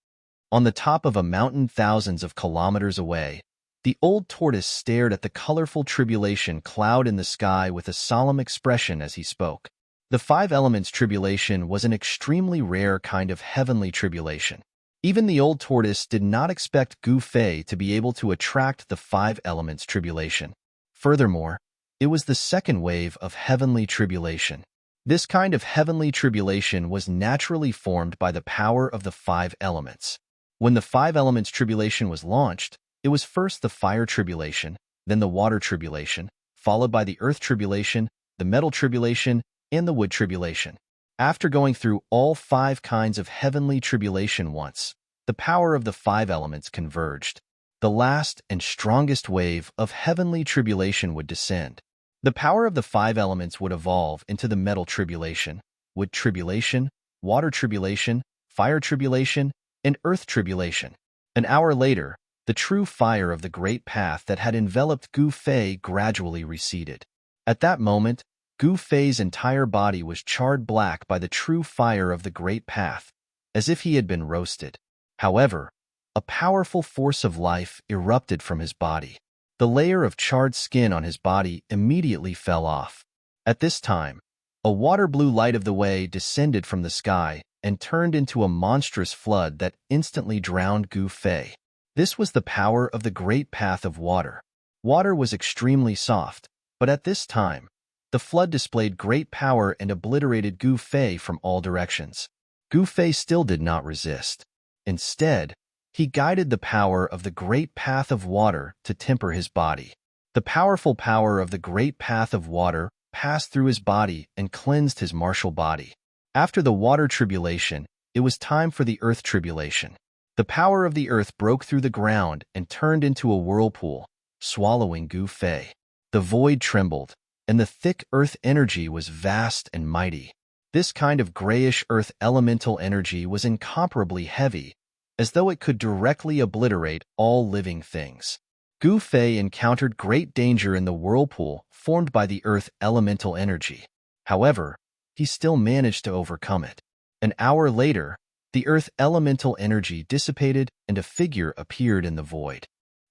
On the top of a mountain thousands of kilometers away, the old tortoise stared at the colorful tribulation cloud in the sky with a solemn expression as he spoke. The five elements tribulation was an extremely rare kind of heavenly tribulation. Even the old tortoise did not expect Gu Fei to be able to attract the five elements tribulation. Furthermore, it was the second wave of heavenly tribulation. This kind of heavenly tribulation was naturally formed by the power of the five elements. When the five elements tribulation was launched, it was first the fire tribulation, then the water tribulation, followed by the earth tribulation, the metal tribulation, and the wood tribulation. After going through all five kinds of heavenly tribulation once, the power of the five elements converged. The last and strongest wave of heavenly tribulation would descend. The power of the five elements would evolve into the metal tribulation, wood tribulation, water tribulation, fire tribulation, and earth tribulation. An hour later, the true fire of the great path that had enveloped Gu Fei gradually receded. At that moment, Gu Fei's entire body was charred black by the true fire of the great path, as if he had been roasted. However, a powerful force of life erupted from his body. The layer of charred skin on his body immediately fell off. At this time, a water-blue light of the way descended from the sky and turned into a monstrous flood that instantly drowned Gu Fei. This was the power of the great path of water. Water was extremely soft, but at this time, the flood displayed great power and obliterated Gu Fei from all directions. Gu Fei still did not resist. Instead, he guided the power of the great path of water to temper his body. The powerful power of the great path of water passed through his body and cleansed his martial body. After the water tribulation, it was time for the earth tribulation. The power of the earth broke through the ground and turned into a whirlpool, swallowing Gu Fei. The void trembled, and the thick earth energy was vast and mighty. This kind of grayish earth elemental energy was incomparably heavy, as though it could directly obliterate all living things. Gu Fei encountered great danger in the whirlpool formed by the earth elemental energy. However, he still managed to overcome it. An hour later, the earth elemental energy dissipated and a figure appeared in the void.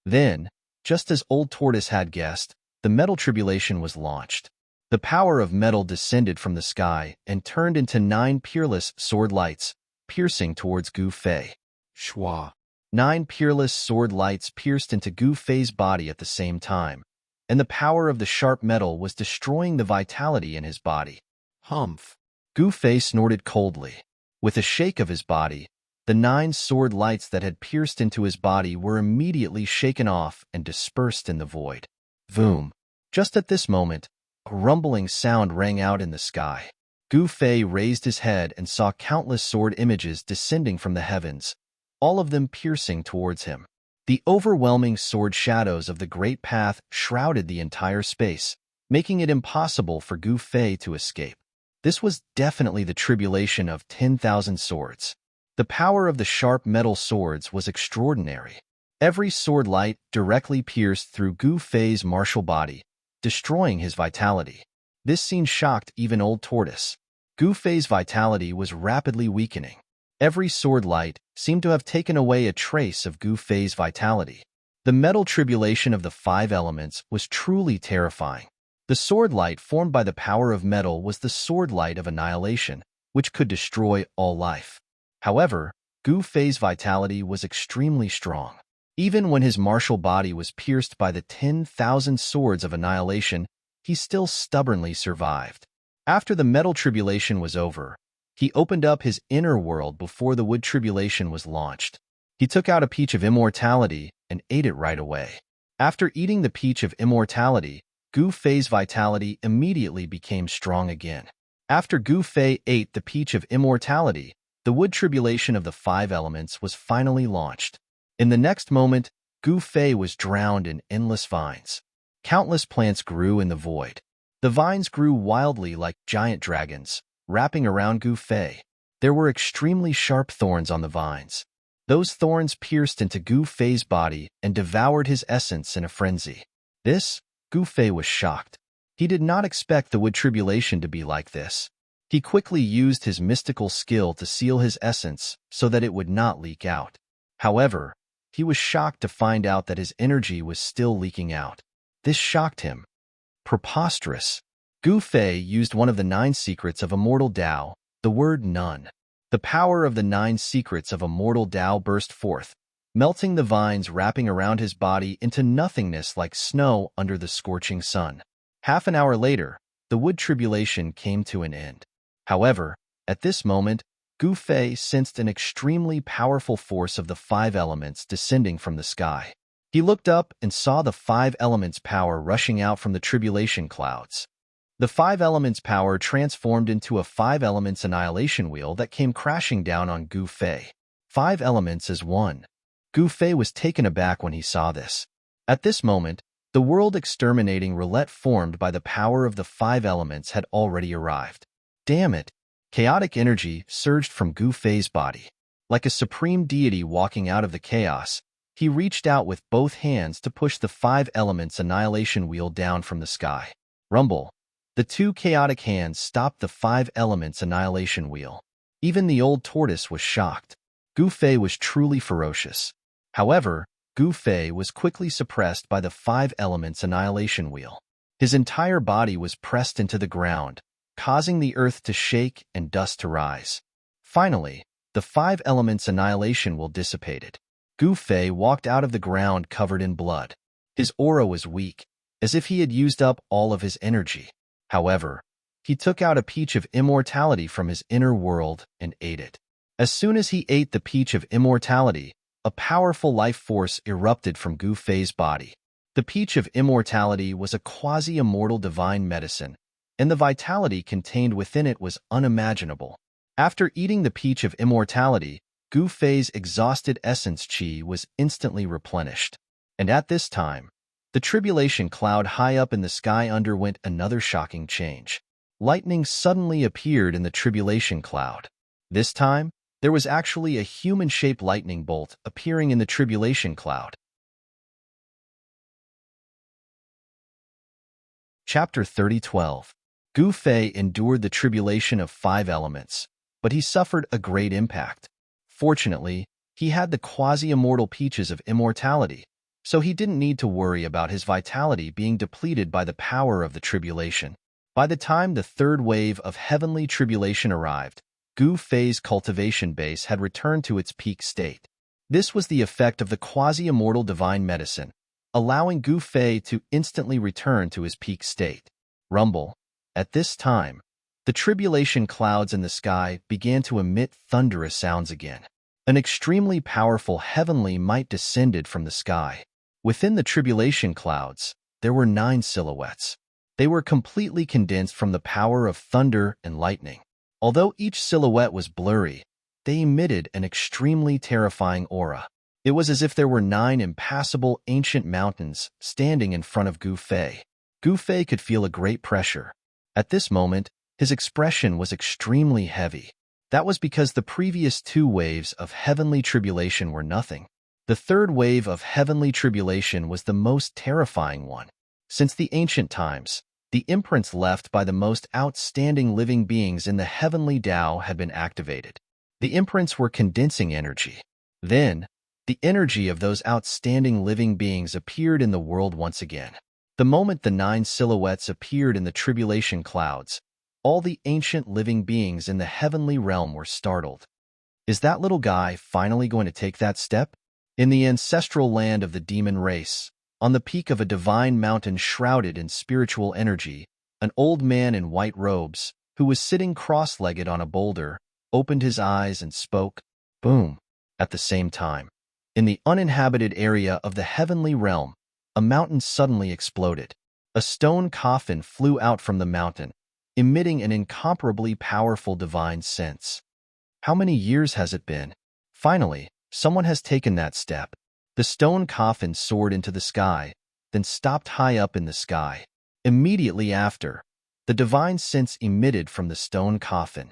Then, just as Old Tortoise had guessed, the metal tribulation was launched. The power of metal descended from the sky and turned into 9 peerless sword lights, piercing towards Gu Fei. Schwa. 9 peerless sword lights pierced into Gu Fei's body at the same time, and the power of the sharp metal was destroying the vitality in his body. Humph. Gu Fei snorted coldly. With a shake of his body, the 9 sword lights that had pierced into his body were immediately shaken off and dispersed in the void. Voom. Just at this moment, a rumbling sound rang out in the sky. Gu Fei raised his head and saw countless sword images descending from the heavens, all of them piercing towards him. The overwhelming sword shadows of the great path shrouded the entire space, making it impossible for Gu Fei to escape. This was definitely the tribulation of 10,000 swords. The power of the sharp metal swords was extraordinary. Every sword light directly pierced through Gu Fei's martial body, destroying his vitality. This scene shocked even Old Tortoise. Gu Fei's vitality was rapidly weakening. Every sword light seemed to have taken away a trace of Gu Fei's vitality. The metal tribulation of the 5 elements was truly terrifying. The sword light formed by the power of metal was the sword light of annihilation, which could destroy all life. However, Gu Fei's vitality was extremely strong. Even when his martial body was pierced by the 10,000 swords of annihilation, he still stubbornly survived. After the metal tribulation was over, he opened up his inner world before the wood tribulation was launched. He took out a peach of immortality and ate it right away. After eating the peach of immortality, Gu Fei's vitality immediately became strong again. After Gu Fei ate the peach of immortality, the wood tribulation of the 5 elements was finally launched. In the next moment, Gu Fei was drowned in endless vines. Countless plants grew in the void. The vines grew wildly like giant dragons, wrapping around Gu Fei. There were extremely sharp thorns on the vines. Those thorns pierced into Gu Fei's body and devoured his essence in a frenzy. This, Gu Fei was shocked. He did not expect the wood tribulation to be like this. He quickly used his mystical skill to seal his essence so that it would not leak out. However, he was shocked to find out that his energy was still leaking out. This shocked him. Preposterous. Gu Fei used one of the 9 secrets of immortal Tao, the word none. The power of the 9 secrets of immortal Tao burst forth, melting the vines wrapping around his body into nothingness like snow under the scorching sun. Half an hour later, the wood tribulation came to an end. However, at this moment, Gu Fei sensed an extremely powerful force of the 5 elements descending from the sky. He looked up and saw the 5 elements' power rushing out from the tribulation clouds. The 5 elements' power transformed into a 5 elements annihilation wheel that came crashing down on Gu Fei. 5 elements as one. Gu Fei was taken aback when he saw this. At this moment, the world-exterminating roulette formed by the power of the 5 elements had already arrived. Damn it! Chaotic energy surged from Gu Fei's body. Like a supreme deity walking out of the chaos, he reached out with both hands to push the 5 elements annihilation wheel down from the sky. Rumble. The 2 chaotic hands stopped the 5 elements annihilation wheel. Even the old tortoise was shocked. Gu Fei was truly ferocious. However, Gu Fei was quickly suppressed by the 5 elements annihilation wheel. His entire body was pressed into the ground, causing the earth to shake and dust to rise. Finally, the 5 elements annihilation wheel dissipated. Gu Fei walked out of the ground covered in blood. His aura was weak, as if he had used up all of his energy. However, he took out a peach of immortality from his inner world and ate it. As soon as he ate the peach of immortality, a powerful life force erupted from Gu Fei's body. The peach of immortality was a quasi-immortal divine medicine, and the vitality contained within it was unimaginable. After eating the peach of immortality, Gu Fei's exhausted essence qi was instantly replenished. And at this time, the tribulation cloud high up in the sky underwent another shocking change. Lightning suddenly appeared in the tribulation cloud. This time, there was actually a human-shaped lightning bolt appearing in the tribulation cloud. Chapter 30:12. Gu Fei endured the tribulation of 5 elements, but he suffered a great impact. Fortunately, he had the quasi-immortal peaches of immortality, so he didn't need to worry about his vitality being depleted by the power of the tribulation. By the time the 3rd wave of heavenly tribulation arrived, Gu Fei's cultivation base had returned to its peak state. This was the effect of the quasi-immortal divine medicine, allowing Gu Fei to instantly return to his peak state. Rumble. At this time, the tribulation clouds in the sky began to emit thunderous sounds again. An extremely powerful heavenly might descended from the sky. Within the tribulation clouds, there were 9 silhouettes. They were completely condensed from the power of thunder and lightning. Although each silhouette was blurry, they emitted an extremely terrifying aura. It was as if there were 9 impassable ancient mountains standing in front of Gu Fei. Gu Fei could feel a great pressure. At this moment, his expression was extremely heavy. That was because the previous 2 waves of heavenly tribulation were nothing. The 3rd wave of heavenly tribulation was the most terrifying one. Since the ancient times, the imprints left by the most outstanding living beings in the heavenly Tao had been activated. The imprints were condensing energy. Then, the energy of those outstanding living beings appeared in the world once again. The moment the 9 silhouettes appeared in the tribulation clouds, all the ancient living beings in the heavenly realm were startled. Is that little guy finally going to take that step? In the ancestral land of the demon race, on the peak of a divine mountain shrouded in spiritual energy, an old man in white robes, who was sitting cross-legged on a boulder, opened his eyes and spoke. Boom! At the same time, in the uninhabited area of the heavenly realm, a mountain suddenly exploded. A stone coffin flew out from the mountain, emitting an incomparably powerful divine sense. How many years has it been? Finally, someone has taken that step. The stone coffin soared into the sky, then stopped high up in the sky. Immediately after, the divine sense emitted from the stone coffin.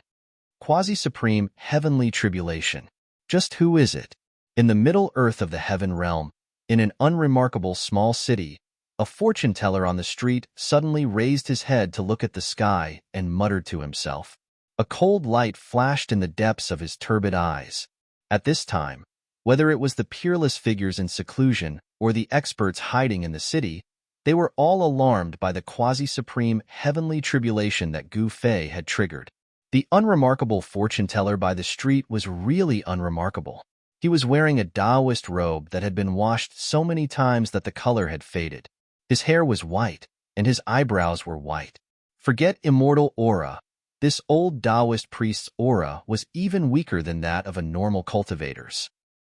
Quasi-supreme heavenly tribulation. Just who is it? In the middle earth of the heaven realm, in an unremarkable small city, a fortune teller on the street suddenly raised his head to look at the sky and muttered to himself. A cold light flashed in the depths of his turbid eyes. At this time, whether it was the peerless figures in seclusion or the experts hiding in the city, they were all alarmed by the quasi-supreme heavenly tribulation that Gu Fei had triggered. The unremarkable fortune teller by the street was really unremarkable. He was wearing a Taoist robe that had been washed so many times that the color had faded. His hair was white, and his eyebrows were white. Forget immortal aura. This old Taoist priest's aura was even weaker than that of a normal cultivator's.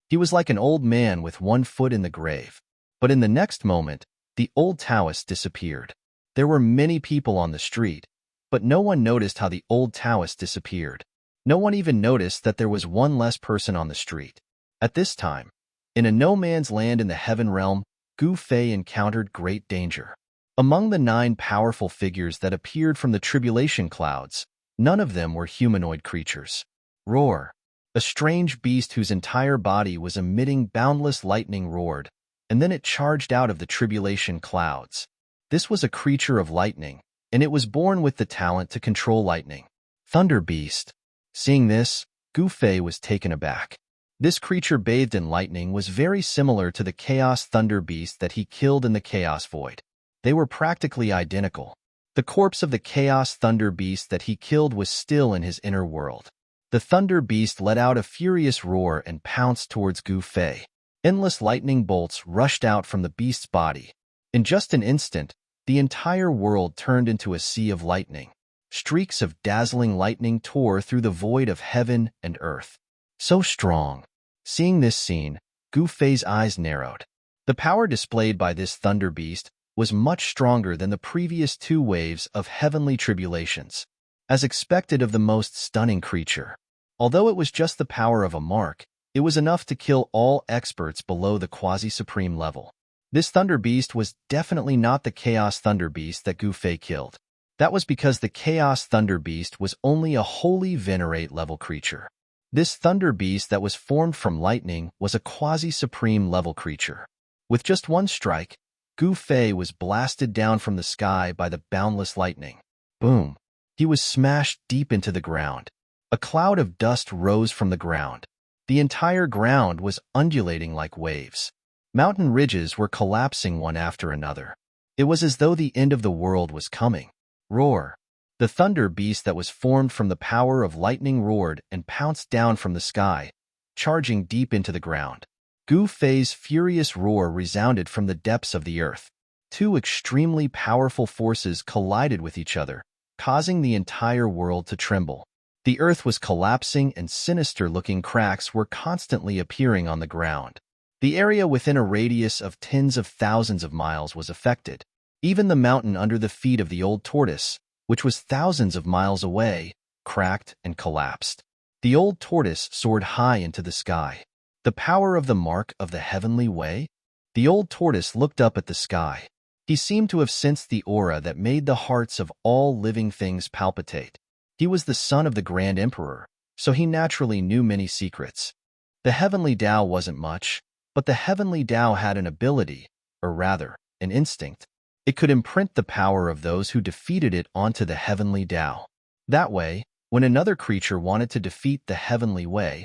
He was like an old man with one foot in the grave. But in the next moment, the old Taoist disappeared. There were many people on the street, but no one noticed how the old Taoist disappeared. No one even noticed that there was one less person on the street. At this time, in a no-man's land in the heaven realm, Gu Fei encountered great danger. Among the 9 powerful figures that appeared from the tribulation clouds, none of them were humanoid creatures. Roar. A strange beast whose entire body was emitting boundless lightning roared, and then it charged out of the tribulation clouds. This was a creature of lightning, and it was born with the talent to control lightning. Thunder Beast. Seeing this, Gu Fei was taken aback. This creature bathed in lightning was very similar to the Chaos Thunder Beast that he killed in the Chaos Void. They were practically identical. The corpse of the Chaos Thunder Beast that he killed was still in his inner world. The Thunder Beast let out a furious roar and pounced towards Gu Fei. Endless lightning bolts rushed out from the beast's body. In just an instant, the entire world turned into a sea of lightning. Streaks of dazzling lightning tore through the void of heaven and earth. So strong. Seeing this scene, Gu Fei's eyes narrowed. The power displayed by this Thunder Beast was much stronger than the previous 2 waves of heavenly tribulations, as expected of the most stunning creature. Although it was just the power of a mark, it was enough to kill all experts below the quasi-supreme level. This Thunder Beast was definitely not the Chaos Thunder Beast that Gu Fei killed. That was because the Chaos Thunder Beast was only a holy venerate level creature. This Thunder Beast that was formed from lightning was a quasi-supreme level creature. With just one strike, Gu Fei was blasted down from the sky by the boundless lightning. Boom! He was smashed deep into the ground. A cloud of dust rose from the ground. The entire ground was undulating like waves. Mountain ridges were collapsing one after another. It was as though the end of the world was coming. Roar! The Thunder Beast that was formed from the power of lightning roared and pounced down from the sky, charging deep into the ground. Gu Fei's furious roar resounded from the depths of the earth. 2 extremely powerful forces collided with each other, causing the entire world to tremble. The earth was collapsing and sinister-looking cracks were constantly appearing on the ground. The area within a radius of tens of thousands of miles was affected. Even the mountain under the feet of the old tortoise, which was thousands of miles away, cracked and collapsed. The old tortoise soared high into the sky. The power of the mark of the heavenly way? The old tortoise looked up at the sky. He seemed to have sensed the aura that made the hearts of all living things palpitate. He was the son of the Grand Emperor, so he naturally knew many secrets. The heavenly Tao wasn't much, but the heavenly Tao had an ability, or rather, an instinct. It could imprint the power of those who defeated it onto the heavenly Tao. That way, when another creature wanted to defeat the heavenly way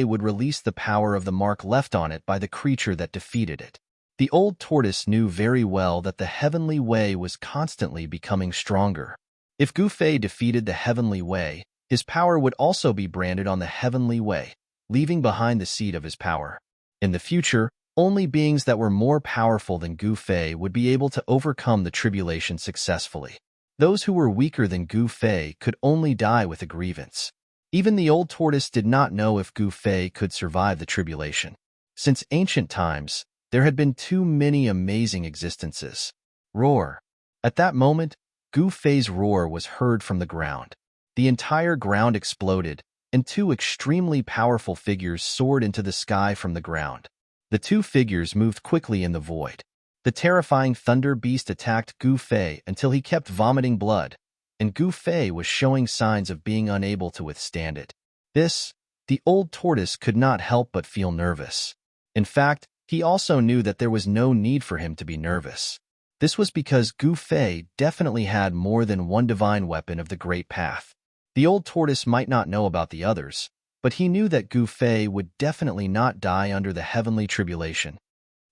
would release the power of the mark left on it by the creature that defeated it. The old tortoise knew very well that the heavenly way was constantly becoming stronger. If Gu Fei defeated the heavenly way, his power would also be branded on the heavenly way, leaving behind the seed of his power. In the future, only beings that were more powerful than Gu Fei would be able to overcome the tribulation successfully. Those who were weaker than Gu Fei could only die with a grievance. Even the old tortoise did not know if Gu Fei could survive the tribulation. Since ancient times, there had been too many amazing existences. Roar! At that moment, Gu Fei's roar was heard from the ground. The entire ground exploded, and 2 extremely powerful figures soared into the sky from the ground. The 2 figures moved quickly in the void. The terrifying Thunder Beast attacked Gu Fei until he kept vomiting blood, and Gu Fei was showing signs of being unable to withstand it. The old tortoise could not help but feel nervous. In fact, He also knew that there was no need for him to be nervous. This was because Gu Fei definitely had more than one divine weapon of the Great Path. The old tortoise might not know about the others, but he knew that Gu Fei would definitely not die under the heavenly tribulation.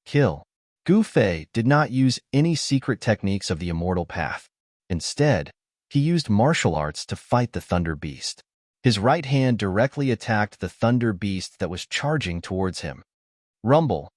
Kill. Gu Fei did not use any secret techniques of the immortal path. Instead, he used martial arts to fight the Thunder Beast. His right hand directly attacked the Thunder Beast that was charging towards him. Rumble.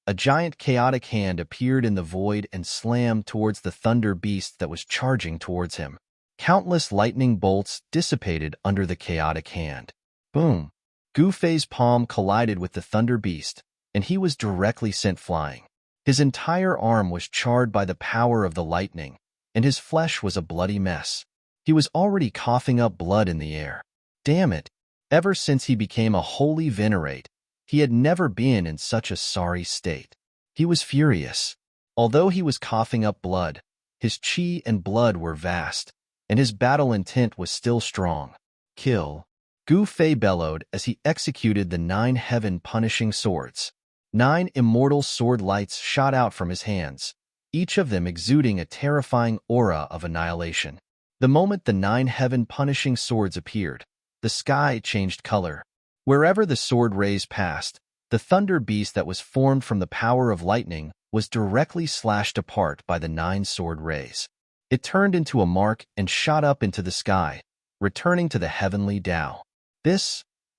A giant chaotic hand appeared in the void and slammed towards the Thunder Beast that was charging towards him. Countless lightning bolts dissipated under the chaotic hand. Boom! Gu Fei's palm collided with the Thunder Beast, and he was directly sent flying. His entire arm was charred by the power of the lightning, and his flesh was a bloody mess. He was already coughing up blood in the air. Damn it! Ever since he became a holy venerate, he had never been in such a sorry state. He was furious. Although he was coughing up blood, his chi and blood were vast, and his battle intent was still strong. Kill. Gu Fei bellowed as he executed the 9 heaven-punishing swords. 9 immortal sword lights shot out from his hands, each of them exuding a terrifying aura of annihilation. The moment the 9 heaven-punishing swords appeared, the sky changed color. Wherever the sword rays passed, the Thunder Beast that was formed from the power of lightning was directly slashed apart by the 9 sword rays. It turned into a mark and shot up into the sky, returning to the heavenly Tao.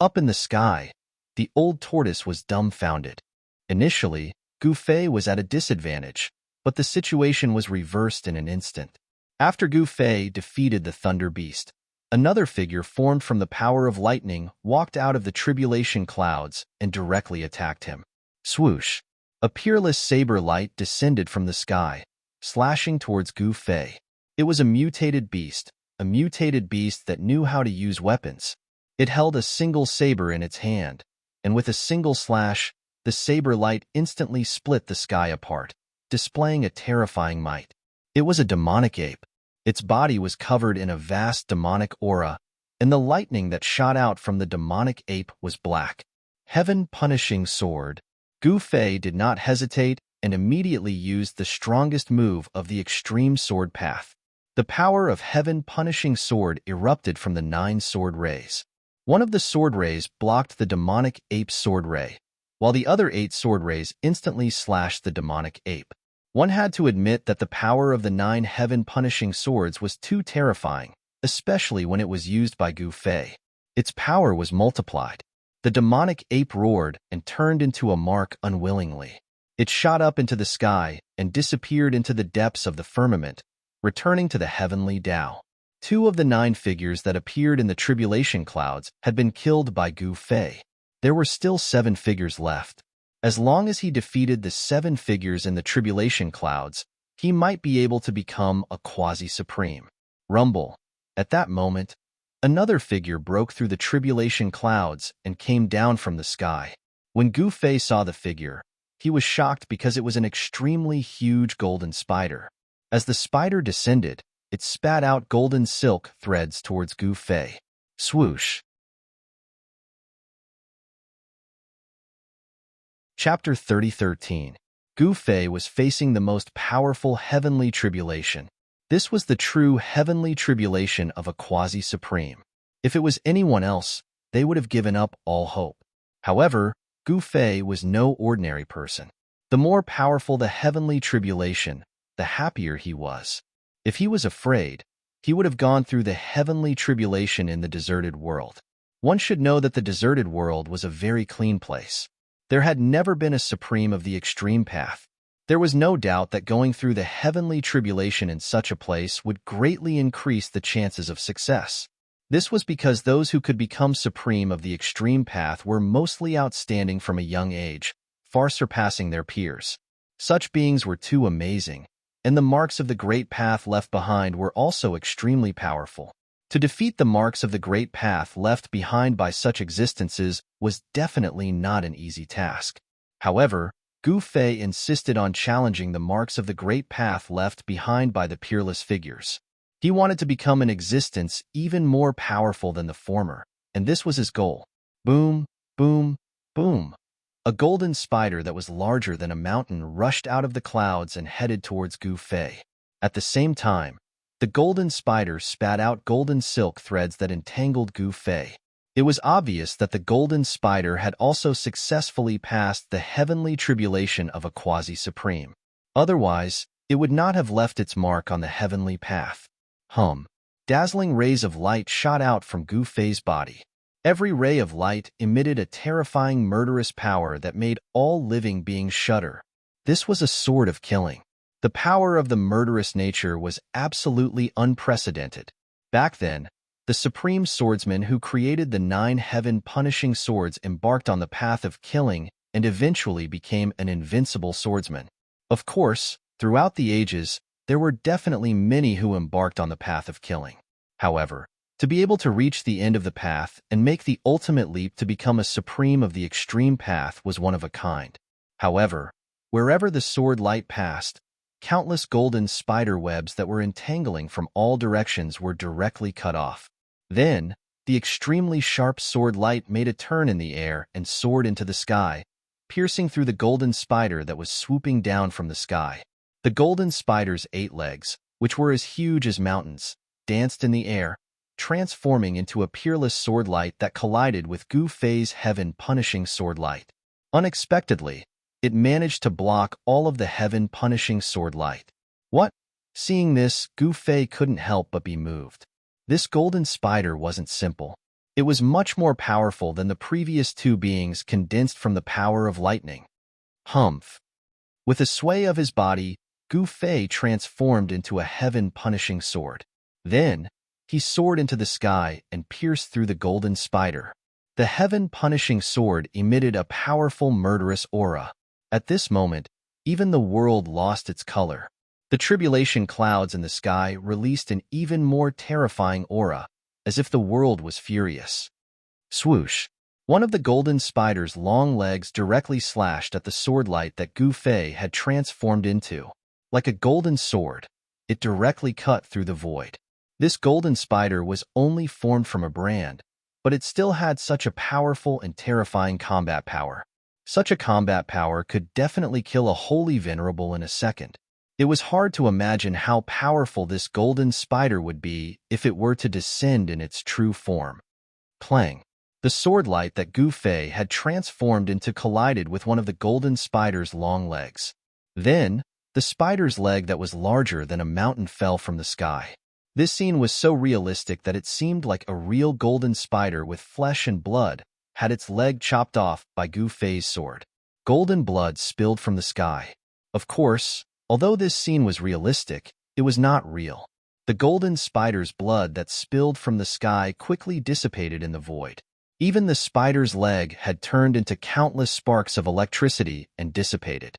Up in the sky, the old tortoise was dumbfounded. Initially, Gu Fei was at a disadvantage, but the situation was reversed in an instant. After Gu Fei defeated the Thunder Beast, another figure formed from the power of lightning walked out of the tribulation clouds and directly attacked him. Swoosh! A peerless saber light descended from the sky, slashing towards Gu Fei. It was a mutated beast that knew how to use weapons. It held a single saber in its hand, and with a single slash, the saber light instantly split the sky apart, displaying a terrifying might. It was a demonic ape. Its body was covered in a vast demonic aura, and the lightning that shot out from the demonic ape was black. Heaven-punishing sword. Gu Fei did not hesitate and immediately used the strongest move of the extreme sword path. The power of heaven-punishing sword erupted from the 9 sword rays. One of the sword rays blocked the demonic ape's sword ray, while the other 8 sword rays instantly slashed the demonic ape. One had to admit that the power of the 9 heaven-punishing swords was too terrifying, especially when it was used by Gu Fei. Its power was multiplied. The demonic ape roared and turned into a mark unwillingly. It shot up into the sky and disappeared into the depths of the firmament, returning to the heavenly Tao. 2 of the 9 figures that appeared in the tribulation clouds had been killed by Gu Fei. There were still 7 figures left. As long as he defeated the 7 figures in the tribulation clouds, he might be able to become a quasi-supreme. Rumble. At that moment, another figure broke through the tribulation clouds and came down from the sky. When Gu Fei saw the figure, he was shocked because it was an extremely huge golden spider. As the spider descended, it spat out golden silk threads towards Gu Fei. Swoosh! Chapter 30:13. Gu Fei was facing the most powerful heavenly tribulation. This was the true heavenly tribulation of a quasi-supreme. If it was anyone else, they would have given up all hope. However, Gu Fei was no ordinary person. The more powerful the heavenly tribulation, the happier he was. If he was afraid, he would have gone through the heavenly tribulation in the deserted world. One should know that the deserted world was a very clean place. There had never been a supreme of the extreme path. There was no doubt that going through the heavenly tribulation in such a place would greatly increase the chances of success. This was because those who could become supreme of the extreme path were mostly outstanding from a young age, far surpassing their peers. Such beings were too amazing, and the marks of the great path left behind were also extremely powerful. To defeat the marks of the great path left behind by such existences was definitely not an easy task. However, Gu Fei insisted on challenging the marks of the great path left behind by the peerless figures. He wanted to become an existence even more powerful than the former, and this was his goal. Boom, boom, boom. A golden spider that was larger than a mountain rushed out of the clouds and headed towards Gu Fei. At the same time, the golden spider spat out golden silk threads that entangled Gu Fei. It was obvious that the golden spider had also successfully passed the heavenly tribulation of a quasi-supreme. Otherwise, it would not have left its mark on the heavenly path. Dazzling rays of light shot out from Gu Fei's body. Every ray of light emitted a terrifying murderous power that made all living beings shudder. This was a sword of killing. The power of the murderous nature was absolutely unprecedented. Back then, the supreme swordsman who created the 9 heaven-punishing swords embarked on the path of killing and eventually became an invincible swordsman. Of course, throughout the ages, there were definitely many who embarked on the path of killing. However, to be able to reach the end of the path and make the ultimate leap to become a supreme of the extreme path was one of a kind. However, wherever the sword light passed, countless golden spider webs that were entangling from all directions were directly cut off. Then, the extremely sharp sword light made a turn in the air and soared into the sky, piercing through the golden spider that was swooping down from the sky. The golden spider's 8 legs, which were as huge as mountains, danced in the air, transforming into a peerless sword light that collided with Gu Fei's heaven-punishing sword light. Unexpectedly, it managed to block all of the heaven-punishing sword light. What? Seeing this, Gu Fei couldn't help but be moved. This golden spider wasn't simple. It was much more powerful than the previous 2 beings condensed from the power of lightning. With a sway of his body, Gu Fei transformed into a heaven-punishing sword. Then, he soared into the sky and pierced through the golden spider. The heaven-punishing sword emitted a powerful murderous aura. At this moment, even the world lost its color. The tribulation clouds in the sky released an even more terrifying aura, as if the world was furious. Swoosh! One of the golden spider's long legs directly slashed at the sword light that Gu Fei had transformed into. Like a golden sword, it directly cut through the void. This golden spider was only formed from a brand, but it still had such a powerful and terrifying combat power. Such a combat power could definitely kill a holy venerable in a second. It was hard to imagine how powerful this golden spider would be if it were to descend in its true form. Clang! The sword light that Gu Fei had transformed into collided with one of the golden spider's long legs. Then, the spider's leg that was larger than a mountain fell from the sky. This scene was so realistic that it seemed like a real golden spider with flesh and blood had its leg chopped off by Gu Fei's sword. Golden blood spilled from the sky. Of course, although this scene was realistic, it was not real. The golden spider's blood that spilled from the sky quickly dissipated in the void. Even the spider's leg had turned into countless sparks of electricity and dissipated.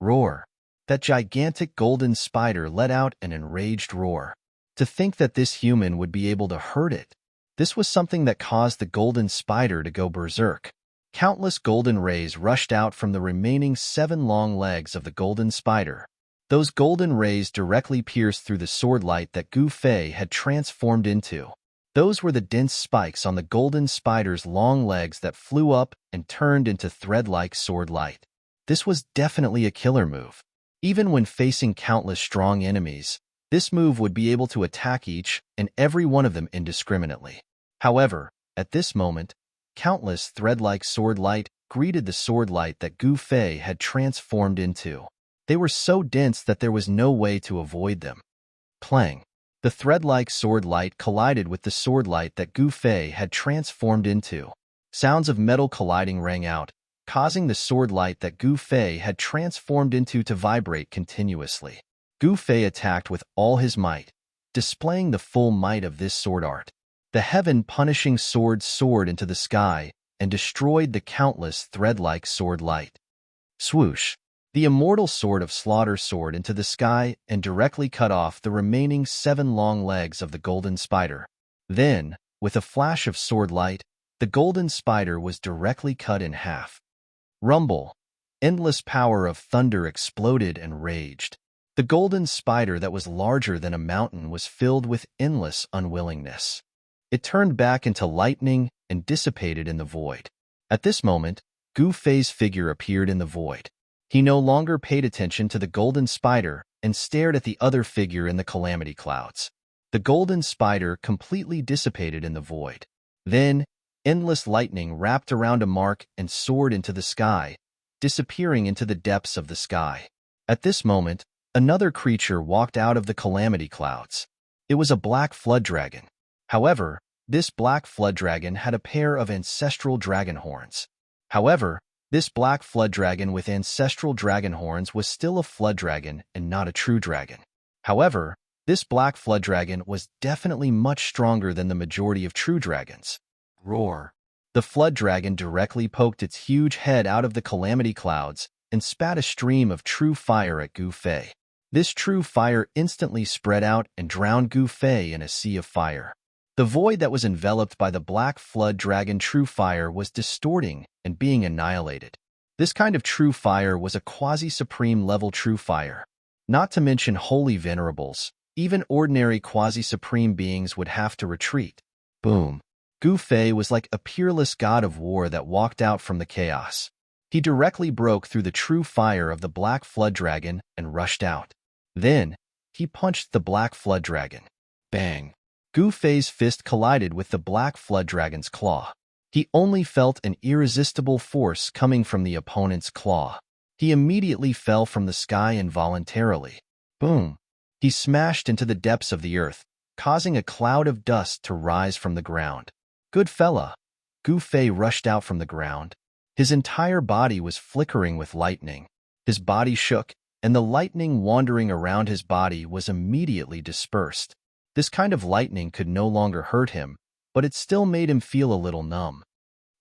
Roar! That gigantic golden spider let out an enraged roar. To think that this human would be able to hurt it. This was something that caused the golden spider to go berserk. Countless golden rays rushed out from the remaining 7 long legs of the golden spider. Those golden rays directly pierced through the sword light that Gu Fei had transformed into. Those were the dense spikes on the golden spider's long legs that flew up and turned into thread-like sword light. This was definitely a killer move. Even when facing countless strong enemies, this move would be able to attack each and every one of them indiscriminately. However, at this moment, countless thread-like sword light greeted the sword light that Gu Fei had transformed into. They were so dense that there was no way to avoid them. Clang! The thread-like sword light collided with the sword light that Gu Fei had transformed into. Sounds of metal colliding rang out, causing the sword light that Gu Fei had transformed into to vibrate continuously. Gu Fei attacked with all his might, displaying the full might of this sword art. The heaven-punishing sword soared into the sky and destroyed the countless thread-like sword light. Swoosh! The immortal sword of slaughter soared into the sky and directly cut off the remaining 7 long legs of the golden spider. Then, with a flash of sword light, the golden spider was directly cut in half. Rumble! Endless power of thunder exploded and raged. The golden spider that was larger than a mountain was filled with endless unwillingness. It turned back into lightning and dissipated in the void. At this moment, Gu Fei's figure appeared in the void. He no longer paid attention to the golden spider and stared at the other figure in the calamity clouds. The golden spider completely dissipated in the void. Then, endless lightning wrapped around Embark and soared into the sky, disappearing into the depths of the sky. At this moment, another creature walked out of the calamity clouds. It was a black flood dragon. However, this black flood dragon had a pair of ancestral dragon horns. However, this black flood dragon with ancestral dragon horns was still a flood dragon and not a true dragon. However, this black flood dragon was definitely much stronger than the majority of true dragons. Roar! The flood dragon directly poked its huge head out of the calamity clouds and spat a stream of true fire at Gu Fei. This true fire instantly spread out and drowned Gu Fei in a sea of fire. The void that was enveloped by the black flood dragon true fire was distorting and being annihilated. This kind of true fire was a quasi-supreme level true fire. Not to mention holy venerables, even ordinary quasi-supreme beings would have to retreat. Boom. Gu Fei was like a peerless god of war that walked out from the chaos. He directly broke through the true fire of the black flood dragon and rushed out. Then, he punched the black flood dragon. Bang! Gu Fei's fist collided with the black flood dragon's claw. He only felt an irresistible force coming from the opponent's claw. He immediately fell from the sky involuntarily. Boom! He smashed into the depths of the earth, causing a cloud of dust to rise from the ground. Good fella! Gu Fei rushed out from the ground. His entire body was flickering with lightning. His body shook, and the lightning wandering around his body was immediately dispersed. This kind of lightning could no longer hurt him, but it still made him feel a little numb.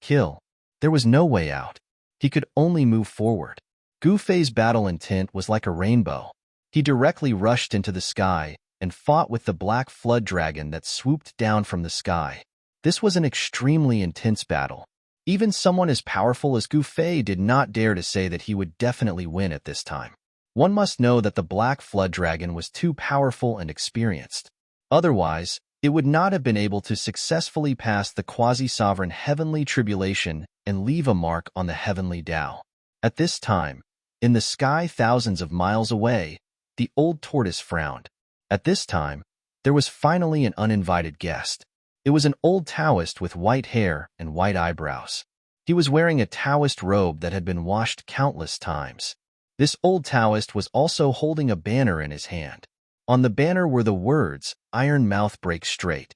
Kill. There was no way out. He could only move forward. Gu Fei's battle intent was like a rainbow. He directly rushed into the sky and fought with the black flood dragon that swooped down from the sky. This was an extremely intense battle. Even someone as powerful as Gu Fei did not dare to say that he would definitely win at this time. One must know that the black flood dragon was too powerful and experienced. Otherwise, it would not have been able to successfully pass the quasi-sovereign heavenly tribulation and leave a mark on the heavenly Tao. At this time, in the sky thousands of miles away, the old tortoise frowned. At this time, there was finally an uninvited guest. It was an old Taoist with white hair and white eyebrows. He was wearing a Taoist robe that had been washed countless times. This old Taoist was also holding a banner in his hand. On the banner were the words, "Iron mouth break straight."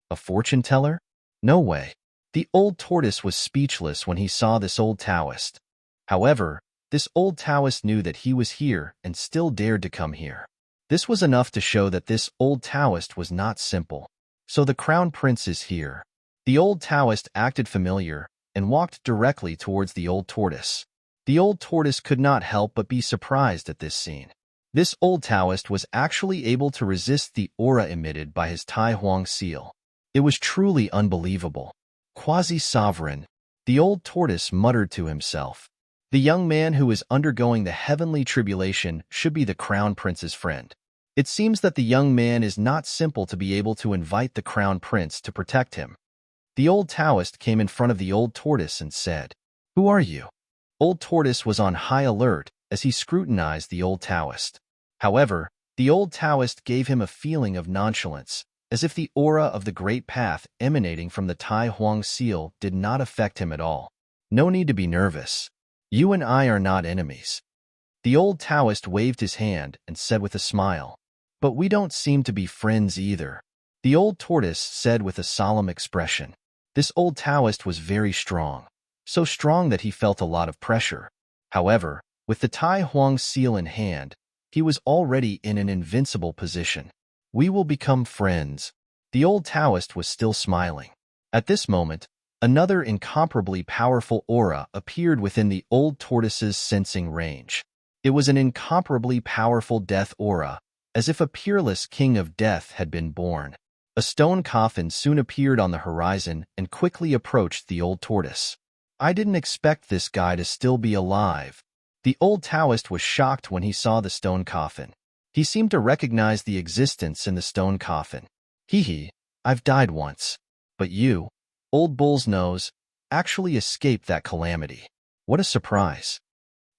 A fortune teller? No way. The old tortoise was speechless when he saw this old Taoist. However, this old Taoist knew that he was here and still dared to come here. This was enough to show that this old Taoist was not simple. So the crown prince is here. The old Taoist acted familiar and walked directly towards the old tortoise. The old tortoise could not help but be surprised at this scene. This old Taoist was actually able to resist the aura emitted by his Tai Huang seal. It was truly unbelievable. Quasi-sovereign, the old tortoise muttered to himself. The young man who is undergoing the heavenly tribulation should be the crown prince's friend. It seems that the young man is not simple to be able to invite the crown prince to protect him. The old Taoist came in front of the old tortoise and said, "Who are you?" Old tortoise was on high alert as he scrutinized the old Taoist. However, the old Taoist gave him a feeling of nonchalance, as if the aura of the great path emanating from the Tai Huang seal did not affect him at all. No need to be nervous. You and I are not enemies. The old Taoist waved his hand and said with a smile, "But we don't seem to be friends either," the old tortoise said with a solemn expression. This old Taoist was very strong, so strong that he felt a lot of pressure. However, with the Tai Huang seal in hand, he was already in an invincible position. "We will become friends." The old Taoist was still smiling. At this moment, another incomparably powerful aura appeared within the old tortoise's sensing range. It was an incomparably powerful death aura, as if a peerless king of death had been born. A stone coffin soon appeared on the horizon and quickly approached the old tortoise. "I didn't expect this guy to still be alive." The old Taoist was shocked when he saw the stone coffin. He seemed to recognize the existence in the stone coffin. "Hee, I've died once. But you, old bull's nose, actually escaped that calamity." What a surprise!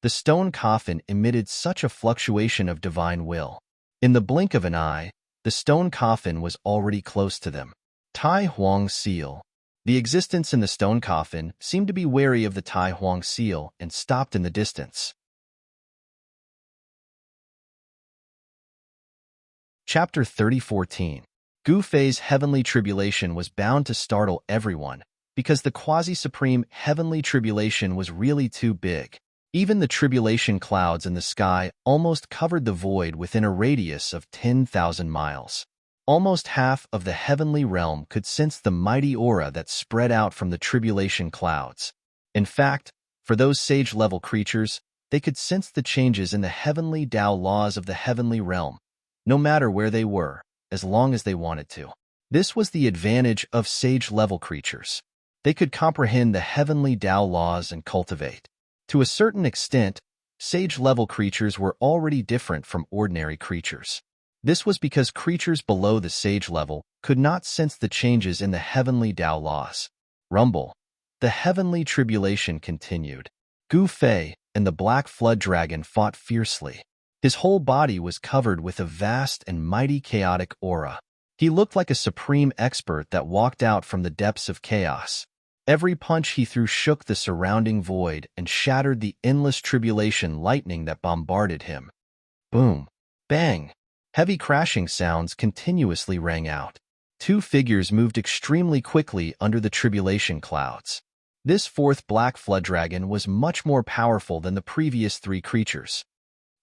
The stone coffin emitted such a fluctuation of divine will. In the blink of an eye, the stone coffin was already close to them. Tai Huang seal. The existence in the stone coffin seemed to be wary of the Tai Huang seal and stopped in the distance. Chapter 30:14. Gu Fei's heavenly tribulation was bound to startle everyone, because the quasi-supreme heavenly tribulation was really too big. Even the tribulation clouds in the sky almost covered the void within a radius of 10,000 miles. Almost half of the heavenly realm could sense the mighty aura that spread out from the tribulation clouds. In fact, for those sage-level creatures, they could sense the changes in the heavenly Tao laws of the heavenly realm, no matter where they were, as long as they wanted to. This was the advantage of sage-level creatures. They could comprehend the heavenly Tao laws and cultivate. To a certain extent, sage-level creatures were already different from ordinary creatures. This was because creatures below the sage level could not sense the changes in the heavenly Tao laws. Rumble. The heavenly tribulation continued. Gu Fei and the black flood dragon fought fiercely. His whole body was covered with a vast and mighty chaotic aura. He looked like a supreme expert that walked out from the depths of chaos. Every punch he threw shook the surrounding void and shattered the endless tribulation lightning that bombarded him. Boom. Bang. Heavy crashing sounds continuously rang out. Two figures moved extremely quickly under the tribulation clouds. This fourth black flood dragon was much more powerful than the previous three creatures.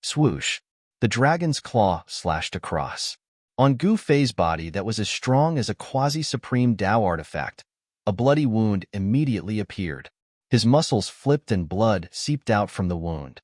Swoosh. The dragon's claw slashed across. On Gu Fei's body that was as strong as a quasi-supreme Tao artifact, a bloody wound immediately appeared. His muscles flipped and blood seeped out from the wound.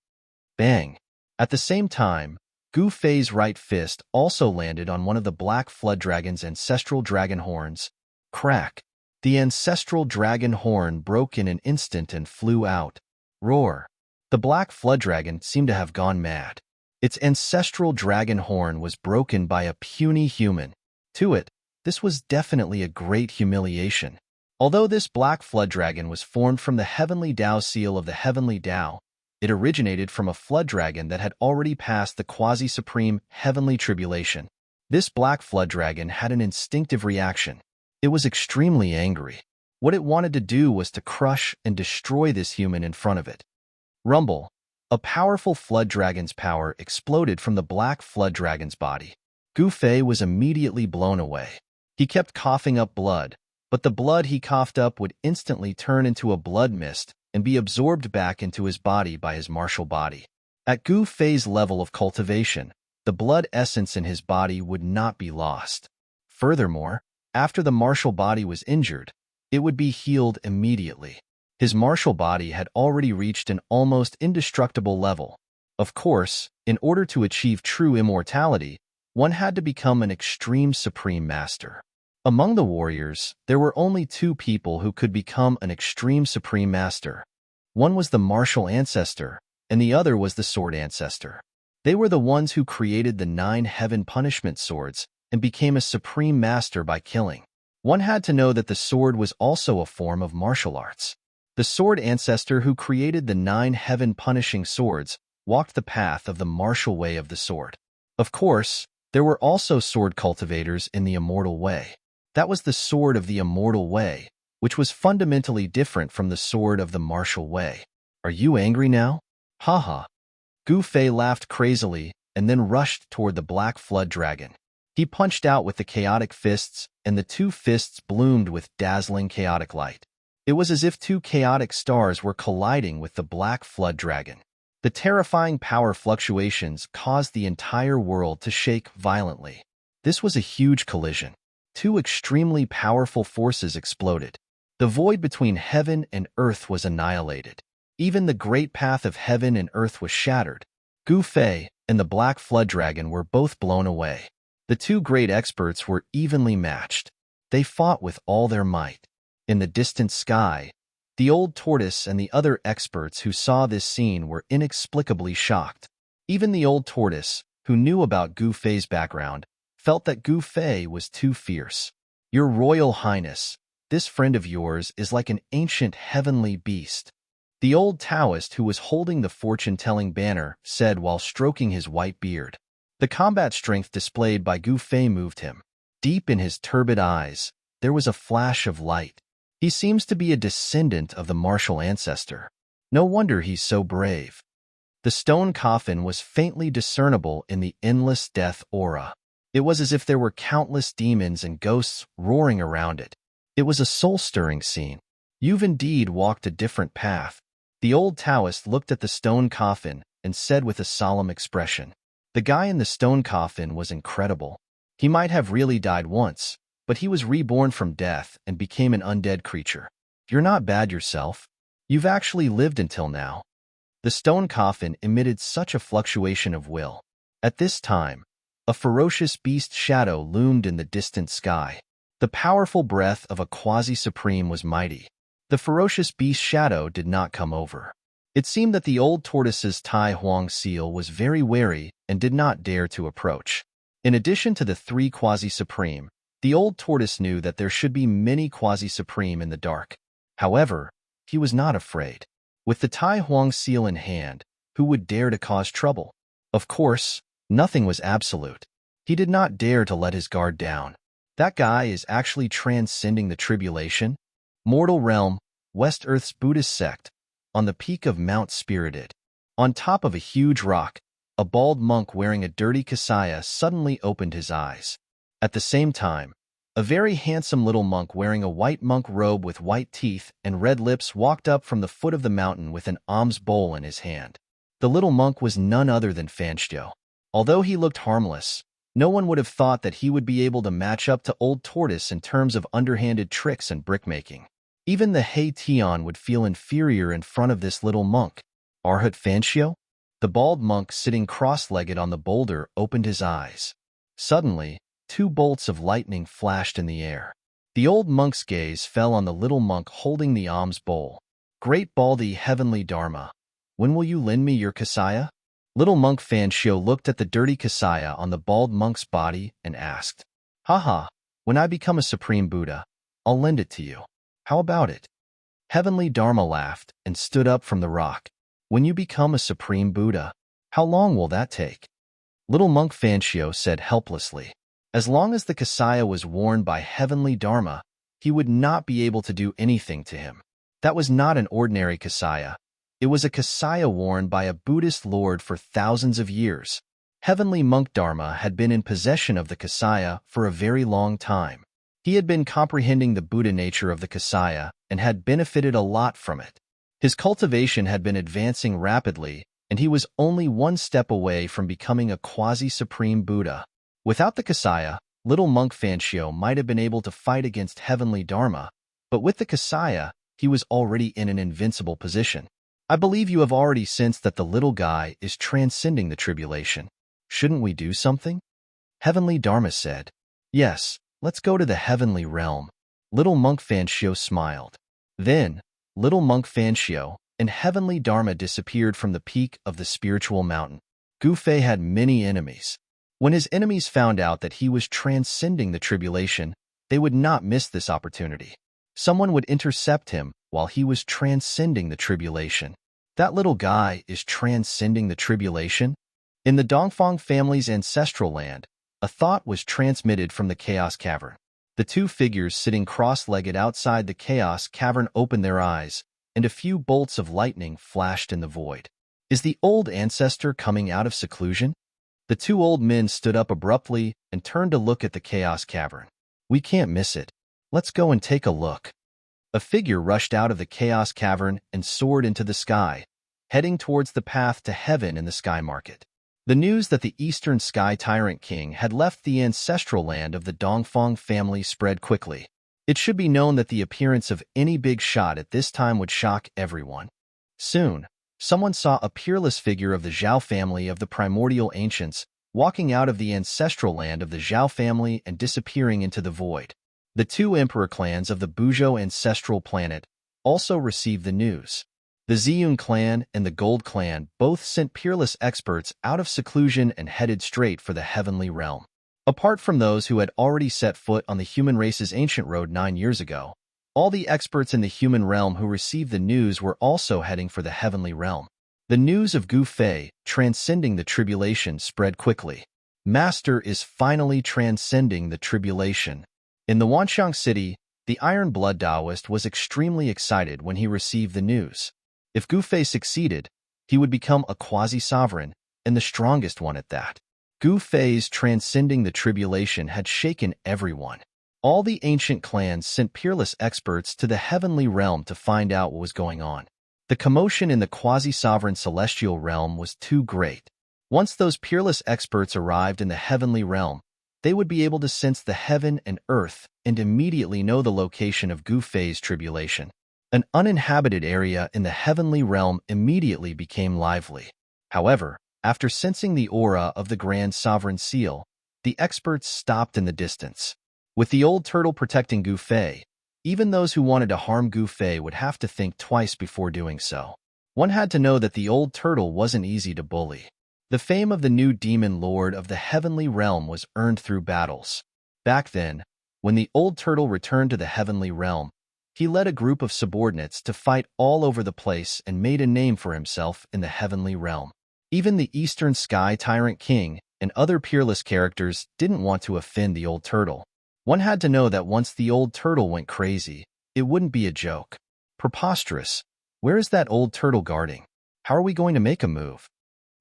Bang! At the same time, Gu Fei's right fist also landed on one of the black flood dragon's ancestral dragon horns. Crack! The ancestral dragon horn broke in an instant and flew out. Roar! The black flood dragon seemed to have gone mad. Its ancestral dragon horn was broken by a puny human. To it, this was definitely a great humiliation. Although this black flood dragon was formed from the heavenly Tao seal of the heavenly Tao, it originated from a flood dragon that had already passed the quasi-supreme heavenly tribulation. This black flood dragon had an instinctive reaction. It was extremely angry. What it wanted to do was to crush and destroy this human in front of it. Rumble. A powerful flood dragon's power exploded from the black flood dragon's body. Gu Fei was immediately blown away. He kept coughing up blood, but the blood he coughed up would instantly turn into a blood mist and be absorbed back into his body by his martial body. At Gu Fei's level of cultivation, the blood essence in his body would not be lost. Furthermore, after the martial body was injured, it would be healed immediately. His martial body had already reached an almost indestructible level. Of course, in order to achieve true immortality, one had to become an extreme supreme master. Among the warriors, there were only two people who could become an extreme supreme master. One was the martial ancestor, and the other was the sword ancestor. They were the ones who created the 9 heaven punishment swords and became a supreme master by killing. One had to know that the sword was also a form of martial arts. The sword ancestor who created the 9 heaven punishing swords walked the path of the martial way of the sword. Of course, there were also sword cultivators in the immortal way. That was the sword of the immortal way, which was fundamentally different from the sword of the martial way. Are you angry now? Haha. Gu Fei laughed crazily and then rushed toward the black flood dragon. He punched out with the chaotic fists, and the two fists bloomed with dazzling chaotic light. It was as if two chaotic stars were colliding with the black flood dragon. The terrifying power fluctuations caused the entire world to shake violently. This was a huge collision. Two extremely powerful forces exploded. The void between heaven and earth was annihilated. Even the great path of heaven and earth was shattered. Gu Fei and the black flood dragon were both blown away. The two great experts were evenly matched. They fought with all their might. In the distant sky, the old tortoise and the other experts who saw this scene were inexplicably shocked. Even the old tortoise, who knew about Gu Fei's background, felt that Gu Fei was too fierce. Your Royal Highness, this friend of yours is like an ancient heavenly beast. The old Taoist, who was holding the fortune-telling banner, said while stroking his white beard. The combat strength displayed by Gu Fei moved him. Deep in his turbid eyes, there was a flash of light. He seems to be a descendant of the martial ancestor. No wonder he's so brave. The stone coffin was faintly discernible in the endless death aura. It was as if there were countless demons and ghosts roaring around it. It was a soul-stirring scene. You've indeed walked a different path. The old Taoist looked at the stone coffin and said with a solemn expression. The guy in the stone coffin was incredible. He might have really died once, but he was reborn from death and became an undead creature. You're not bad yourself. You've actually lived until now. The stone coffin emitted such a fluctuation of will. At this time, a ferocious beast shadow loomed in the distant sky. The powerful breath of a quasi-supreme was mighty. The ferocious beast shadow did not come over. It seemed that the old tortoise's Tai Huang seal was very wary and did not dare to approach. In addition to the three quasi-supreme, the old tortoise knew that there should be many quasi-supreme in the dark. However, he was not afraid. With the Tai Huang seal in hand, who would dare to cause trouble? Of course, nothing was absolute. He did not dare to let his guard down. That guy is actually transcending the tribulation. Mortal realm, West Earth's Buddhist sect, on the peak of Mount Spirited. On top of a huge rock, a bald monk wearing a dirty kasaya suddenly opened his eyes. At the same time, a very handsome little monk wearing a white monk robe with white teeth and red lips walked up from the foot of the mountain with an alms bowl in his hand. The little monk was none other than Fanxiu. Although he looked harmless, no one would have thought that he would be able to match up to Old Tortoise in terms of underhanded tricks and brickmaking. Even the Hei Tian would feel inferior in front of this little monk. Arhat Fanxiu? The bald monk sitting cross-legged on the boulder opened his eyes. Suddenly, 2 bolts of lightning flashed in the air. The old monk's gaze fell on the little monk holding the alms bowl. Great Baldy Heavenly Dharma, when will you lend me your kasaya? Little monk Fanxiu looked at the dirty kasaya on the bald monk's body and asked, Haha, when I become a Supreme Buddha, I'll lend it to you. How about it? Heavenly Dharma laughed and stood up from the rock. When you become a Supreme Buddha, how long will that take? Little monk Fanxiu said helplessly. As long as the kasaya was worn by Heavenly Dharma, he would not be able to do anything to him. That was not an ordinary kasaya. It was a kasaya worn by a Buddhist lord for thousands of years. Heavenly Monk Dharma had been in possession of the kasaya for a very long time. He had been comprehending the Buddha nature of the kasaya and had benefited a lot from it. His cultivation had been advancing rapidly, and he was only one step away from becoming a quasi-supreme Buddha. Without the kasaya, little monk Fanxiu might have been able to fight against Heavenly Dharma, but with the kasaya, he was already in an invincible position. I believe you have already sensed that the little guy is transcending the tribulation. Shouldn't we do something? Heavenly Dharma said. Yes, let's go to the heavenly realm. Little monk Fanxiu smiled. Then, little monk Fanxiu and Heavenly Dharma disappeared from the peak of the spiritual mountain. Gu Fei had many enemies. When his enemies found out that he was transcending the tribulation, they would not miss this opportunity. Someone would intercept him while he was transcending the tribulation. That little guy is transcending the tribulation? In the Dongfang family's ancestral land, a thought was transmitted from the Chaos Cavern. The 2 figures sitting cross-legged outside the Chaos Cavern opened their eyes, and a few bolts of lightning flashed in the void. Is the old ancestor coming out of seclusion? The 2 old men stood up abruptly and turned to look at the Chaos Cavern. We can't miss it. Let's go and take a look. A figure rushed out of the Chaos Cavern and soared into the sky, heading towards the path to heaven in the Sky Market. The news that the Eastern Sky Tyrant King had left the ancestral land of the Dongfang family spread quickly. It should be known that the appearance of any big shot at this time would shock everyone. Soon, someone saw a peerless figure of the Zhao family of the primordial ancients walking out of the ancestral land of the Zhao family and disappearing into the void. The 2 emperor clans of the Buzhou ancestral planet also received the news. The Ziyun clan and the Gold clan both sent peerless experts out of seclusion and headed straight for the heavenly realm. Apart from those who had already set foot on the human race's ancient road 9 years ago, All the experts in the human realm who received the news were also heading for the heavenly realm. The news of Gu Fei transcending the tribulation spread quickly. Master is finally transcending the tribulation. In the Wanxiang city, the Iron Blood Taoist was extremely excited when he received the news. If Gu Fei succeeded, he would become a quasi-sovereign, and the strongest one at that. Gu Fei's transcending the tribulation had shaken everyone. All the ancient clans sent peerless experts to the heavenly realm to find out what was going on. The commotion in the quasi-sovereign celestial realm was too great. Once those peerless experts arrived in the heavenly realm, they would be able to sense the heaven and earth and immediately know the location of Gu Fei's tribulation. An uninhabited area in the heavenly realm immediately became lively. However, after sensing the aura of the Grand Sovereign Seal, the experts stopped in the distance. With the old turtle protecting Gu Fei, even those who wanted to harm Gu Fei would have to think twice before doing so. One had to know that the old turtle wasn't easy to bully. The fame of the new demon lord of the heavenly realm was earned through battles. Back then, when the old turtle returned to the heavenly realm, he led a group of subordinates to fight all over the place and made a name for himself in the heavenly realm. Even the Eastern Sky Tyrant King and other peerless characters didn't want to offend the old turtle. One had to know that once the old turtle went crazy, it wouldn't be a joke. Preposterous. Where is that old turtle guarding? How are we going to make a move?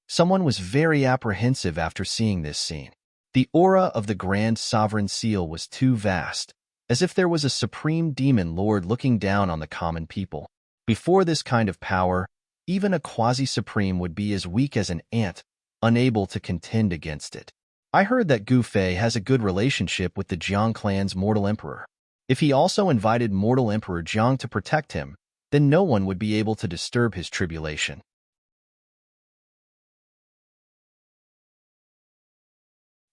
Someone was very apprehensive after seeing this scene. The aura of the Grand Sovereign Seal was too vast, as if there was a supreme demon lord looking down on the common people. Before this kind of power, even a quasi-supreme would be as weak as an ant, unable to contend against it. I heard that Gu Fei has a good relationship with the Jiang clan's mortal emperor. If he also invited mortal emperor Jiang to protect him, then no one would be able to disturb his tribulation.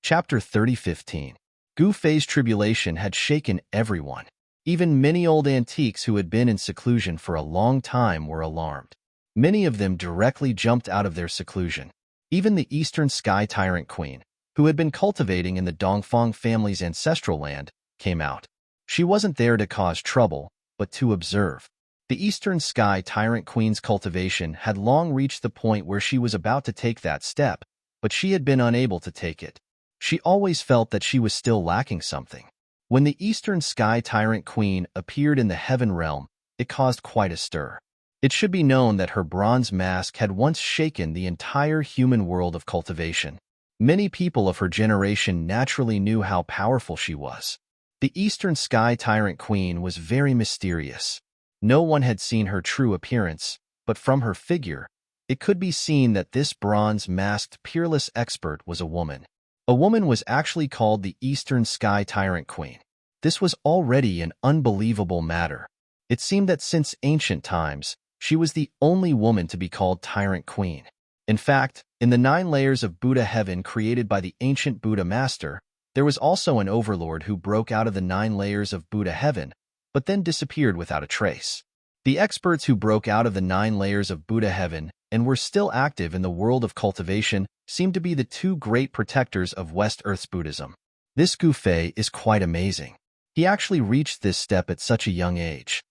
Chapter 30:15. Gu Fei's tribulation had shaken everyone. Even many old antiques who had been in seclusion for a long time were alarmed. Many of them directly jumped out of their seclusion. Even the Eastern Sky Tyrant Queen, who had been cultivating in the Dongfang family's ancestral land, came out. She wasn't there to cause trouble, but to observe. The Eastern Sky Tyrant Queen's cultivation had long reached the point where she was about to take that step, but she had been unable to take it. She always felt that she was still lacking something. When the Eastern Sky Tyrant Queen appeared in the heaven realm, it caused quite a stir. It should be known that her bronze mask had once shaken the entire human world of cultivation. Many people of her generation naturally knew how powerful she was. The Eastern Sky Tyrant Queen was very mysterious. No one had seen her true appearance, but from her figure, it could be seen that this bronze-masked peerless expert was a woman. A woman was actually called the Eastern Sky Tyrant Queen. This was already an unbelievable matter. It seemed that since ancient times, she was the only woman to be called Tyrant Queen. In fact, in the 9 layers of Buddha heaven created by the ancient Buddha Master, there was also an overlord who broke out of the 9 layers of Buddha heaven, but then disappeared without a trace. The experts who broke out of the 9 layers of Buddha heaven and were still active in the world of cultivation seemed to be the 2 great protectors of West Earth's Buddhism. This Gu Fei is quite amazing. He actually reached this step at such a young age.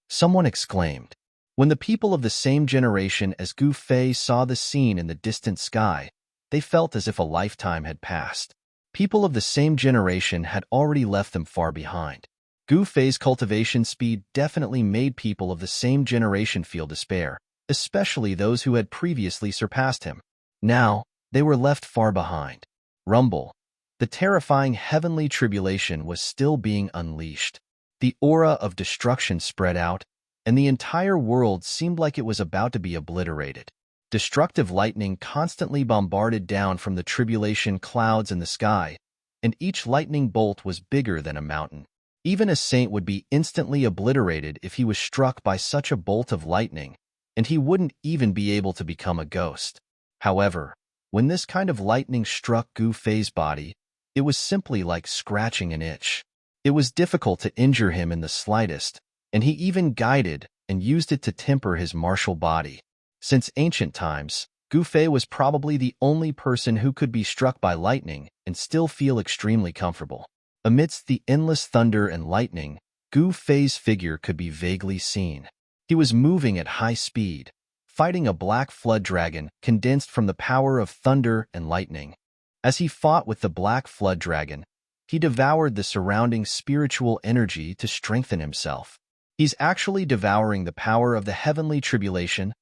Someone exclaimed. When the people of the same generation as Gu Fei saw the scene in the distant sky, they felt as if a lifetime had passed. People of the same generation had already left them far behind. Gu Fei's cultivation speed definitely made people of the same generation feel despair, especially those who had previously surpassed him. Now, they were left far behind. Rumble. The terrifying heavenly tribulation was still being unleashed. The aura of destruction spread out, and the entire world seemed like it was about to be obliterated. Destructive lightning constantly bombarded down from the tribulation clouds in the sky, and each lightning bolt was bigger than a mountain. Even a saint would be instantly obliterated if he was struck by such a bolt of lightning, and he wouldn't even be able to become a ghost. However, when this kind of lightning struck Gu Fei's body, it was simply like scratching an itch. It was difficult to injure him in the slightest, and he even guided and used it to temper his martial body. Since ancient times, Gu Fei was probably the only person who could be struck by lightning and still feel extremely comfortable. Amidst the endless thunder and lightning, Gu Fei's figure could be vaguely seen. He was moving at high speed, fighting a black flood dragon condensed from the power of thunder and lightning. As he fought with the black flood dragon, he devoured the surrounding spiritual energy to strengthen himself. He's actually devouring the power of the heavenly tribulation.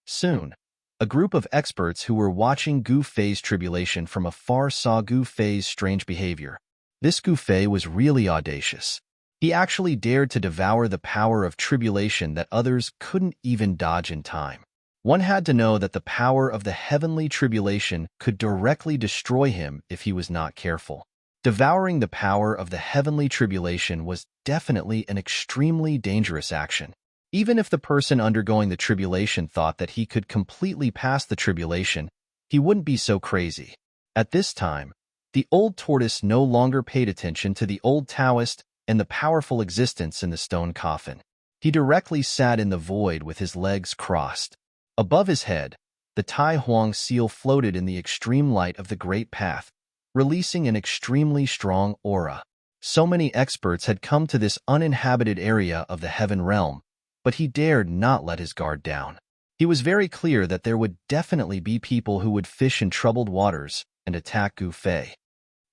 Soon. A group of experts who were watching Gu Fei's tribulation from afar saw Gu Fei's strange behavior. This Gu Fei was really audacious. He actually dared to devour the power of tribulation that others couldn't even dodge in time. One had to know that the power of the heavenly tribulation could directly destroy him if he was not careful. Devouring the power of the heavenly tribulation was definitely an extremely dangerous action. Even if the person undergoing the tribulation thought that he could completely pass the tribulation, he wouldn't be so crazy. At this time, the old tortoise no longer paid attention to the old Taoist and the powerful existence in the stone coffin. He directly sat in the void with his legs crossed. Above his head, the Tai Huang seal floated in the extreme light of the Great Path, releasing an extremely strong aura. So many experts had come to this uninhabited area of the heaven realm, but he dared not let his guard down. He was very clear that there would definitely be people who would fish in troubled waters and attack Gu Fei.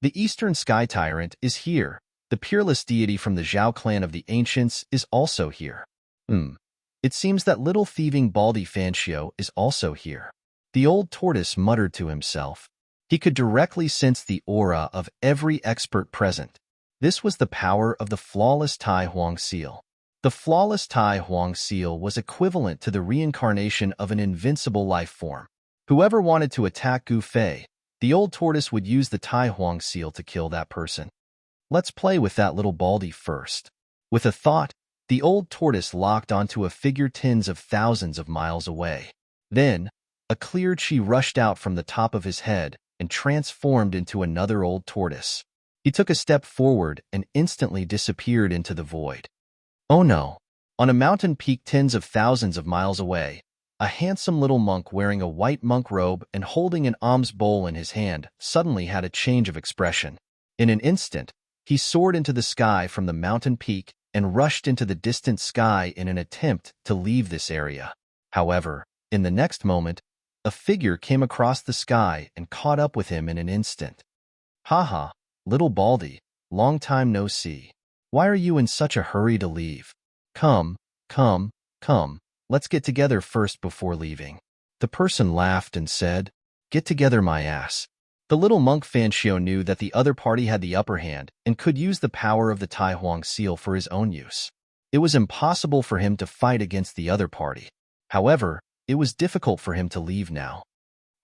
The Eastern Sky Tyrant is here. The peerless deity from the Zhao clan of the ancients is also here. It seems that little thieving Baldy Fancio is also here. The old tortoise muttered to himself. He could directly sense the aura of every expert present. This was the power of the flawless Tai Huang seal. The flawless Tai Huang seal was equivalent to the reincarnation of an invincible life form. Whoever wanted to attack Gu Fei, the old tortoise would use the Tai Huang seal to kill that person. Let's play with that little Baldy first. With a thought, the old tortoise locked onto a figure tens of thousands of miles away. Then, a clear chi rushed out from the top of his head and transformed into another old tortoise. He took a step forward and instantly disappeared into the void. Oh no! On a mountain peak tens of thousands of miles away, a handsome little monk wearing a white monk robe and holding an alms bowl in his hand suddenly had a change of expression. In an instant, he soared into the sky from the mountain peak and rushed into the distant sky in an attempt to leave this area. However, in the next moment, a figure came across the sky and caught up with him in an instant. Haha, little Baldy, long time no see. Why are you in such a hurry to leave? Come, let's get together first before leaving. The person laughed and said, Get together, my ass. The little monk Fancio knew that the other party had the upper hand and could use the power of the Tai Huang seal for his own use. It was impossible for him to fight against the other party. However, it was difficult for him to leave now.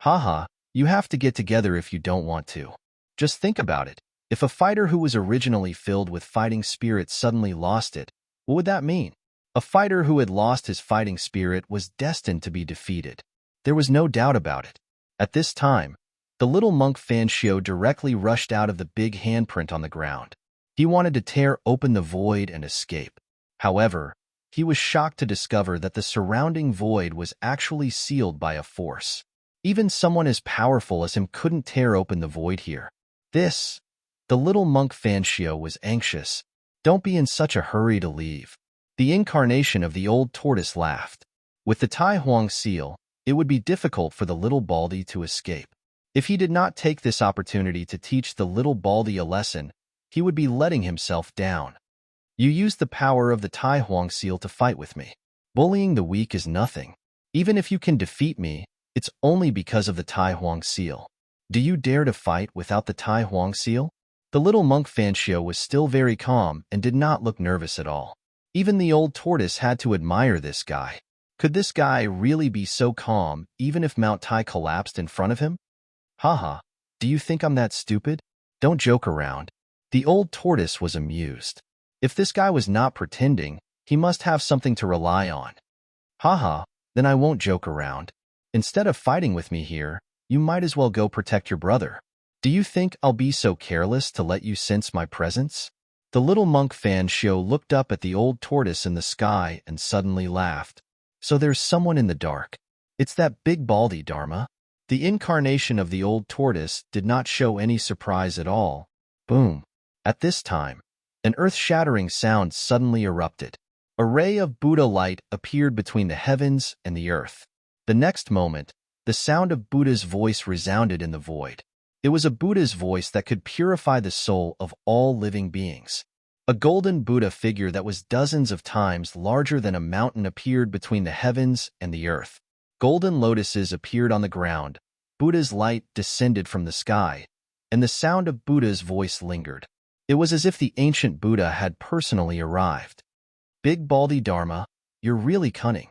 Haha, you have to get together if you don't want to. Just think about it. If a fighter who was originally filled with fighting spirit suddenly lost it, what would that mean? A fighter who had lost his fighting spirit was destined to be defeated. There was no doubt about it. At this time, the little monk Fancio directly rushed out of the big handprint on the ground. He wanted to tear open the void and escape. However, he was shocked to discover that the surrounding void was actually sealed by a force. Even someone as powerful as him couldn't tear open the void here. The little monk Fancio was anxious. Don't be in such a hurry to leave. The incarnation of the old tortoise laughed. With the Tai Huang seal, it would be difficult for the little Baldy to escape. If he did not take this opportunity to teach the little Baldy a lesson, he would be letting himself down. You used the power of the Tai Huang seal to fight with me. Bullying the weak is nothing. Even if you can defeat me, it's only because of the Tai Huang seal. Do you dare to fight without the Tai Huang seal? The little monk Fancio was still very calm and did not look nervous at all. Even the old tortoise had to admire this guy. Could this guy really be so calm even if Mount Tai collapsed in front of him? Haha, do you think I'm that stupid? Don't joke around. The old tortoise was amused. If this guy was not pretending, he must have something to rely on. Haha, then I won't joke around. Instead of fighting with me here, you might as well go protect your brother. Do you think I'll be so careless to let you sense my presence? The little monk Fancio looked up at the old tortoise in the sky and suddenly laughed. So there's someone in the dark. It's that big Baldy Dharma. The incarnation of the old tortoise did not show any surprise at all. Boom. At this time, An earth-shattering sound suddenly erupted. A ray of Buddha light appeared between the heavens and the earth. The next moment, the sound of Buddha's voice resounded in the void. It was a Buddha's voice that could purify the soul of all living beings. A golden Buddha figure that was dozens of times larger than a mountain appeared between the heavens and the earth. Golden lotuses appeared on the ground, Buddha's light descended from the sky, and the sound of Buddha's voice lingered. It was as if the ancient Buddha had personally arrived. Big Baldy Dharma, you're really cunning.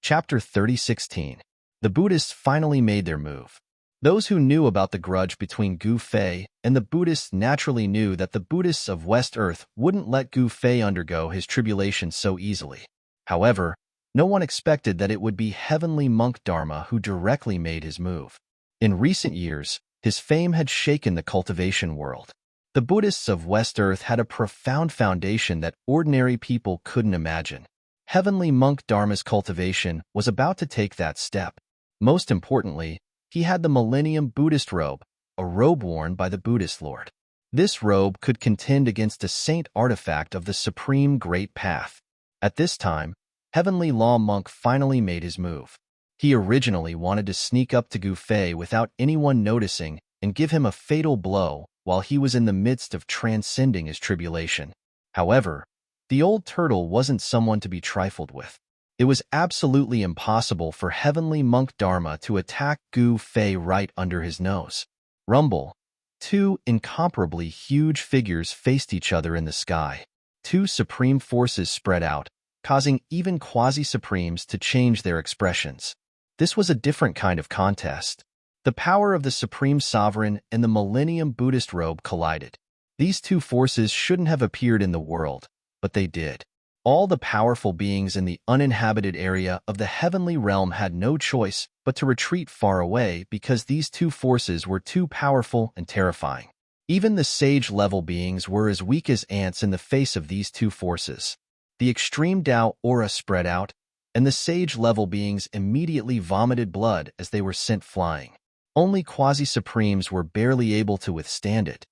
Chapter 30:16. The Buddhists finally made their move. Those who knew about the grudge between Gu Fei and the Buddhists naturally knew that the Buddhists of West Earth wouldn't let Gu Fei undergo his tribulation so easily. However, no one expected that it would be Heavenly Monk Dharma who directly made his move. In recent years, his fame had shaken the cultivation world. The Buddhists of West Earth had a profound foundation that ordinary people couldn't imagine. Heavenly Monk Dharma's cultivation was about to take that step. Most importantly, he had the Millennium Buddhist robe, a robe worn by the Buddhist Lord. This robe could contend against a saint artifact of the Supreme Great Path. At this time, Heavenly Law Monk finally made his move. He originally wanted to sneak up to Gu Fei without anyone noticing and give him a fatal blow while he was in the midst of transcending his tribulation. However, the old turtle wasn't someone to be trifled with. It was absolutely impossible for Heavenly Monk Dharma to attack Gu Fei right under his nose. Rumble. Two incomparably huge figures faced each other in the sky. Two supreme forces spread out, causing even quasi-supremes to change their expressions. This was a different kind of contest. The power of the Supreme Sovereign and the Millennium Buddhist robe collided. These two forces shouldn't have appeared in the world, but they did. All the powerful beings in the uninhabited area of the heavenly realm had no choice but to retreat far away because these two forces were too powerful and terrifying. Even the sage-level beings were as weak as ants in the face of these two forces. The extreme Tao aura spread out, and the sage-level beings immediately vomited blood as they were sent flying. Only quasi-supremes were barely able to withstand it.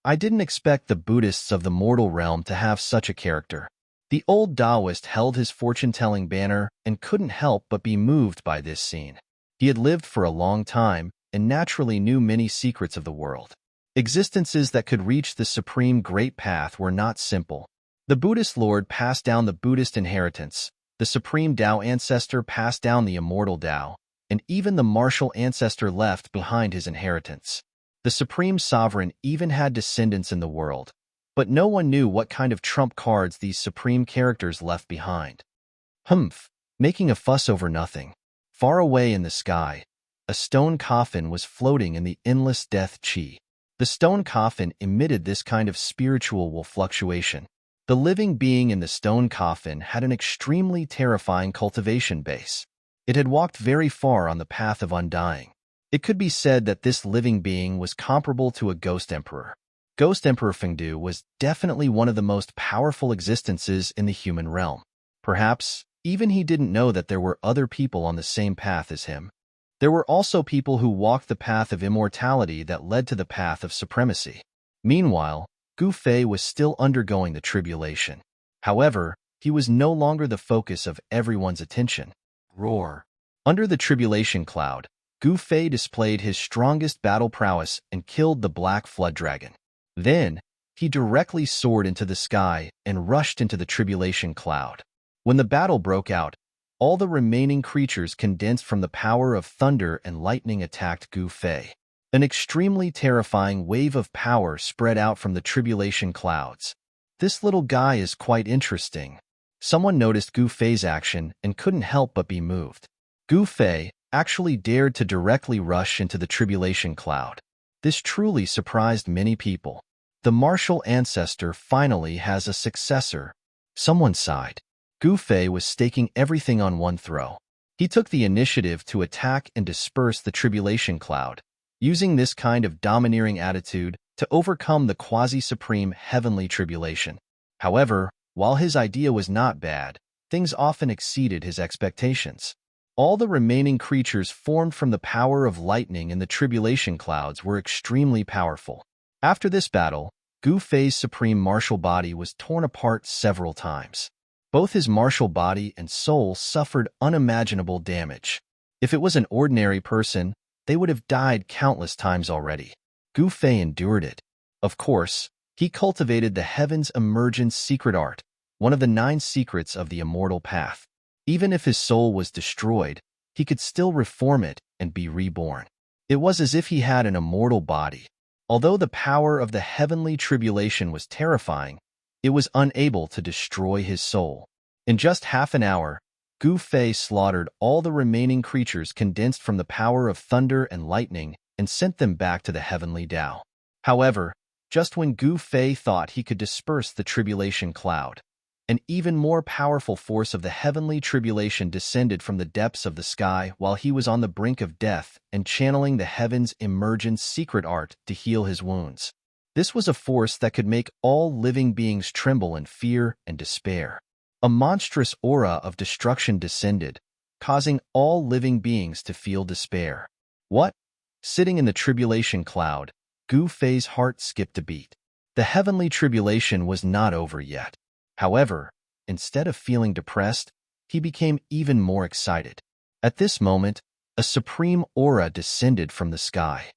I didn't expect the Buddhists of the mortal realm to have such a character. The old Taoist held his fortune-telling banner and couldn't help but be moved by this scene. He had lived for a long time and naturally knew many secrets of the world. Existences that could reach the Supreme Great Path were not simple. The Buddhist Lord passed down the Buddhist inheritance, the Supreme Tao Ancestor passed down the immortal Tao, and even the martial ancestor left behind his inheritance. The Supreme Sovereign even had descendants in the world, but no one knew what kind of trump cards these supreme characters left behind. Humph, making a fuss over nothing. Far away in the sky, a stone coffin was floating in the endless death chi. The stone coffin emitted this kind of spiritual fluctuation. The living being in the stone coffin had an extremely terrifying cultivation base. It had walked very far on the path of undying. It could be said that this living being was comparable to a ghost emperor. Ghost Emperor Fengdu was definitely one of the most powerful existences in the human realm. Perhaps even he didn't know that there were other people on the same path as him. There were also people who walked the path of immortality that led to the path of supremacy. Meanwhile, Gu Fei was still undergoing the tribulation. However, he was no longer the focus of everyone's attention. Roar. Under the tribulation cloud, Gu Fei displayed his strongest battle prowess and killed the Black Flood Dragon. Then, he directly soared into the sky and rushed into the tribulation cloud. When the battle broke out, all the remaining creatures condensed from the power of thunder and lightning attacked Gu Fei. An extremely terrifying wave of power spread out from the tribulation clouds. This little guy is quite interesting. Someone noticed Gu Fei's action and couldn't help but be moved. Gu Fei actually dared to directly rush into the tribulation cloud. This truly surprised many people. The martial ancestor finally has a successor. Someone sighed. Gu Fei was staking everything on one throw. He took the initiative to attack and disperse the tribulation cloud, using this kind of domineering attitude to overcome the quasi-supreme heavenly tribulation. However, while his idea was not bad, things often exceeded his expectations. All the remaining creatures formed from the power of lightning and the tribulation clouds were extremely powerful. After this battle, Gu Fei's supreme martial body was torn apart several times. Both his martial body and soul suffered unimaginable damage. If it was an ordinary person, they would have died countless times already. Gu Fei endured it. Of course, he cultivated the Heaven's Emergence secret art, one of the 9 secrets of the immortal path. Even if his soul was destroyed, he could still reform it and be reborn. It was as if he had an immortal body. Although the power of the heavenly tribulation was terrifying, it was unable to destroy his soul. In just half an hour, Gu Fei slaughtered all the remaining creatures condensed from the power of thunder and lightning and sent them back to the heavenly Tao. However, just when Gu Fei thought he could disperse the tribulation cloud, an even more powerful force of the heavenly tribulation descended from the depths of the sky while he was on the brink of death and channeling the Heaven's Emergence secret art to heal his wounds. This was a force that could make all living beings tremble in fear and despair. A monstrous aura of destruction descended, causing all living beings to feel despair. What? Sitting in the tribulation cloud, Gu Fei's heart skipped a beat. The heavenly tribulation was not over yet. However, instead of feeling depressed, he became even more excited. At this moment, a supreme aura descended from the sky.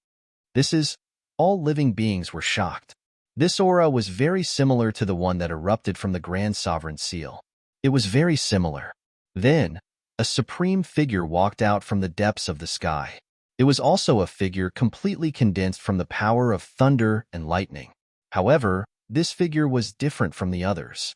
All living beings were shocked. This aura was very similar to the one that erupted from the Grand Sovereign Seal. It was very similar. Then, a supreme figure walked out from the depths of the sky. It was also a figure completely condensed from the power of thunder and lightning. However, this figure was different from the others.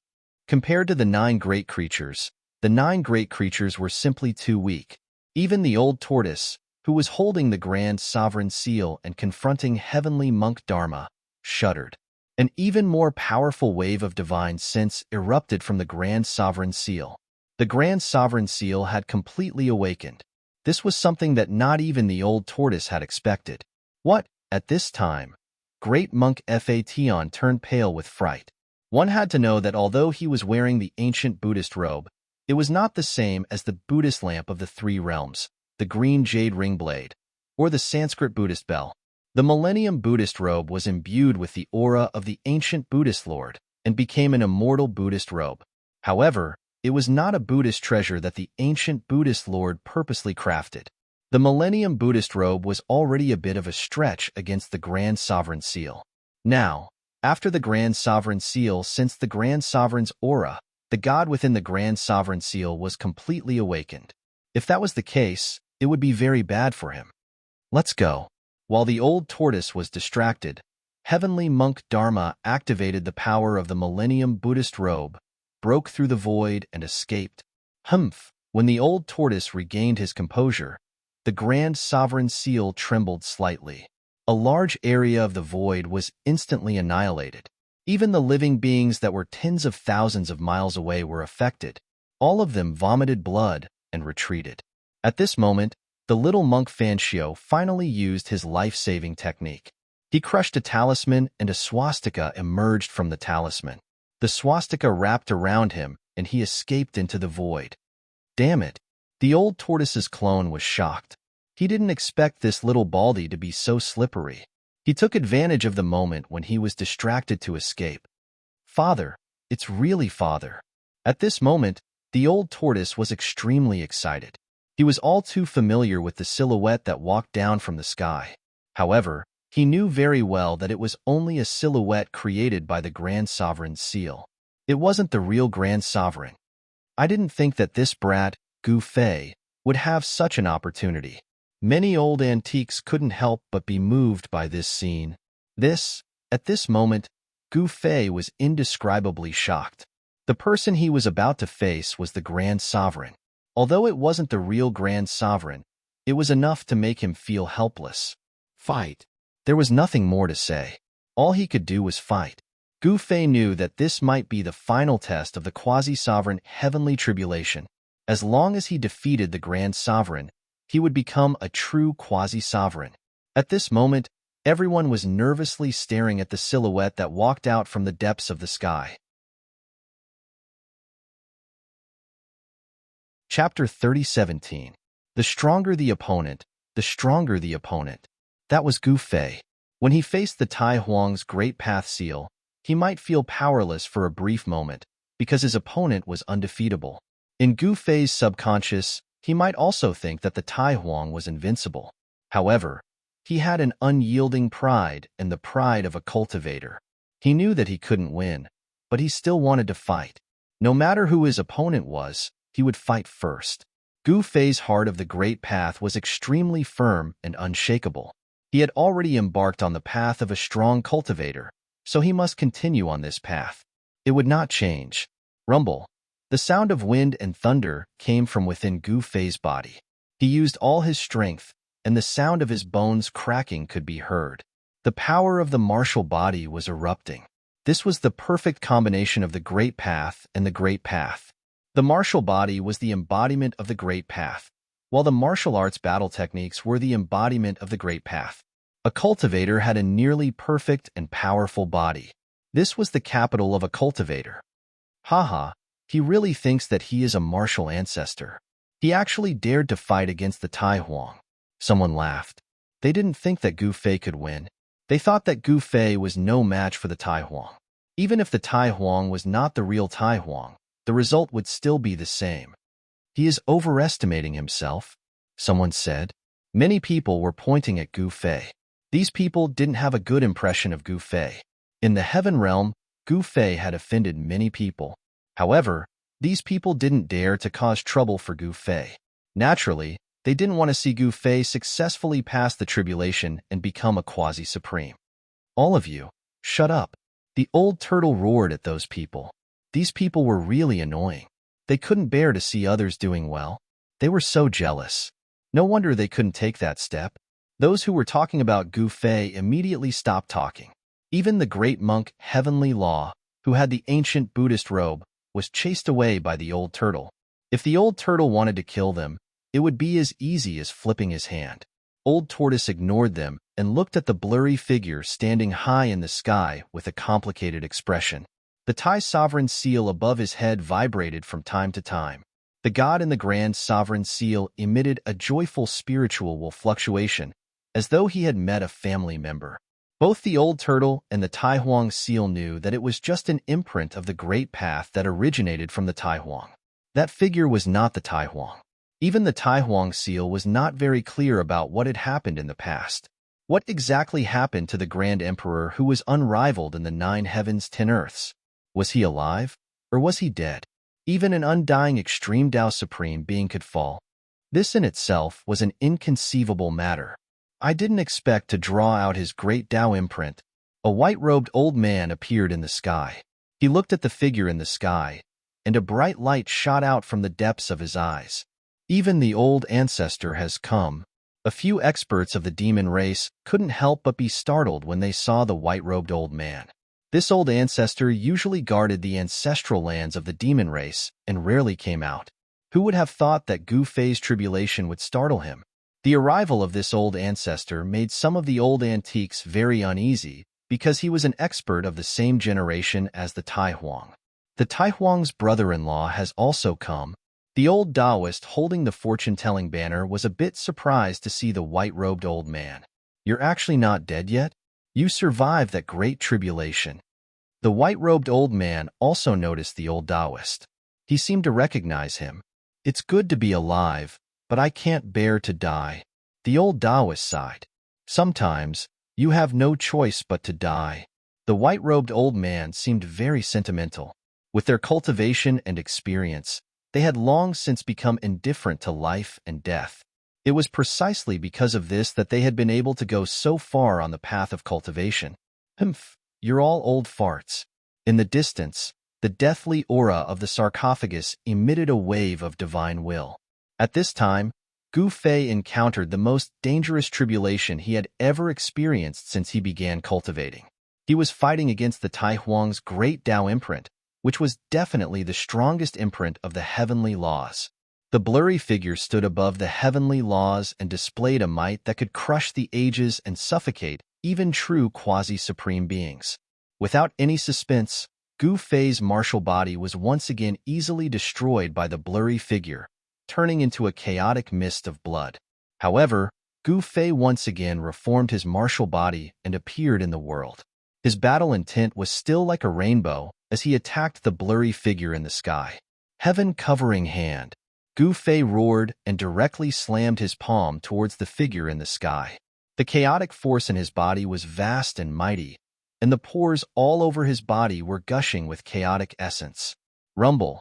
Compared to the 9 great creatures, the 9 great creatures were simply too weak. Even the old tortoise, who was holding the Grand Sovereign Seal and confronting heavenly monk Dharma, shuddered. An even more powerful wave of divine sense erupted from the Grand Sovereign Seal. The Grand Sovereign Seal had completely awakened. This was something that not even the old tortoise had expected. What? At this time, Great Monk Phaeton turned pale with fright. One had to know that although he was wearing the ancient Buddhist robe, it was not the same as the Buddhist lamp of the 3 realms, the green jade ring blade, or the Sanskrit Buddhist bell. The Millennium Buddhist robe was imbued with the aura of the ancient Buddhist Lord and became an immortal Buddhist robe. However, it was not a Buddhist treasure that the ancient Buddhist Lord purposely crafted. The Millennium Buddhist robe was already a bit of a stretch against the Grand Sovereign Seal. Now, after the Grand Sovereign Seal sensed the Grand Sovereign's aura, the god within the Grand Sovereign Seal was completely awakened. If that was the case, it would be very bad for him. Let's go. While the old tortoise was distracted, heavenly monk Dharma activated the power of the Millennium Buddhist robe, broke through the void, and escaped. Humph! When the old tortoise regained his composure, the Grand Sovereign Seal trembled slightly. A large area of the void was instantly annihilated. Even the living beings that were tens of thousands of miles away were affected. All of them vomited blood and retreated. At this moment, the little monk Fanxio finally used his life-saving technique. He crushed a talisman and a swastika emerged from the talisman. The swastika wrapped around him and he escaped into the void. Damn it! The old tortoise's clone was shocked. He didn't expect this little baldy to be so slippery. He took advantage of the moment when he was distracted to escape. Father, it's really father. At this moment, the old tortoise was extremely excited. He was all too familiar with the silhouette that walked down from the sky. However, he knew very well that it was only a silhouette created by the Grand Sovereign's seal. It wasn't the real Grand Sovereign. I didn't think that this brat, Gu Fei, would have such an opportunity. Many old antiques couldn't help but be moved by this scene. At this moment, Gu Fei was indescribably shocked. The person he was about to face was the Grand Sovereign. Although it wasn't the real Grand Sovereign, it was enough to make him feel helpless. Fight. There was nothing more to say. All he could do was fight. Gu Fei knew that this might be the final test of the quasi-sovereign heavenly tribulation. As long as he defeated the Grand Sovereign, he would become a true quasi-sovereign. At this moment, everyone was nervously staring at the silhouette that walked out from the depths of the sky. Chapter 30:17. The stronger the opponent, the stronger the opponent. That was Gu Fei. When he faced the Tai Huang's Great Path Seal, he might feel powerless for a brief moment because his opponent was undefeatable. In Gu Fei's subconscious, he might also think that the Tai Huang was invincible. However, he had an unyielding pride and the pride of a cultivator. He knew that he couldn't win, but he still wanted to fight. No matter who his opponent was, he would fight first. Gu Fei's heart of the Great Path was extremely firm and unshakable. He had already embarked on the path of a strong cultivator, so he must continue on this path. It would not change. Rumble. The sound of wind and thunder came from within Gu Fei's body. He used all his strength, and the sound of his bones cracking could be heard. The power of the martial body was erupting. This was the perfect combination of the Great Path and the Great Path. The martial body was the embodiment of the Great Path, while the martial arts battle techniques were the embodiment of the Great Path. A cultivator had a nearly perfect and powerful body. This was the capital of a cultivator. Haha, he really thinks that he is a martial ancestor. He actually dared to fight against the Tai Huang. Someone laughed. They didn't think that Gu Fei could win. They thought that Gu Fei was no match for the Tai Huang. Even if the Tai Huang was not the real Tai Huang, the result would still be the same. He is overestimating himself, someone said. Many people were pointing at Gu Fei. These people didn't have a good impression of Gu Fei. In the heaven realm, Gu Fei had offended many people. However, these people didn't dare to cause trouble for Gu Fei. Naturally, they didn't want to see Gu Fei successfully pass the tribulation and become a quasi-supreme. All of you, shut up. The old turtle roared at those people. These people were really annoying. They couldn't bear to see others doing well. They were so jealous. No wonder they couldn't take that step. Those who were talking about Gu Fei immediately stopped talking. Even the great monk Heavenly Law, who had the ancient Buddhist robe, was chased away by the old turtle. If the old turtle wanted to kill them, it would be as easy as flipping his hand. Old Tortoise ignored them and looked at the blurry figure standing high in the sky with a complicated expression. The Tai Sovereign Seal above his head vibrated from time to time. The god in the Grand Sovereign Seal emitted a joyful spiritual fluctuation, as though he had met a family member. Both the old turtle and the Tai Huang seal knew that it was just an imprint of the Great Path that originated from the Tai Huang. That figure was not the Tai Huang. Even the Tai Huang seal was not very clear about what had happened in the past. What exactly happened to the Grand Emperor who was unrivaled in the 9 heavens 10 earths? Was he alive, or was he dead? Even an undying extreme Tao Supreme being could fall. This in itself was an inconceivable matter. I didn't expect to draw out his great Tao imprint. A white-robed old man appeared in the sky. He looked at the figure in the sky, and a bright light shot out from the depths of his eyes. Even the old ancestor has come. A few experts of the demon race couldn't help but be startled when they saw the white-robed old man. This old ancestor usually guarded the ancestral lands of the demon race and rarely came out. Who would have thought that Gu Fei's tribulation would startle him? The arrival of this old ancestor made some of the old antiques very uneasy because he was an expert of the same generation as the Tai Huang. The Tai Huang's brother-in-law has also come. The old Taoist holding the fortune-telling banner was a bit surprised to see the white-robed old man. You're actually not dead yet? You survived that great tribulation. The white-robed old man also noticed the old Taoist. He seemed to recognize him. It's good to be alive, but I can't bear to die. The old Taoist sighed. Sometimes, you have no choice but to die. The white-robed old man seemed very sentimental. With their cultivation and experience, they had long since become indifferent to life and death. It was precisely because of this that they had been able to go so far on the path of cultivation. Humph, you're all old farts. In the distance, the deathly aura of the sarcophagus emitted a wave of divine will. At this time, Gu Fei encountered the most dangerous tribulation he had ever experienced since he began cultivating. He was fighting against the Tai Huang's great Tao imprint, which was definitely the strongest imprint of the heavenly laws. The blurry figure stood above the heavenly laws and displayed a might that could crush the ages and suffocate even true quasi-supreme beings. Without any suspense, Gu Fei's martial body was once again easily destroyed by the blurry figure, turning into a chaotic mist of blood. However, Gu Fei once again reformed his martial body and appeared in the world. His battle intent was still like a rainbow as he attacked the blurry figure in the sky. Heaven-covering hand. Gu Fei roared and directly slammed his palm towards the figure in the sky. The chaotic force in his body was vast and mighty, and the pores all over his body were gushing with chaotic essence. Rumble.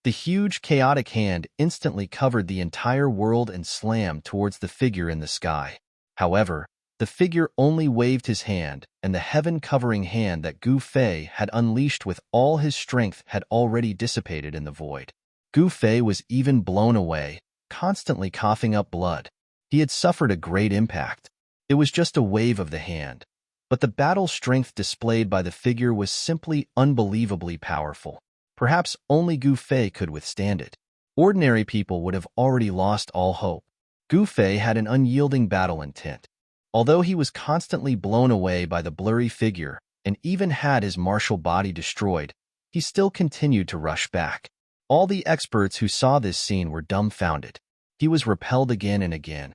The huge chaotic hand instantly covered the entire world and slammed towards the figure in the sky. However, the figure only waved his hand, and the heaven-covering hand that Gu Fei had unleashed with all his strength had already dissipated in the void. Gu Fei was even blown away, constantly coughing up blood. He had suffered a great impact. It was just a wave of the hand, but the battle strength displayed by the figure was simply unbelievably powerful. Perhaps only Gu Fei could withstand it. Ordinary people would have already lost all hope. Gu Fei had an unyielding battle intent. Although he was constantly blown away by the blurry figure and even had his martial body destroyed, he still continued to rush back. All the experts who saw this scene were dumbfounded. He was repelled again and again,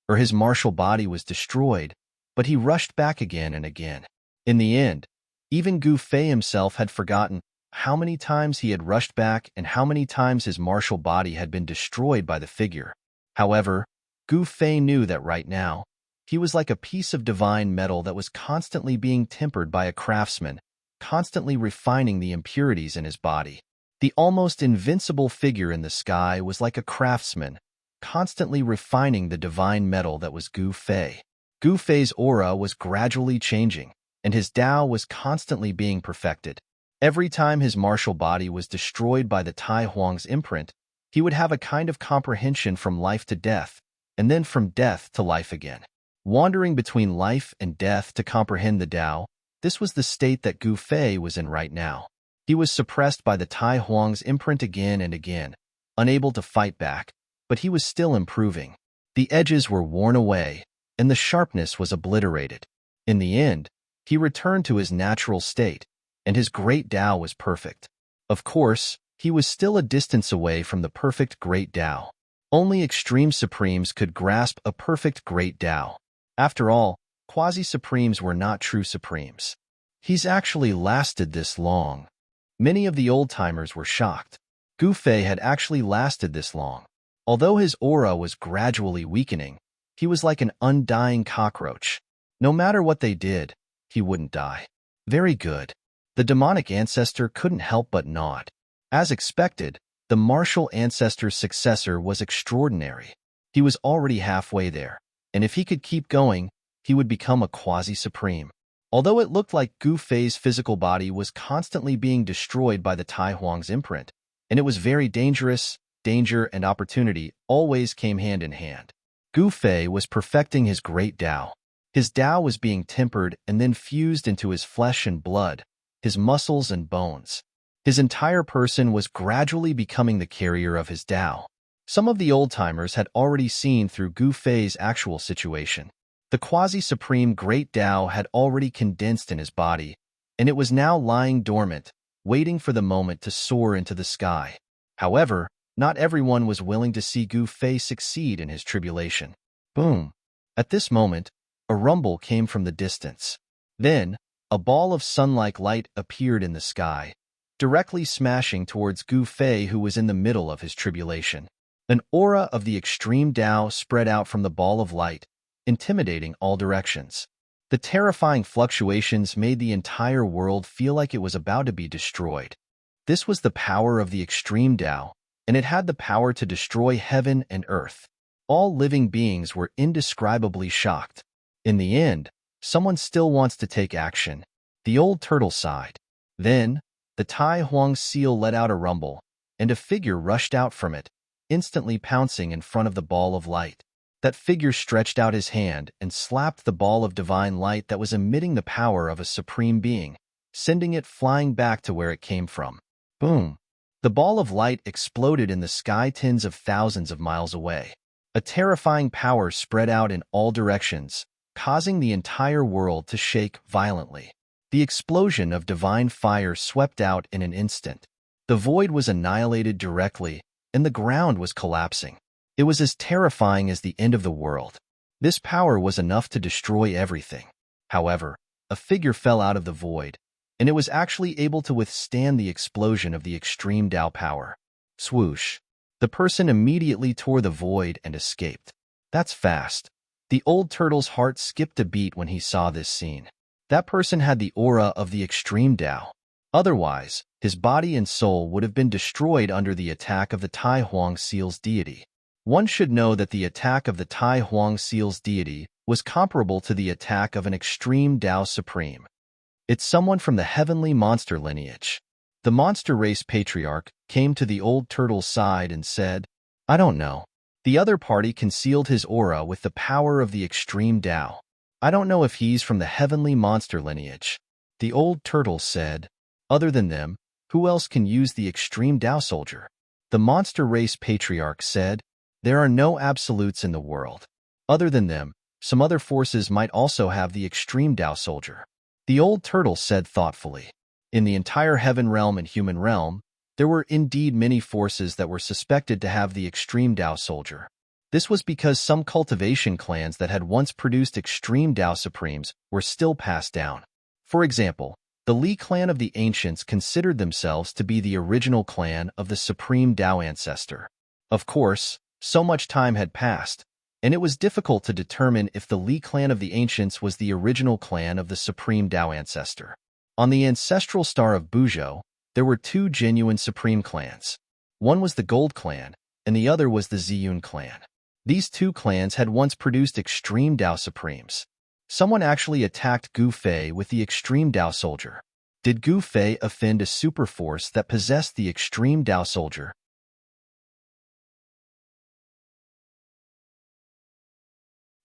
or his martial body was destroyed, but he rushed back again and again. In the end, even Gu Fei himself had forgotten how many times he had rushed back and how many times his martial body had been destroyed by the figure. However, Gu Fei knew that right now, he was like a piece of divine metal that was constantly being tempered by a craftsman, constantly refining the impurities in his body. The almost invincible figure in the sky was like a craftsman, constantly refining the divine metal that was Gu Fei. Gu Fei's aura was gradually changing, and his Tao was constantly being perfected. Every time his martial body was destroyed by the Tai Huang's imprint, he would have a kind of comprehension from life to death, and then from death to life again. Wandering between life and death to comprehend the Tao, this was the state that Gu Fei was in right now. He was suppressed by the Tai Huang's imprint again and again, unable to fight back, but he was still improving. The edges were worn away, and the sharpness was obliterated. In the end, he returned to his natural state, and his great Tao was perfect. Of course, he was still a distance away from the perfect great Tao. Only extreme supremes could grasp a perfect great Tao. After all, quasi-supremes were not true supremes. He's actually lasted this long. Many of the old-timers were shocked. Gu Fei had actually lasted this long. Although his aura was gradually weakening, he was like an undying cockroach. No matter what they did, he wouldn't die. Very good. The demonic ancestor couldn't help but nod. As expected, the martial ancestor's successor was extraordinary. He was already halfway there, and if he could keep going, he would become a quasi-supreme. Although it looked like Gu Fei's physical body was constantly being destroyed by the Tai Huang's imprint, and it was very dangerous, danger and opportunity always came hand in hand. Gu Fei was perfecting his great Tao. His Tao was being tempered and then fused into his flesh and blood, his muscles and bones. His entire person was gradually becoming the carrier of his Tao. Some of the old-timers had already seen through Gu Fei's actual situation. The quasi-supreme great Tao had already condensed in his body, and it was now lying dormant, waiting for the moment to soar into the sky. However, not everyone was willing to see Gu Fei succeed in his tribulation. Boom! At this moment, a rumble came from the distance. Then, a ball of sun-like light appeared in the sky, directly smashing towards Gu Fei, who was in the middle of his tribulation. An aura of the extreme Tao spread out from the ball of light, intimidating all directions. The terrifying fluctuations made the entire world feel like it was about to be destroyed. This was the power of the extreme Tao, and it had the power to destroy heaven and earth. All living beings were indescribably shocked. In the end, someone still wants to take action. The old turtle sighed. Then, the Tai Huang seal let out a rumble, and a figure rushed out from it, instantly pouncing in front of the ball of light. That figure stretched out his hand and slapped the ball of divine light that was emitting the power of a supreme being, sending it flying back to where it came from. Boom! The ball of light exploded in the sky tens of thousands of miles away. A terrifying power spread out in all directions, causing the entire world to shake violently. The explosion of divine fire swept out in an instant. The void was annihilated directly, and the ground was collapsing. It was as terrifying as the end of the world. This power was enough to destroy everything. However, a figure fell out of the void, and it was actually able to withstand the explosion of the extreme Tao power. Swoosh! The person immediately tore the void and escaped. That's fast. The old turtle's heart skipped a beat when he saw this scene. That person had the aura of the extreme Tao. Otherwise, his body and soul would have been destroyed under the attack of the Tai Huang Seal's deity. One should know that the attack of the Tai Huang Seal's deity was comparable to the attack of an extreme Tao Supreme. It's someone from the heavenly monster lineage. The monster race patriarch came to the old turtle's side and said, "I don't know." The other party concealed his aura with the power of the extreme Tao. "I don't know if he's from the heavenly monster lineage." The old turtle said, "Other than them, who else can use the extreme Tao soldier?" The monster race patriarch said, "There are no absolutes in the world. Other than them, some other forces might also have the extreme Tao soldier." The old turtle said thoughtfully, "In the entire heaven realm and human realm, there were indeed many forces that were suspected to have the extreme Tao soldier. This was because some cultivation clans that had once produced extreme Tao supremes were still passed down. For example, the Li clan of the ancients considered themselves to be the original clan of the supreme Tao ancestor. Of course, so much time had passed, and it was difficult to determine if the Li clan of the ancients was the original clan of the supreme Tao ancestor. On the ancestral star of Buzhou, there were two genuine supreme clans. One was the Gold clan, and the other was the Ziyun clan. These two clans had once produced extreme Tao supremes. Someone actually attacked Gu Fei with the extreme Tao soldier. Did Gu Fei offend a super force that possessed the extreme Tao soldier?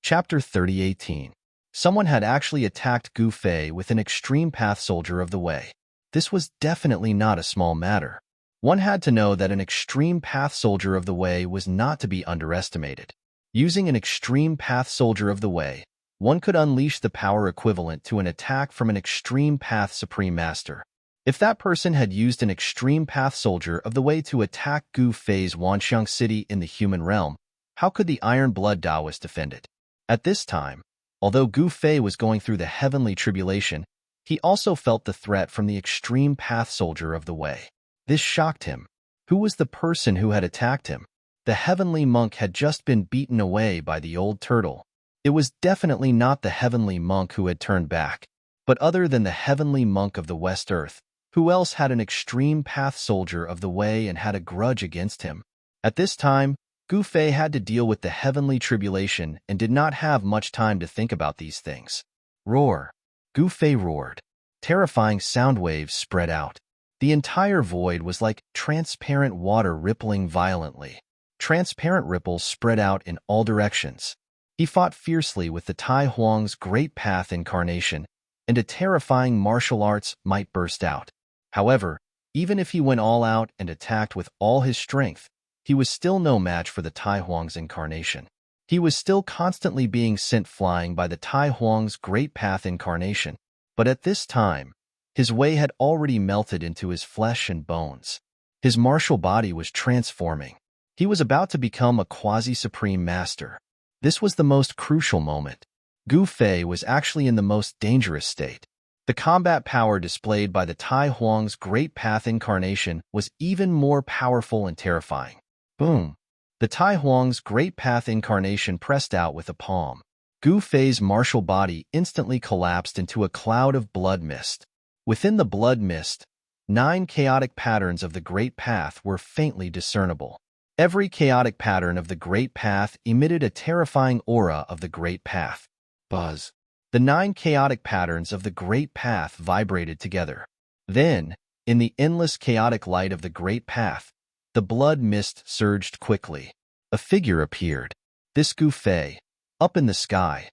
Chapter 30:18. Someone had actually attacked Gu Fei with an extreme path soldier of the way. This was definitely not a small matter. One had to know that an extreme path soldier of the way was not to be underestimated. Using an extreme path soldier of the way, one could unleash the power equivalent to an attack from an extreme path supreme master. If that person had used an extreme path soldier of the way to attack Gu Fei's Wanxiang city in the human realm, how could the Iron Blood Taoist defend it? At this time, although Gu Fei was going through the heavenly tribulation, he also felt the threat from the extreme path soldier of the way. This shocked him. Who was the person who had attacked him? The heavenly monk had just been beaten away by the old turtle. It was definitely not the heavenly monk who had turned back, but other than the heavenly monk of the West Earth, who else had an extreme path soldier of the way and had a grudge against him? At this time, Gu Fei had to deal with the heavenly tribulation and did not have much time to think about these things. Roar! Gu Fei roared. Terrifying sound waves spread out. The entire void was like transparent water rippling violently. Transparent ripples spread out in all directions. He fought fiercely with the Tai Huang's great path incarnation, and a terrifying martial arts might burst out. However, even if he went all out and attacked with all his strength, he was still no match for the Tai Huang's incarnation. He was still constantly being sent flying by the Tai Huang's great path incarnation, but at this time, his way had already melted into his flesh and bones. His martial body was transforming. He was about to become a quasi-supreme master. This was the most crucial moment. Gu Fei was actually in the most dangerous state. The combat power displayed by the Tai Huang's great path incarnation was even more powerful and terrifying. Boom! The Tai Huang's great path incarnation pressed out with a palm. Gu Fei's martial body instantly collapsed into a cloud of blood mist. Within the blood mist, 9 chaotic patterns of the Great Path were faintly discernible. Every chaotic pattern of the Great Path emitted a terrifying aura of the Great Path. Buzz. The 9 chaotic patterns of the Great Path vibrated together. Then, in the endless chaotic light of the Great Path, the blood mist surged quickly. A figure appeared. This Gu Fei, up in the sky.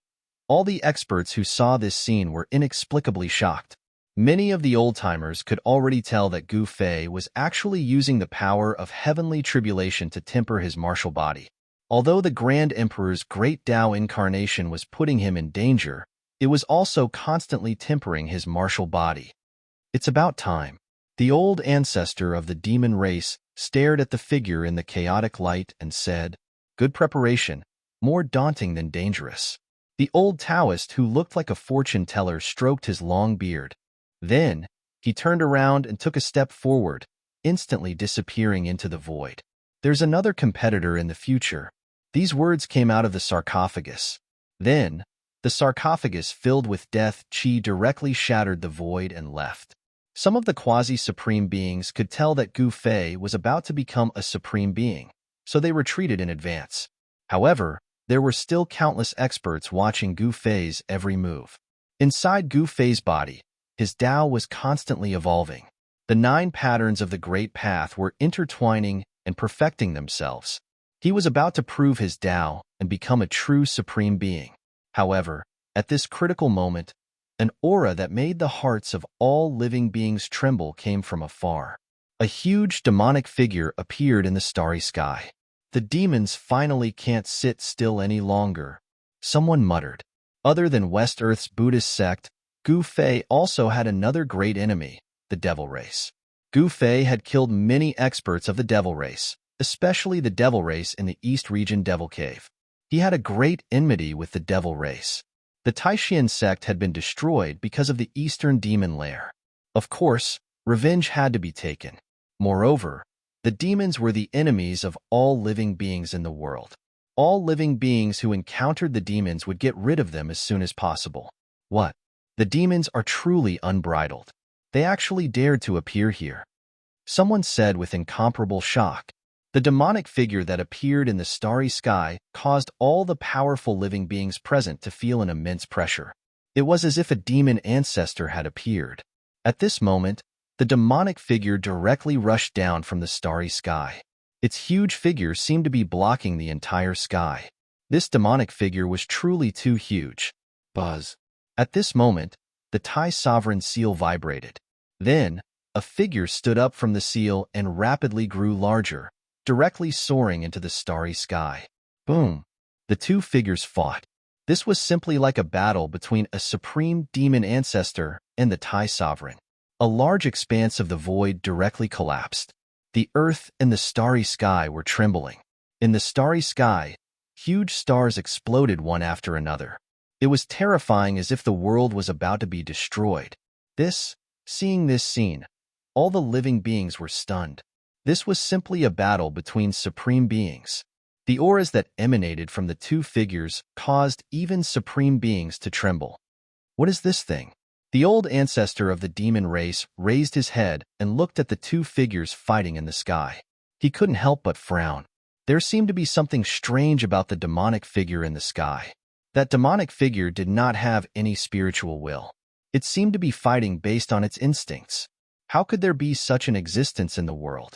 All the experts who saw this scene were inexplicably shocked. Many of the old-timers could already tell that Gu Fei was actually using the power of heavenly tribulation to temper his martial body. Although the Grand Emperor's great Tao incarnation was putting him in danger, it was also constantly tempering his martial body. It's about time. The old ancestor of the demon race stared at the figure in the chaotic light and said, "Good preparation, more daunting than dangerous." The old Taoist, who looked like a fortune teller, stroked his long beard. Then, he turned around and took a step forward, instantly disappearing into the void. "There's another competitor in the future." These words came out of the sarcophagus. Then, the sarcophagus filled with death chi directly shattered the void and left. Some of the quasi-supreme beings could tell that Gu Fei was about to become a supreme being, so they retreated in advance. However, there were still countless experts watching Gu Fei's every move. Inside Gu Fei's body, his Tao was constantly evolving. The 9 patterns of the Great Path were intertwining and perfecting themselves. He was about to prove his Tao and become a true supreme being. However, at this critical moment, an aura that made the hearts of all living beings tremble came from afar. A huge demonic figure appeared in the starry sky. "The demons finally can't sit still any longer," someone muttered. Other than West Earth's Buddhist sect, Gu Fei also had another great enemy, the devil race. Gu Fei had killed many experts of the devil race, especially the devil race in the East Region Devil Cave. He had a great enmity with the devil race. The Taishan sect had been destroyed because of the Eastern Demon Lair. Of course, revenge had to be taken. Moreover, the demons were the enemies of all living beings in the world. All living beings who encountered the demons would get rid of them as soon as possible. What? The demons are truly unbridled. They actually dared to appear here. Someone said with incomparable shock. The demonic figure that appeared in the starry sky caused all the powerful living beings present to feel an immense pressure. It was as if a demon ancestor had appeared. At this moment, the demonic figure directly rushed down from the starry sky. Its huge figure seemed to be blocking the entire sky. This demonic figure was truly too huge. Buzz. At this moment, the Thai sovereign seal vibrated. Then, a figure stood up from the seal and rapidly grew larger, directly soaring into the starry sky. Boom! The two figures fought. This was simply like a battle between a supreme demon ancestor and the Thai sovereign. A large expanse of the void directly collapsed. The earth and the starry sky were trembling. In the starry sky, huge stars exploded one after another. It was terrifying, as if the world was about to be destroyed. Seeing this scene, all the living beings were stunned. This was simply a battle between supreme beings. The auras that emanated from the two figures caused even supreme beings to tremble. What is this thing? The old ancestor of the demon race raised his head and looked at the two figures fighting in the sky. He couldn't help but frown. There seemed to be something strange about the demonic figure in the sky. That demonic figure did not have any spiritual will. It seemed to be fighting based on its instincts. How could there be such an existence in the world?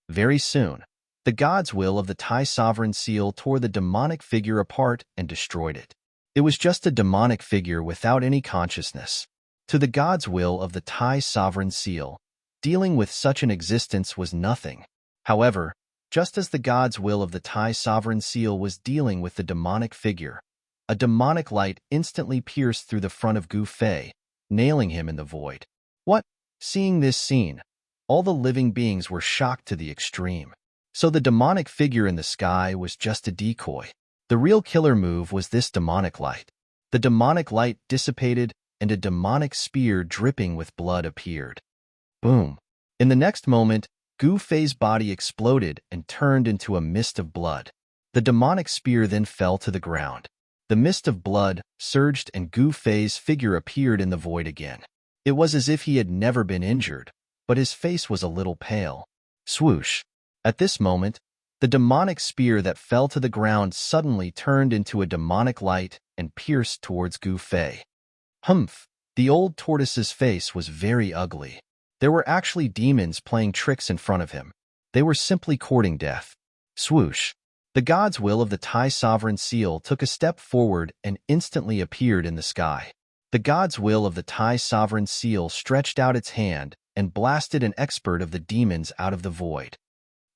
Very soon, the God's will of the Thai sovereign seal tore the demonic figure apart and destroyed it. It was just a demonic figure without any consciousness. To the God's will of the Thai sovereign seal, dealing with such an existence was nothing. However, just as the God's will of the Thai sovereign seal was dealing with the demonic figure, a demonic light instantly pierced through the front of Gu Fei, nailing him in the void. What? Seeing this scene, all the living beings were shocked to the extreme. So the demonic figure in the sky was just a decoy. The real killer move was this demonic light. The demonic light dissipated and a demonic spear dripping with blood appeared. Boom! In the next moment, Gu Fei's body exploded and turned into a mist of blood. The demonic spear then fell to the ground. The mist of blood surged and Gu Fei's figure appeared in the void again. It was as if he had never been injured, but his face was a little pale. Swoosh! At this moment, the demonic spear that fell to the ground suddenly turned into a demonic light and pierced towards Gu Fei. Humph! The old tortoise's face was very ugly. There were actually demons playing tricks in front of him. They were simply courting death. Swoosh! The God's will of the Thai sovereign seal took a step forward and instantly appeared in the sky. The God's will of the Thai sovereign seal stretched out its hand and blasted an expert of the demons out of the void.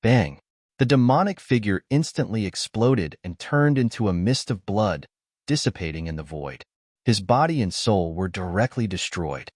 Bang! The demonic figure instantly exploded and turned into a mist of blood, dissipating in the void. His body and soul were directly destroyed.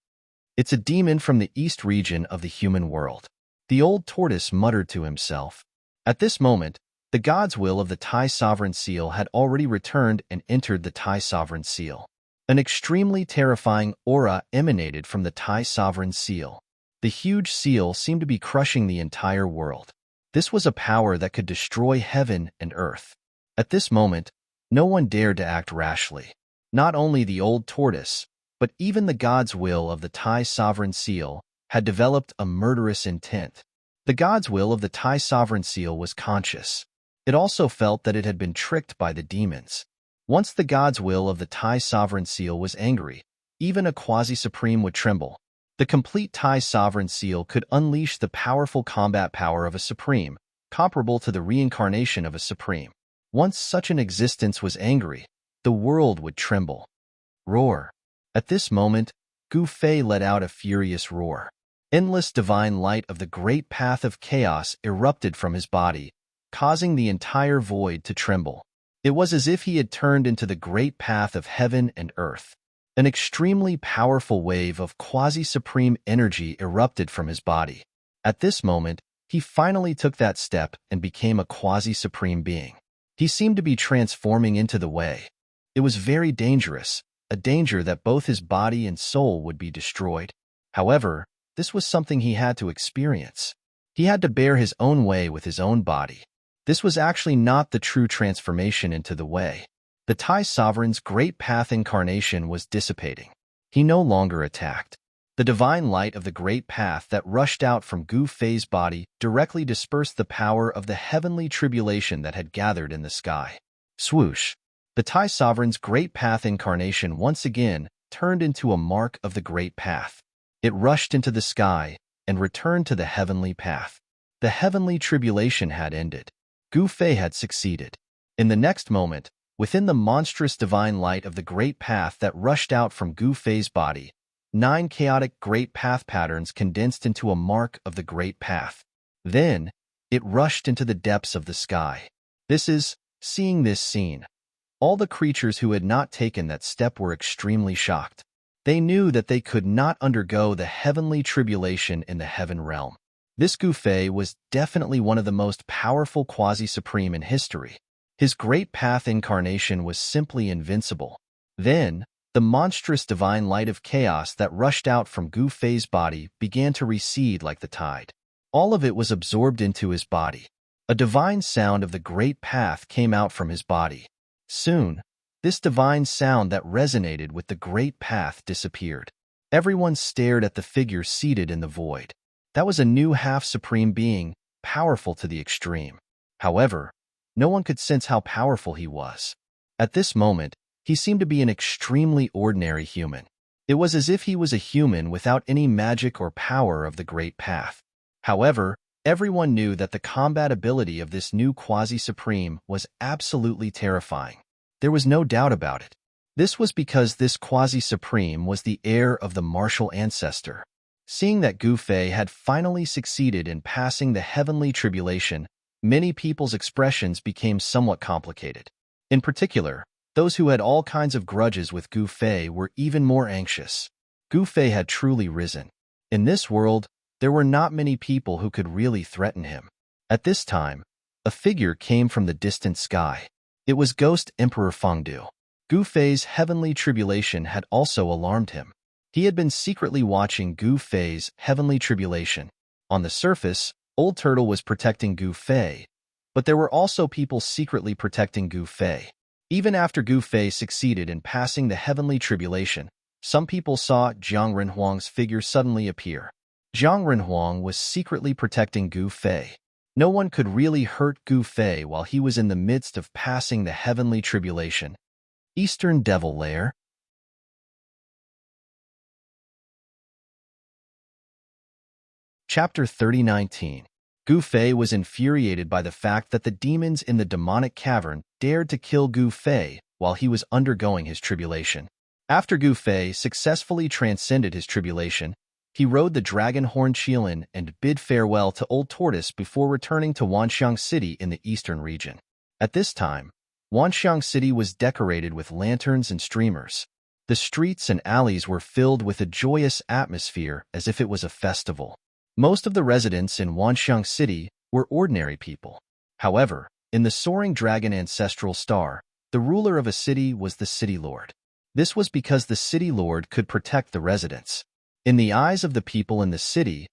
It's a demon from the East region of the human world. The old tortoise muttered to himself. At this moment, the God's will of the Thai sovereign seal had already returned and entered the Thai sovereign seal. An extremely terrifying aura emanated from the Thai sovereign seal. The huge seal seemed to be crushing the entire world. This was a power that could destroy heaven and earth. At this moment, no one dared to act rashly. Not only the old tortoise, but even the God's will of the Thai sovereign seal had developed a murderous intent. The God's will of the Thai sovereign seal was conscious. It also felt that it had been tricked by the demons. Once the God's will of the Thai sovereign seal was angry, even a quasi-supreme would tremble. The complete Thai sovereign seal could unleash the powerful combat power of a supreme, comparable to the reincarnation of a supreme. Once such an existence was angry, the world would tremble. Roar. At this moment, Gu Fei let out a furious roar. Endless divine light of the great path of chaos erupted from his body, causing the entire void to tremble. It was as if he had turned into the great path of heaven and earth. An extremely powerful wave of quasi-supreme energy erupted from his body. At this moment, he finally took that step and became a quasi-supreme being. He seemed to be transforming into the way. It was very dangerous, a danger that both his body and soul would be destroyed. However, this was something he had to experience. He had to bear his own way with his own body. This was actually not the true transformation into the way. The Thai sovereign's great path incarnation was dissipating. He no longer attacked. The divine light of the great path that rushed out from Gu Fei's body directly dispersed the power of the heavenly tribulation that had gathered in the sky. Swoosh! The Thai sovereign's great path incarnation once again turned into a mark of the great path. It rushed into the sky and returned to the heavenly path. The heavenly tribulation had ended. Gu Fei had succeeded. In the next moment, within the monstrous divine light of the great path that rushed out from Gu Fei's body, 9 chaotic great path patterns condensed into a mark of the great path. Then, it rushed into the depths of the sky. Seeing this scene, all the creatures who had not taken that step were extremely shocked. They knew that they could not undergo the heavenly tribulation in the heaven realm. This Gu Fei was definitely one of the most powerful quasi-supreme in history. His great path incarnation was simply invincible. Then, the monstrous divine light of chaos that rushed out from Gu Fei's body began to recede like the tide. All of it was absorbed into his body. A divine sound of the great path came out from his body. Soon, this divine sound that resonated with the great path disappeared. Everyone stared at the figure seated in the void. That was a new half-supreme being, powerful to the extreme. However, no one could sense how powerful he was. At this moment, he seemed to be an extremely ordinary human. It was as if he was a human without any magic or power of the great path. However, everyone knew that the combat ability of this new quasi-supreme was absolutely terrifying. There was no doubt about it. This was because this quasi-supreme was the heir of the martial ancestor. Seeing that Gu Fei had finally succeeded in passing the heavenly tribulation, many people's expressions became somewhat complicated. In particular, those who had all kinds of grudges with Gu Fei were even more anxious. Gu Fei had truly risen. In this world, there were not many people who could really threaten him. At this time, a figure came from the distant sky. It was Ghost Emperor Fengdu. Gu Fei's heavenly tribulation had also alarmed him. He had been secretly watching Gu Fei's heavenly tribulation. On the surface, Old Turtle was protecting Gu Fei, but there were also people secretly protecting Gu Fei. Even after Gu Fei succeeded in passing the heavenly tribulation, some people saw Jiang Renhuang's figure suddenly appear. Jiang Renhuang was secretly protecting Gu Fei. No one could really hurt Gu Fei while he was in the midst of passing the heavenly tribulation. Eastern Devil Lair. Chapter 30:19. Gu Fei was infuriated by the fact that the demons in the demonic cavern dared to kill Gu Fei while he was undergoing his tribulation. After Gu Fei successfully transcended his tribulation, he rode the dragon horn Qilin and bid farewell to Old Tortoise before returning to Wanxiang City in the eastern region. At this time, Wanxiang City was decorated with lanterns and streamers. The streets and alleys were filled with a joyous atmosphere as if it was a festival. Most of the residents in Wanxiang City were ordinary people. However, in the soaring dragon ancestral star, the ruler of a city was the city lord. This was because the city lord could protect the residents. In the eyes of the people in the city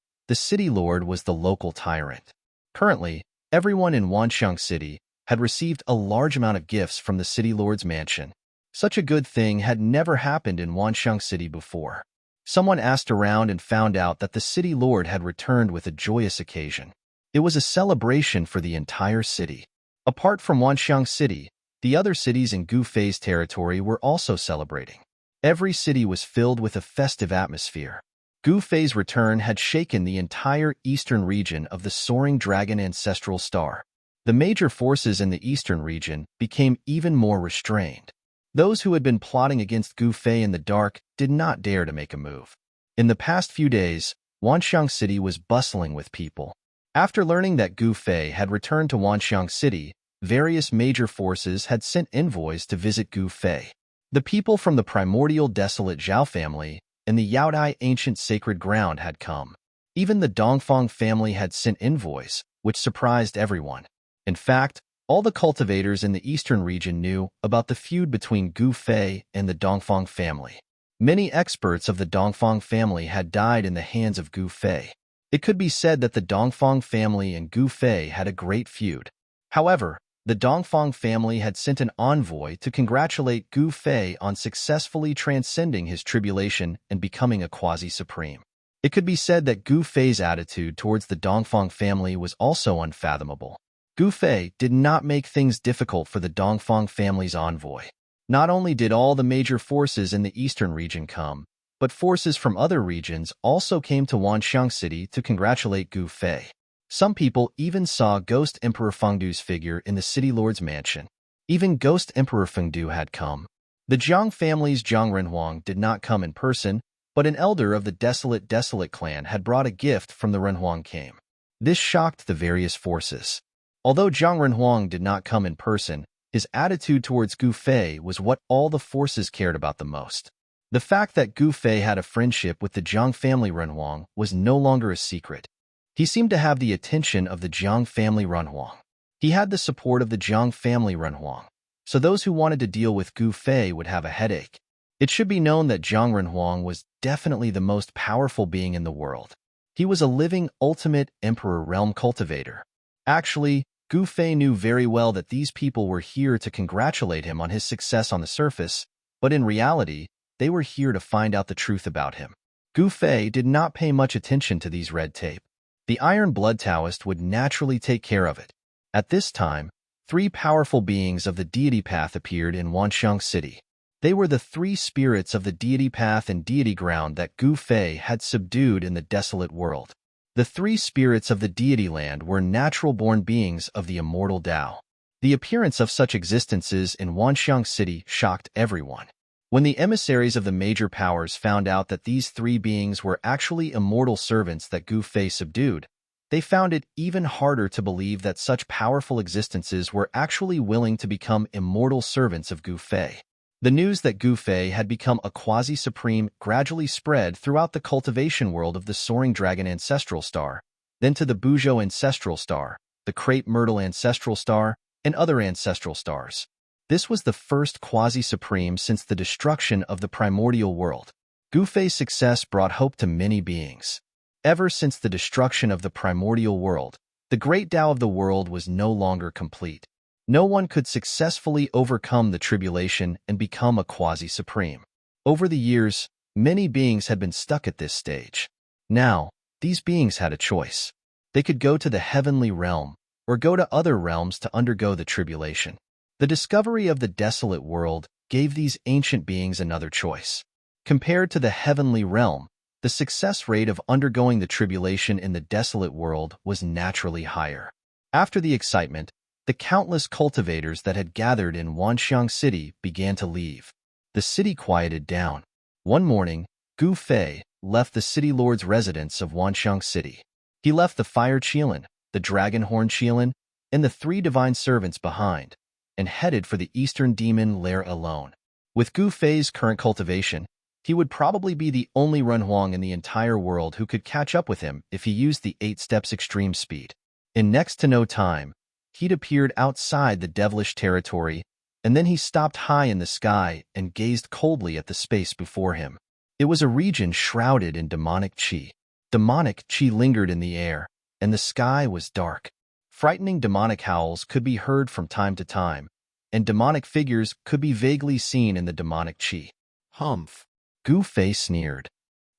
lord was the local tyrant. Currently, everyone in Wanxiang City had received a large amount of gifts from the city lord's mansion. Such a good thing had never happened in Wanxiang City before. Someone asked around and found out that the city lord had returned with a joyous occasion. It was a celebration for the entire city. Apart from Wanxiang City, the other cities in Gu Fei's territory were also celebrating. Every city was filled with a festive atmosphere. Gu Fei's return had shaken the entire eastern region of the soaring dragon ancestral star. The major forces in the eastern region became even more restrained. Those who had been plotting against Gu Fei in the dark did not dare to make a move. In the past few days, Wanxiang City was bustling with people. After learning that Gu Fei had returned to Wanxiang City, various major forces had sent envoys to visit Gu Fei. The people from the primordial desolate Zhao family and the Yaodai ancient sacred ground had come. Even the Dongfang family had sent envoys, which surprised everyone. In fact, all the cultivators in the eastern region knew about the feud between Gu Fei and the Dongfang family. Many experts of the Dongfang family had died in the hands of Gu Fei. It could be said that the Dongfang family and Gu Fei had a great feud. However, the Dongfang family had sent an envoy to congratulate Gu Fei on successfully transcending his tribulation and becoming a quasi-supreme. It could be said that Gu Fei's attitude towards the Dongfang family was also unfathomable. Gu Fei did not make things difficult for the Dongfang family's envoy. Not only did all the major forces in the eastern region come, but forces from other regions also came to Wanxiang City to congratulate Gu Fei. Some people even saw Ghost Emperor Fengdu's figure in the city lord's mansion. Even Ghost Emperor Fengdu had come. The Jiang family's Jiang Renhuang did not come in person, but an elder of the Desolate clan had brought a gift from the Renhuang came. This shocked the various forces. Although Jiang Renhuang did not come in person, his attitude towards Gu Fei was what all the forces cared about the most. The fact that Gu Fei had a friendship with the Jiang family Renhuang was no longer a secret. He seemed to have the attention of the Jiang family Renhuang. He had the support of the Jiang family Renhuang, so those who wanted to deal with Gu Fei would have a headache. It should be known that Jiang Renhuang was definitely the most powerful being in the world. He was a living ultimate emperor realm cultivator. Actually, Gu Fei knew very well that these people were here to congratulate him on his success on the surface, but in reality, they were here to find out the truth about him. Gu Fei did not pay much attention to these red tape. The Iron Blood Taoist would naturally take care of it. At this time, 3 powerful beings of the deity path appeared in Wanxiang City. They were the 3 spirits of the deity path and deity ground that Gu Fei had subdued in the desolate world. The 3 spirits of the deity land were natural-born beings of the immortal Tao. The appearance of such existences in Wanxiang City shocked everyone. When the emissaries of the major powers found out that these 3 beings were actually immortal servants that Gu Fei subdued, they found it even harder to believe that such powerful existences were actually willing to become immortal servants of Gu Fei. The news that Gu Fei had become a quasi-supreme gradually spread throughout the cultivation world of the Soaring Dragon Ancestral Star, then to the Buzhou Ancestral Star, the Crepe Myrtle Ancestral Star, and other ancestral stars. This was the first quasi-supreme since the destruction of the primordial world. Gu Fei's success brought hope to many beings. Ever since the destruction of the primordial world, the great Tao of the world was no longer complete. No one could successfully overcome the tribulation and become a quasi-supreme. Over the years, many beings had been stuck at this stage. Now, these beings had a choice. They could go to the heavenly realm, or go to other realms to undergo the tribulation. The discovery of the desolate world gave these ancient beings another choice. Compared to the heavenly realm, the success rate of undergoing the tribulation in the desolate world was naturally higher. After the excitement, the countless cultivators that had gathered in Wanxiang City began to leave. The city quieted down. One morning, Gu Fei left the city lord's residence of Wanxiang City. He left the fire Qilin, the dragon horn Qilin, and the 3 divine servants behind, and headed for the eastern demon lair alone. With Gu Fei's current cultivation, He would probably be the only Renhuang in the entire world who could catch up with him if he used the 8 steps extreme speed. In next to no time, he'd appeared outside the devilish territory, and then he stopped high in the sky and gazed coldly at the space before him. It was a region shrouded in demonic qi. Demonic qi lingered in the air, and the sky was dark. Frightening demonic howls could be heard from time to time, and demonic figures could be vaguely seen in the demonic qi. Humph. Gu Fei sneered.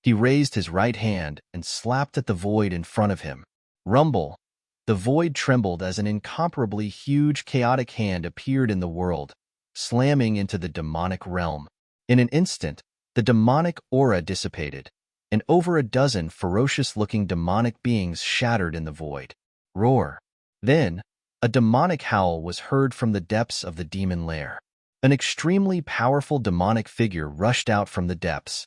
He raised his right hand and slapped at the void in front of him. Rumble. The void trembled as an incomparably huge chaotic hand appeared in the world, slamming into the demonic realm. In an instant, the demonic aura dissipated, and over a dozen ferocious-looking demonic beings shattered in the void. Roar. Then, a demonic howl was heard from the depths of the demon lair. An extremely powerful demonic figure rushed out from the depths.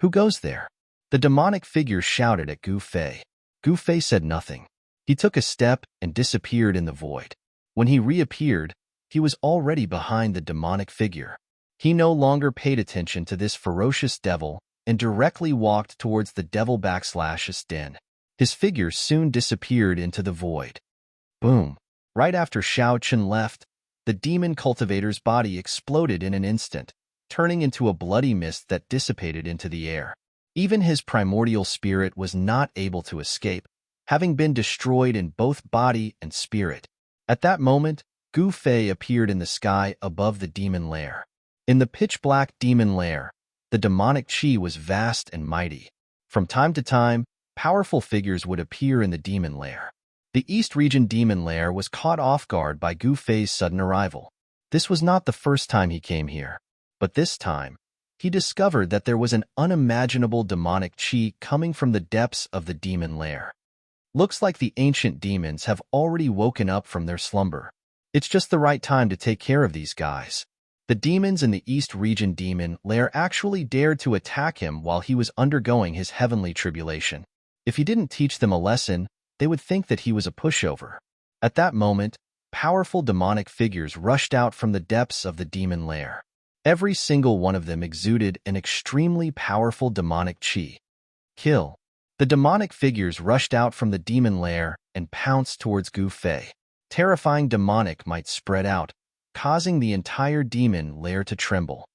Who goes there? The demonic figure shouted at Gu Fei. Gu Fei said nothing. He took a step and disappeared in the void. When he reappeared, he was already behind the demonic figure. He no longer paid attention to this ferocious devil and directly walked towards the devil/'s den. His figure soon disappeared into the void. Boom. Right after Xiao Chen left, the demon cultivator's body exploded in an instant, turning into a bloody mist that dissipated into the air. Even his primordial spirit was not able to escape, having been destroyed in both body and spirit. At that moment, Gu Fei appeared in the sky above the demon lair. In the pitch-black demon lair, the demonic qi was vast and mighty. From time to time, powerful figures would appear in the demon lair. The East Region demon lair was caught off guard by Gu Fei's sudden arrival. This was not the first time he came here, but this time, he discovered that there was an unimaginable demonic qi coming from the depths of the demon lair. Looks like the ancient demons have already woken up from their slumber. It's just the right time to take care of these guys. The demons in the East Region demon lair actually dared to attack him while he was undergoing his heavenly tribulation. If he didn't teach them a lesson, they would think that he was a pushover. At that moment, powerful demonic figures rushed out from the depths of the demon lair. Every single one of them exuded an extremely powerful demonic qi. Kill. The demonic figures rushed out from the demon lair and pounced towards Gu Fei. Terrifying demonic might spread out, causing the entire demon lair to tremble.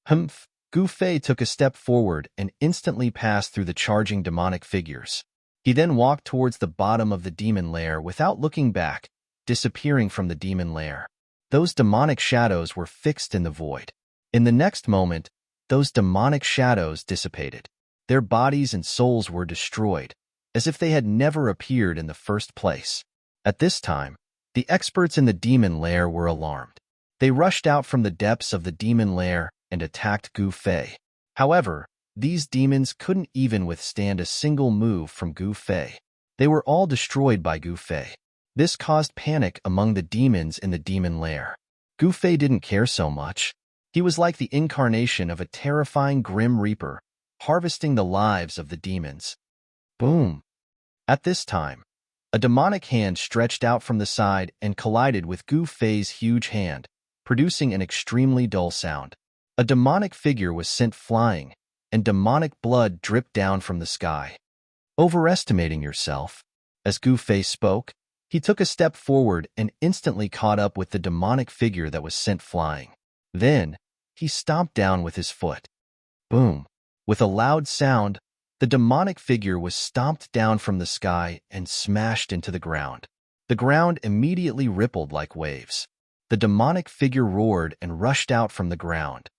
Humph! Gu Fei took a step forward and instantly passed through the charging demonic figures. He then walked towards the bottom of the demon lair without looking back, disappearing from the demon lair. Those demonic shadows were fixed in the void. In the next moment, those demonic shadows dissipated. Their bodies and souls were destroyed, as if they had never appeared in the first place. At this time, the experts in the demon lair were alarmed. They rushed out from the depths of the demon lair and attacked Gu Fei. However, these demons couldn't even withstand a single move from Gu Fei. They were all destroyed by Gu Fei. This caused panic among the demons in the demon lair. Gu Fei didn't care so much. He was like the incarnation of a terrifying grim reaper, harvesting the lives of the demons. Boom! At this time, a demonic hand stretched out from the side and collided with Gu Fei's huge hand, producing an extremely dull sound. A demonic figure was sent flying, and demonic blood dripped down from the sky. Overestimating yourself. As Gu Fei spoke, he took a step forward and instantly caught up with the demonic figure that was sent flying. Then, he stomped down with his foot. Boom! With a loud sound, the demonic figure was stomped down from the sky and smashed into the ground. The ground immediately rippled like waves. The demonic figure roared and rushed out from the ground.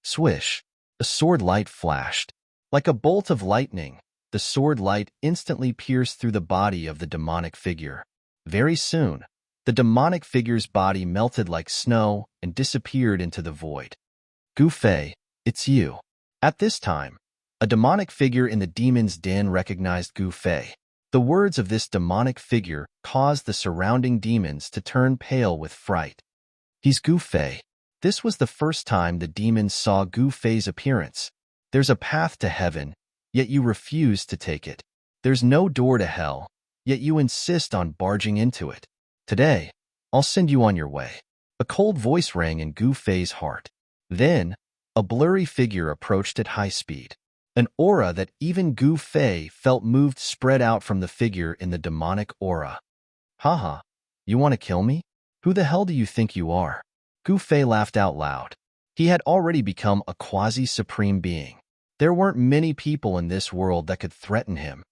Swish! A sword light flashed. Like a bolt of lightning, the sword light instantly pierced through the body of the demonic figure. Very soon, the demonic figure's body melted like snow and disappeared into the void. Gu Fei, it's you. At this time, a demonic figure in the demon's den recognized Gu Fei. The words of this demonic figure caused the surrounding demons to turn pale with fright. He's Gu Fei. This was the first time the demons saw Gu Fei's appearance. There's a path to heaven, yet you refuse to take it. There's no door to hell, yet you insist on barging into it. Today, I'll send you on your way. A cold voice rang in Gu Fei's heart. Then, A blurry figure approached at high speed. An aura that even Gu Fei felt moved spread out from the figure in the demonic aura. Haha, you want to kill me? Who the hell do you think you are? Gu Fei laughed out loud. He had already become a quasi-supreme being. There weren't many people in this world that could threaten him.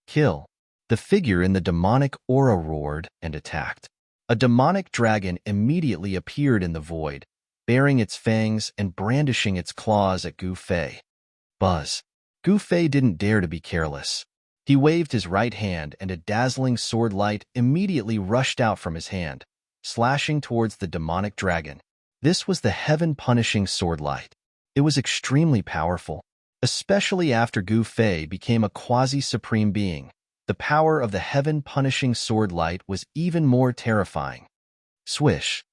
Kill. The figure in the demonic aura roared and attacked. A demonic dragon immediately appeared in the void, baring its fangs and brandishing its claws at Gu Fei. Buzz. Gu Fei didn't dare to be careless. He waved his right hand and a dazzling sword light immediately rushed out from his hand, slashing towards the demonic dragon. This was the heaven-punishing sword light. It was extremely powerful, especially after Gu Fei became a quasi-supreme being. The power of the heaven-punishing sword light was even more terrifying. Swish.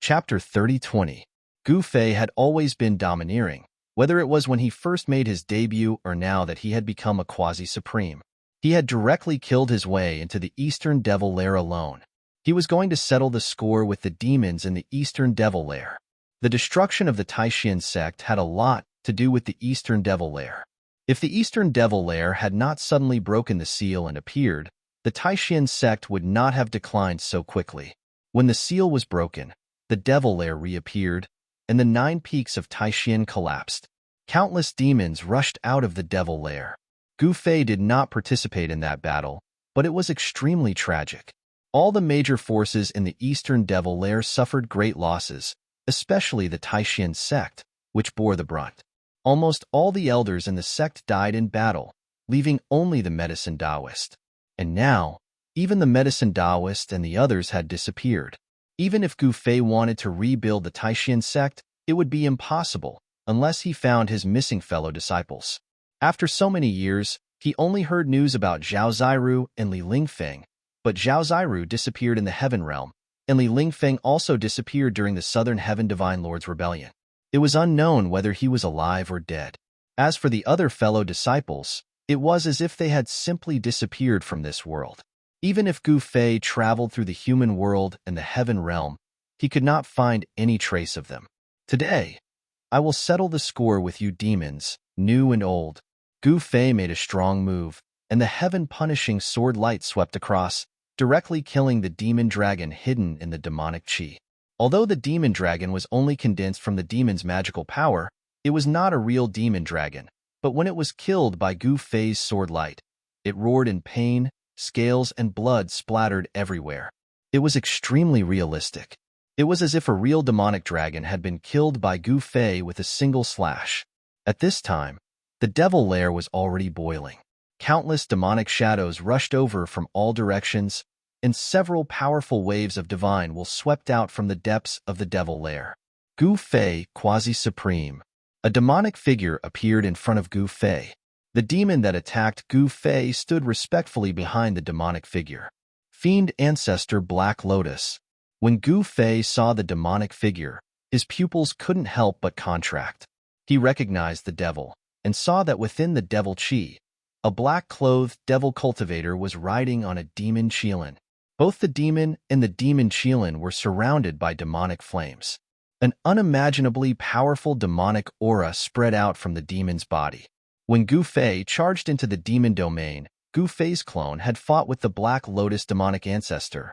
Chapter 30:20. Gu Fei had always been domineering, whether it was when he first made his debut or now that he had become a quasi-supreme. He had directly killed his way into the Eastern Devil Lair alone. He was going to settle the score with the demons in the Eastern Devil Lair. The destruction of the Taishan sect had a lot to do with the Eastern Devil Lair. If the Eastern Devil Lair had not suddenly broken the seal and appeared, the Taishan sect would not have declined so quickly. When the seal was broken, the Devil Lair reappeared, and the 9 peaks of Taishan collapsed. Countless demons rushed out of the Devil Lair. Gu Fei did not participate in that battle, but it was extremely tragic. All the major forces in the Eastern Devil Lair suffered great losses, especially the Taishan sect, which bore the brunt. Almost all the elders in the sect died in battle, leaving only the medicine Taoist. And now, even the medicine Taoist and the others had disappeared. Even if Gu Fei wanted to rebuild the Taishan sect, it would be impossible, unless he found his missing fellow disciples. After so many years, he only heard news about Zhao Ziru and Li Lingfeng, but Zhao Ziru disappeared in the Heaven Realm, and Li Lingfeng also disappeared during the Southern Heaven Divine Lord's rebellion. It was unknown whether he was alive or dead. As for the other fellow disciples, it was as if they had simply disappeared from this world. Even if Gu Fei traveled through the human world and the Heaven Realm, he could not find any trace of them. Today, I will settle the score with you demons, new and old. Gu Fei made a strong move, and the heaven-punishing sword light swept across, directly killing the demon dragon hidden in the demonic chi. Although the demon dragon was only condensed from the demon's magical power, it was not a real demon dragon, but when it was killed by Gu Fei's sword light, it roared in pain, scales and blood splattered everywhere. It was extremely realistic. It was as if a real demonic dragon had been killed by Gu Fei with a single slash. At this time, the Devil Lair was already boiling. Countless demonic shadows rushed over from all directions, and several powerful waves of divine will swept out from the depths of the Devil Lair. Gu Fei, quasi-supreme. A demonic figure appeared in front of Gu Fei. The demon that attacked Gu Fei stood respectfully behind the demonic figure. Fiend Ancestor Black Lotus. When Gu Fei saw the demonic figure, his pupils couldn't help but contract. He recognized the devil, and saw that within the devil chi, a black-clothed devil cultivator was riding on a demon qilin. Both the demon and the demon qilin were surrounded by demonic flames. An unimaginably powerful demonic aura spread out from the demon's body. When Gu Fei charged into the demon domain, Gu Fei's clone had fought with the Black Lotus demonic ancestor.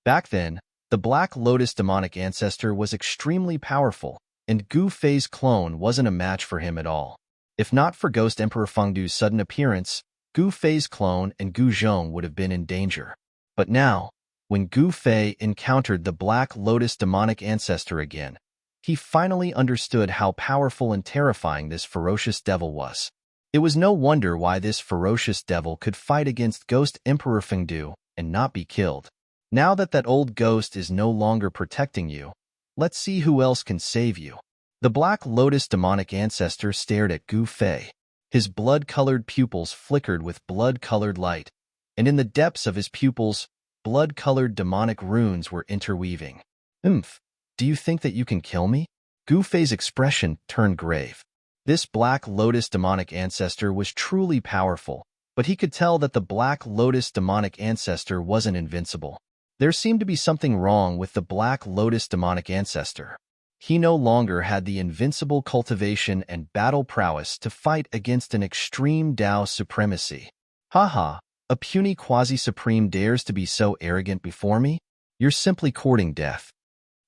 Back then, the Black Lotus demonic ancestor was extremely powerful, and Gu Fei's clone wasn't a match for him at all. If not for Ghost Emperor Fengdu's sudden appearance, Gu Fei's clone and Gu Zhong would have been in danger. But now, when Gu Fei encountered the Black Lotus demonic ancestor again, he finally understood how powerful and terrifying this ferocious devil was. It was no wonder why this ferocious devil could fight against Ghost Emperor Fengdu and not be killed. Now that old ghost is no longer protecting you, let's see who else can save you. The Black Lotus demonic ancestor stared at Gu Fei. His blood-colored pupils flickered with blood-colored light, and in the depths of his pupils, blood-colored demonic runes were interweaving. Do you think that you can kill me? Gu Fei's expression turned grave. This Black Lotus demonic ancestor was truly powerful, but he could tell that the Black Lotus demonic ancestor wasn't invincible. There seemed to be something wrong with the Black Lotus demonic ancestor. He no longer had the invincible cultivation and battle prowess to fight against an extreme Tao supremacy. Haha, a puny quasi-supreme dares to be so arrogant before me? You're simply courting death.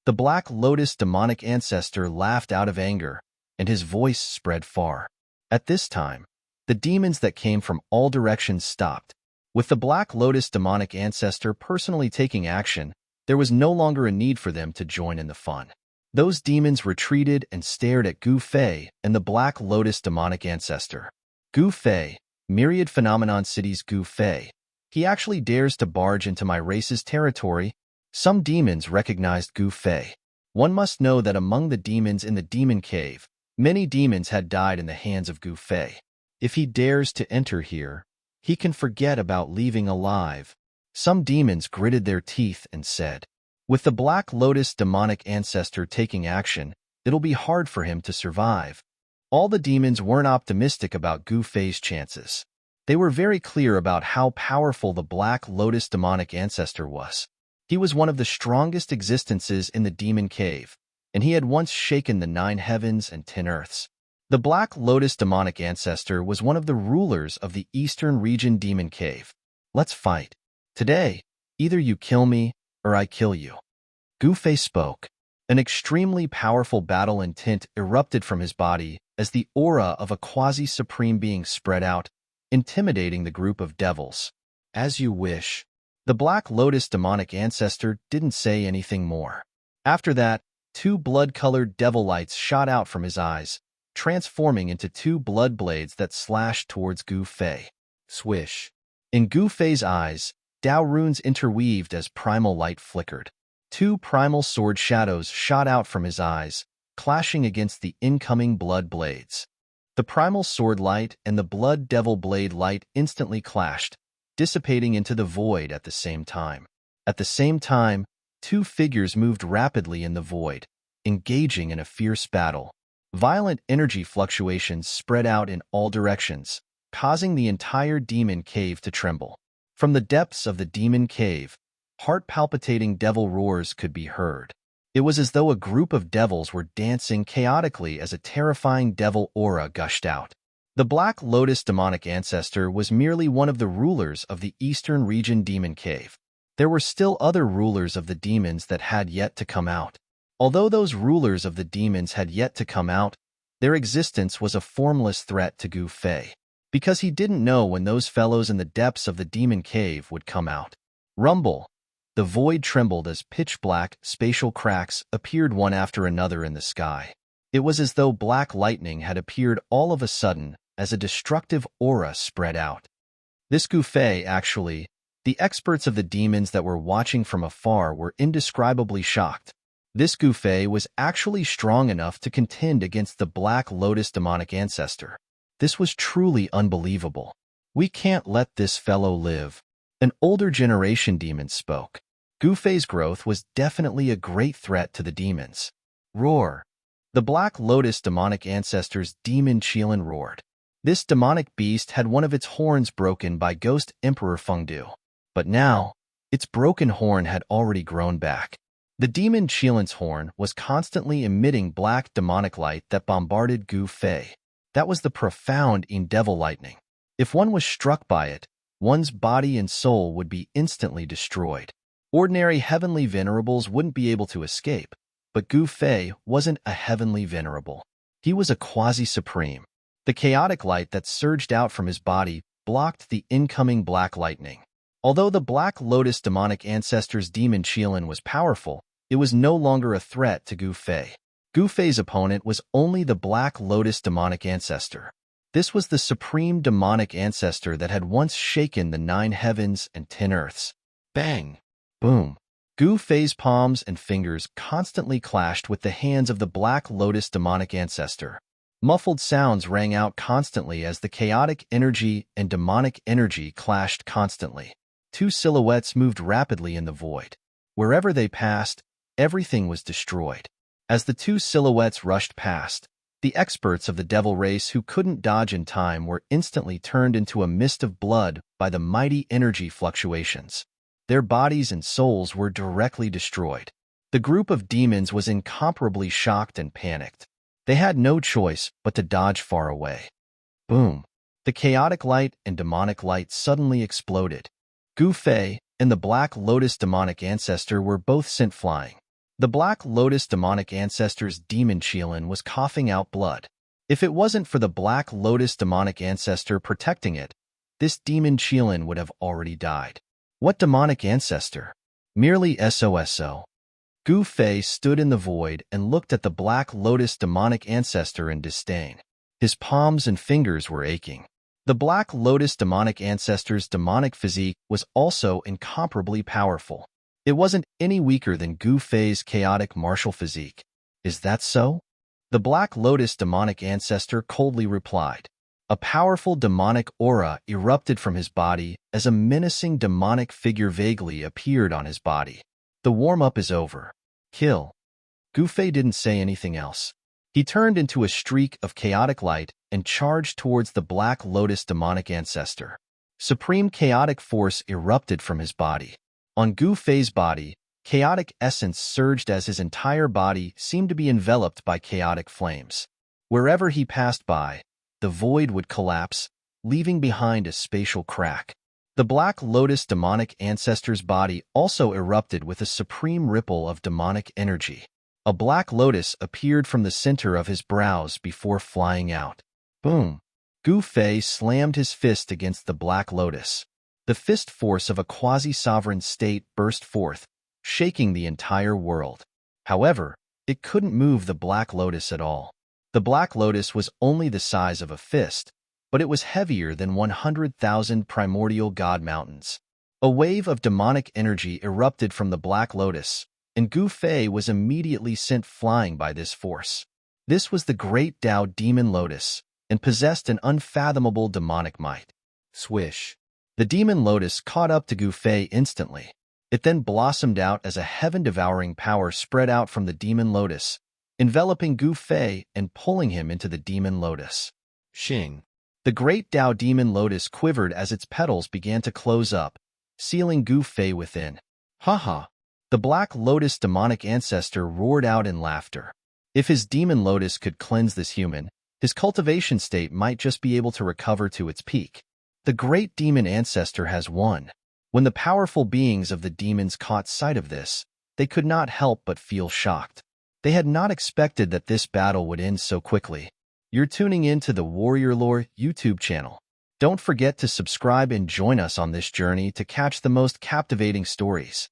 The Black Lotus demonic ancestor laughed out of anger, and his voice spread far. At this time, the demons that came from all directions stopped. With the Black Lotus demonic ancestor personally taking action, there was no longer a need for them to join in the fun. Those demons retreated and stared at Gu Fei and the Black Lotus demonic ancestor. Gu Fei, Myriad Phenomenon City's Gu Fei. He actually dares to barge into my race's territory. Some demons recognized Gu Fei. One must know that among the demons in the demon cave, many demons had died in the hands of Gu Fei. If he dares to enter here, he can forget about leaving alive. Some demons gritted their teeth and said, with the Black Lotus demonic ancestor taking action, it'll be hard for him to survive. All the demons weren't optimistic about Gu Fei's chances. They were very clear about how powerful the Black Lotus demonic ancestor was. He was one of the strongest existences in the demon cave, and he had once shaken the 9 heavens and 10 earths. The Black Lotus demonic ancestor was one of the rulers of the Eastern Region Demon Cave. Let's fight. Today, either you kill me, or I kill you. Gu Fei spoke. An extremely powerful battle intent erupted from his body as the aura of a quasi-supreme being spread out, intimidating the group of devils. As you wish. The Black Lotus demonic ancestor didn't say anything more. After that, 2 blood-colored devil lights shot out from his eyes, transforming into 2 blood blades that slashed towards Gu Fei. Swish. In Gu Fei's eyes, Tao runes interweaved as primal light flickered. 2 primal sword shadows shot out from his eyes, clashing against the incoming blood blades. The primal sword light and the blood devil blade light instantly clashed, dissipating into the void at the same time. At the same time, 2 figures moved rapidly in the void, engaging in a fierce battle. Violent energy fluctuations spread out in all directions, causing the entire demon cave to tremble. From the depths of the demon cave, heart-palpitating devil roars could be heard. It was as though a group of devils were dancing chaotically as a terrifying devil aura gushed out. The Black Lotus demonic ancestor was merely one of the rulers of the Eastern Region Demon Cave. There were still other rulers of the demons that had yet to come out. Although those rulers of the demons had yet to come out, their existence was a formless threat to Gu Fei, because he didn't know when those fellows in the depths of the demon cave would come out. Rumble. The void trembled as pitch-black, spatial cracks appeared one after another in the sky. It was as though black lightning had appeared all of a sudden as a destructive aura spread out. This Gu Fei, actually, the experts of the demons that were watching from afar were indescribably shocked. This Gu Fei was actually strong enough to contend against the Black Lotus demonic ancestor. This was truly unbelievable. We can't let this fellow live. An older generation demon spoke. Gu Fei's growth was definitely a great threat to the demons. Roar. The Black Lotus demonic ancestor's demon Qilin roared. This demonic beast had one of its horns broken by Ghost Emperor Fengdu. But now, its broken horn had already grown back. The demon Qilin's horn was constantly emitting black demonic light that bombarded Gu Fei. That was the profound devil lightning. If one was struck by it, one's body and soul would be instantly destroyed. Ordinary heavenly venerables wouldn't be able to escape, but Gu Fei wasn't a heavenly venerable. He was a quasi-supreme. The chaotic light that surged out from his body blocked the incoming black lightning. Although the Black Lotus demonic ancestor's demon Qilin was powerful, it was no longer a threat to Gu Fei. Gu Fei's opponent was only the Black Lotus demonic ancestor. This was the supreme demonic ancestor that had once shaken the 9 heavens and 10 earths. Bang! Boom! Gu Fei's palms and fingers constantly clashed with the hands of the Black Lotus demonic ancestor. Muffled sounds rang out constantly as the chaotic energy and demonic energy clashed constantly. 2 silhouettes moved rapidly in the void. Wherever they passed, everything was destroyed. As the 2 silhouettes rushed past, the experts of the devil race who couldn't dodge in time were instantly turned into a mist of blood by the mighty energy fluctuations. Their bodies and souls were directly destroyed. The group of demons was incomparably shocked and panicked. They had no choice but to dodge far away. Boom! The chaotic light and demonic light suddenly exploded. Gu Fei and the Black Lotus demonic ancestor were both sent flying. The Black Lotus demonic ancestor's demon Qilin was coughing out blood. If it wasn't for the Black Lotus demonic ancestor protecting it, this demon Qilin would have already died. What demonic ancestor? Merely SOSO. Gu Fei stood in the void and looked at the Black Lotus demonic ancestor in disdain. His palms and fingers were aching. The Black Lotus demonic ancestor's demonic physique was also incomparably powerful. It wasn't any weaker than Gu Fei's chaotic martial physique. Is that so? The Black Lotus demonic ancestor coldly replied. A powerful demonic aura erupted from his body as a menacing demonic figure vaguely appeared on his body. The warm-up is over. Kill. Gu Fei didn't say anything else. He turned into a streak of chaotic light and charged towards the Black Lotus demonic ancestor. Supreme chaotic force erupted from his body. On Gu Fei's body, chaotic essence surged as his entire body seemed to be enveloped by chaotic flames. Wherever he passed by, the void would collapse, leaving behind a spatial crack. The Black Lotus demonic ancestor's body also erupted with a supreme ripple of demonic energy. A black lotus appeared from the center of his brows before flying out. Boom! Gu Fei slammed his fist against the black lotus. The fist force of a quasi-sovereign state burst forth, shaking the entire world. However, it couldn't move the black lotus at all. The black lotus was only the size of a fist, but it was heavier than 100,000 primordial god mountains. A wave of demonic energy erupted from the black lotus, and Gu Fei was immediately sent flying by this force. This was the great Tao demon lotus, and possessed an unfathomable demonic might. Swish! The demon lotus caught up to Gu Fei instantly. It then blossomed out as a heaven-devouring power spread out from the demon lotus, enveloping Gu Fei and pulling him into the demon lotus. Xing! The great Tao demon lotus quivered as its petals began to close up, sealing Gu Fei within. Haha! The Black Lotus demonic ancestor roared out in laughter. If his demon lotus could cleanse this human, his cultivation state might just be able to recover to its peak. The great demon ancestor has won. When the powerful beings of the demons caught sight of this, they could not help but feel shocked. They had not expected that this battle would end so quickly. You're tuning in to the Warrior Lore YouTube channel. Don't forget to subscribe and join us on this journey to catch the most captivating stories.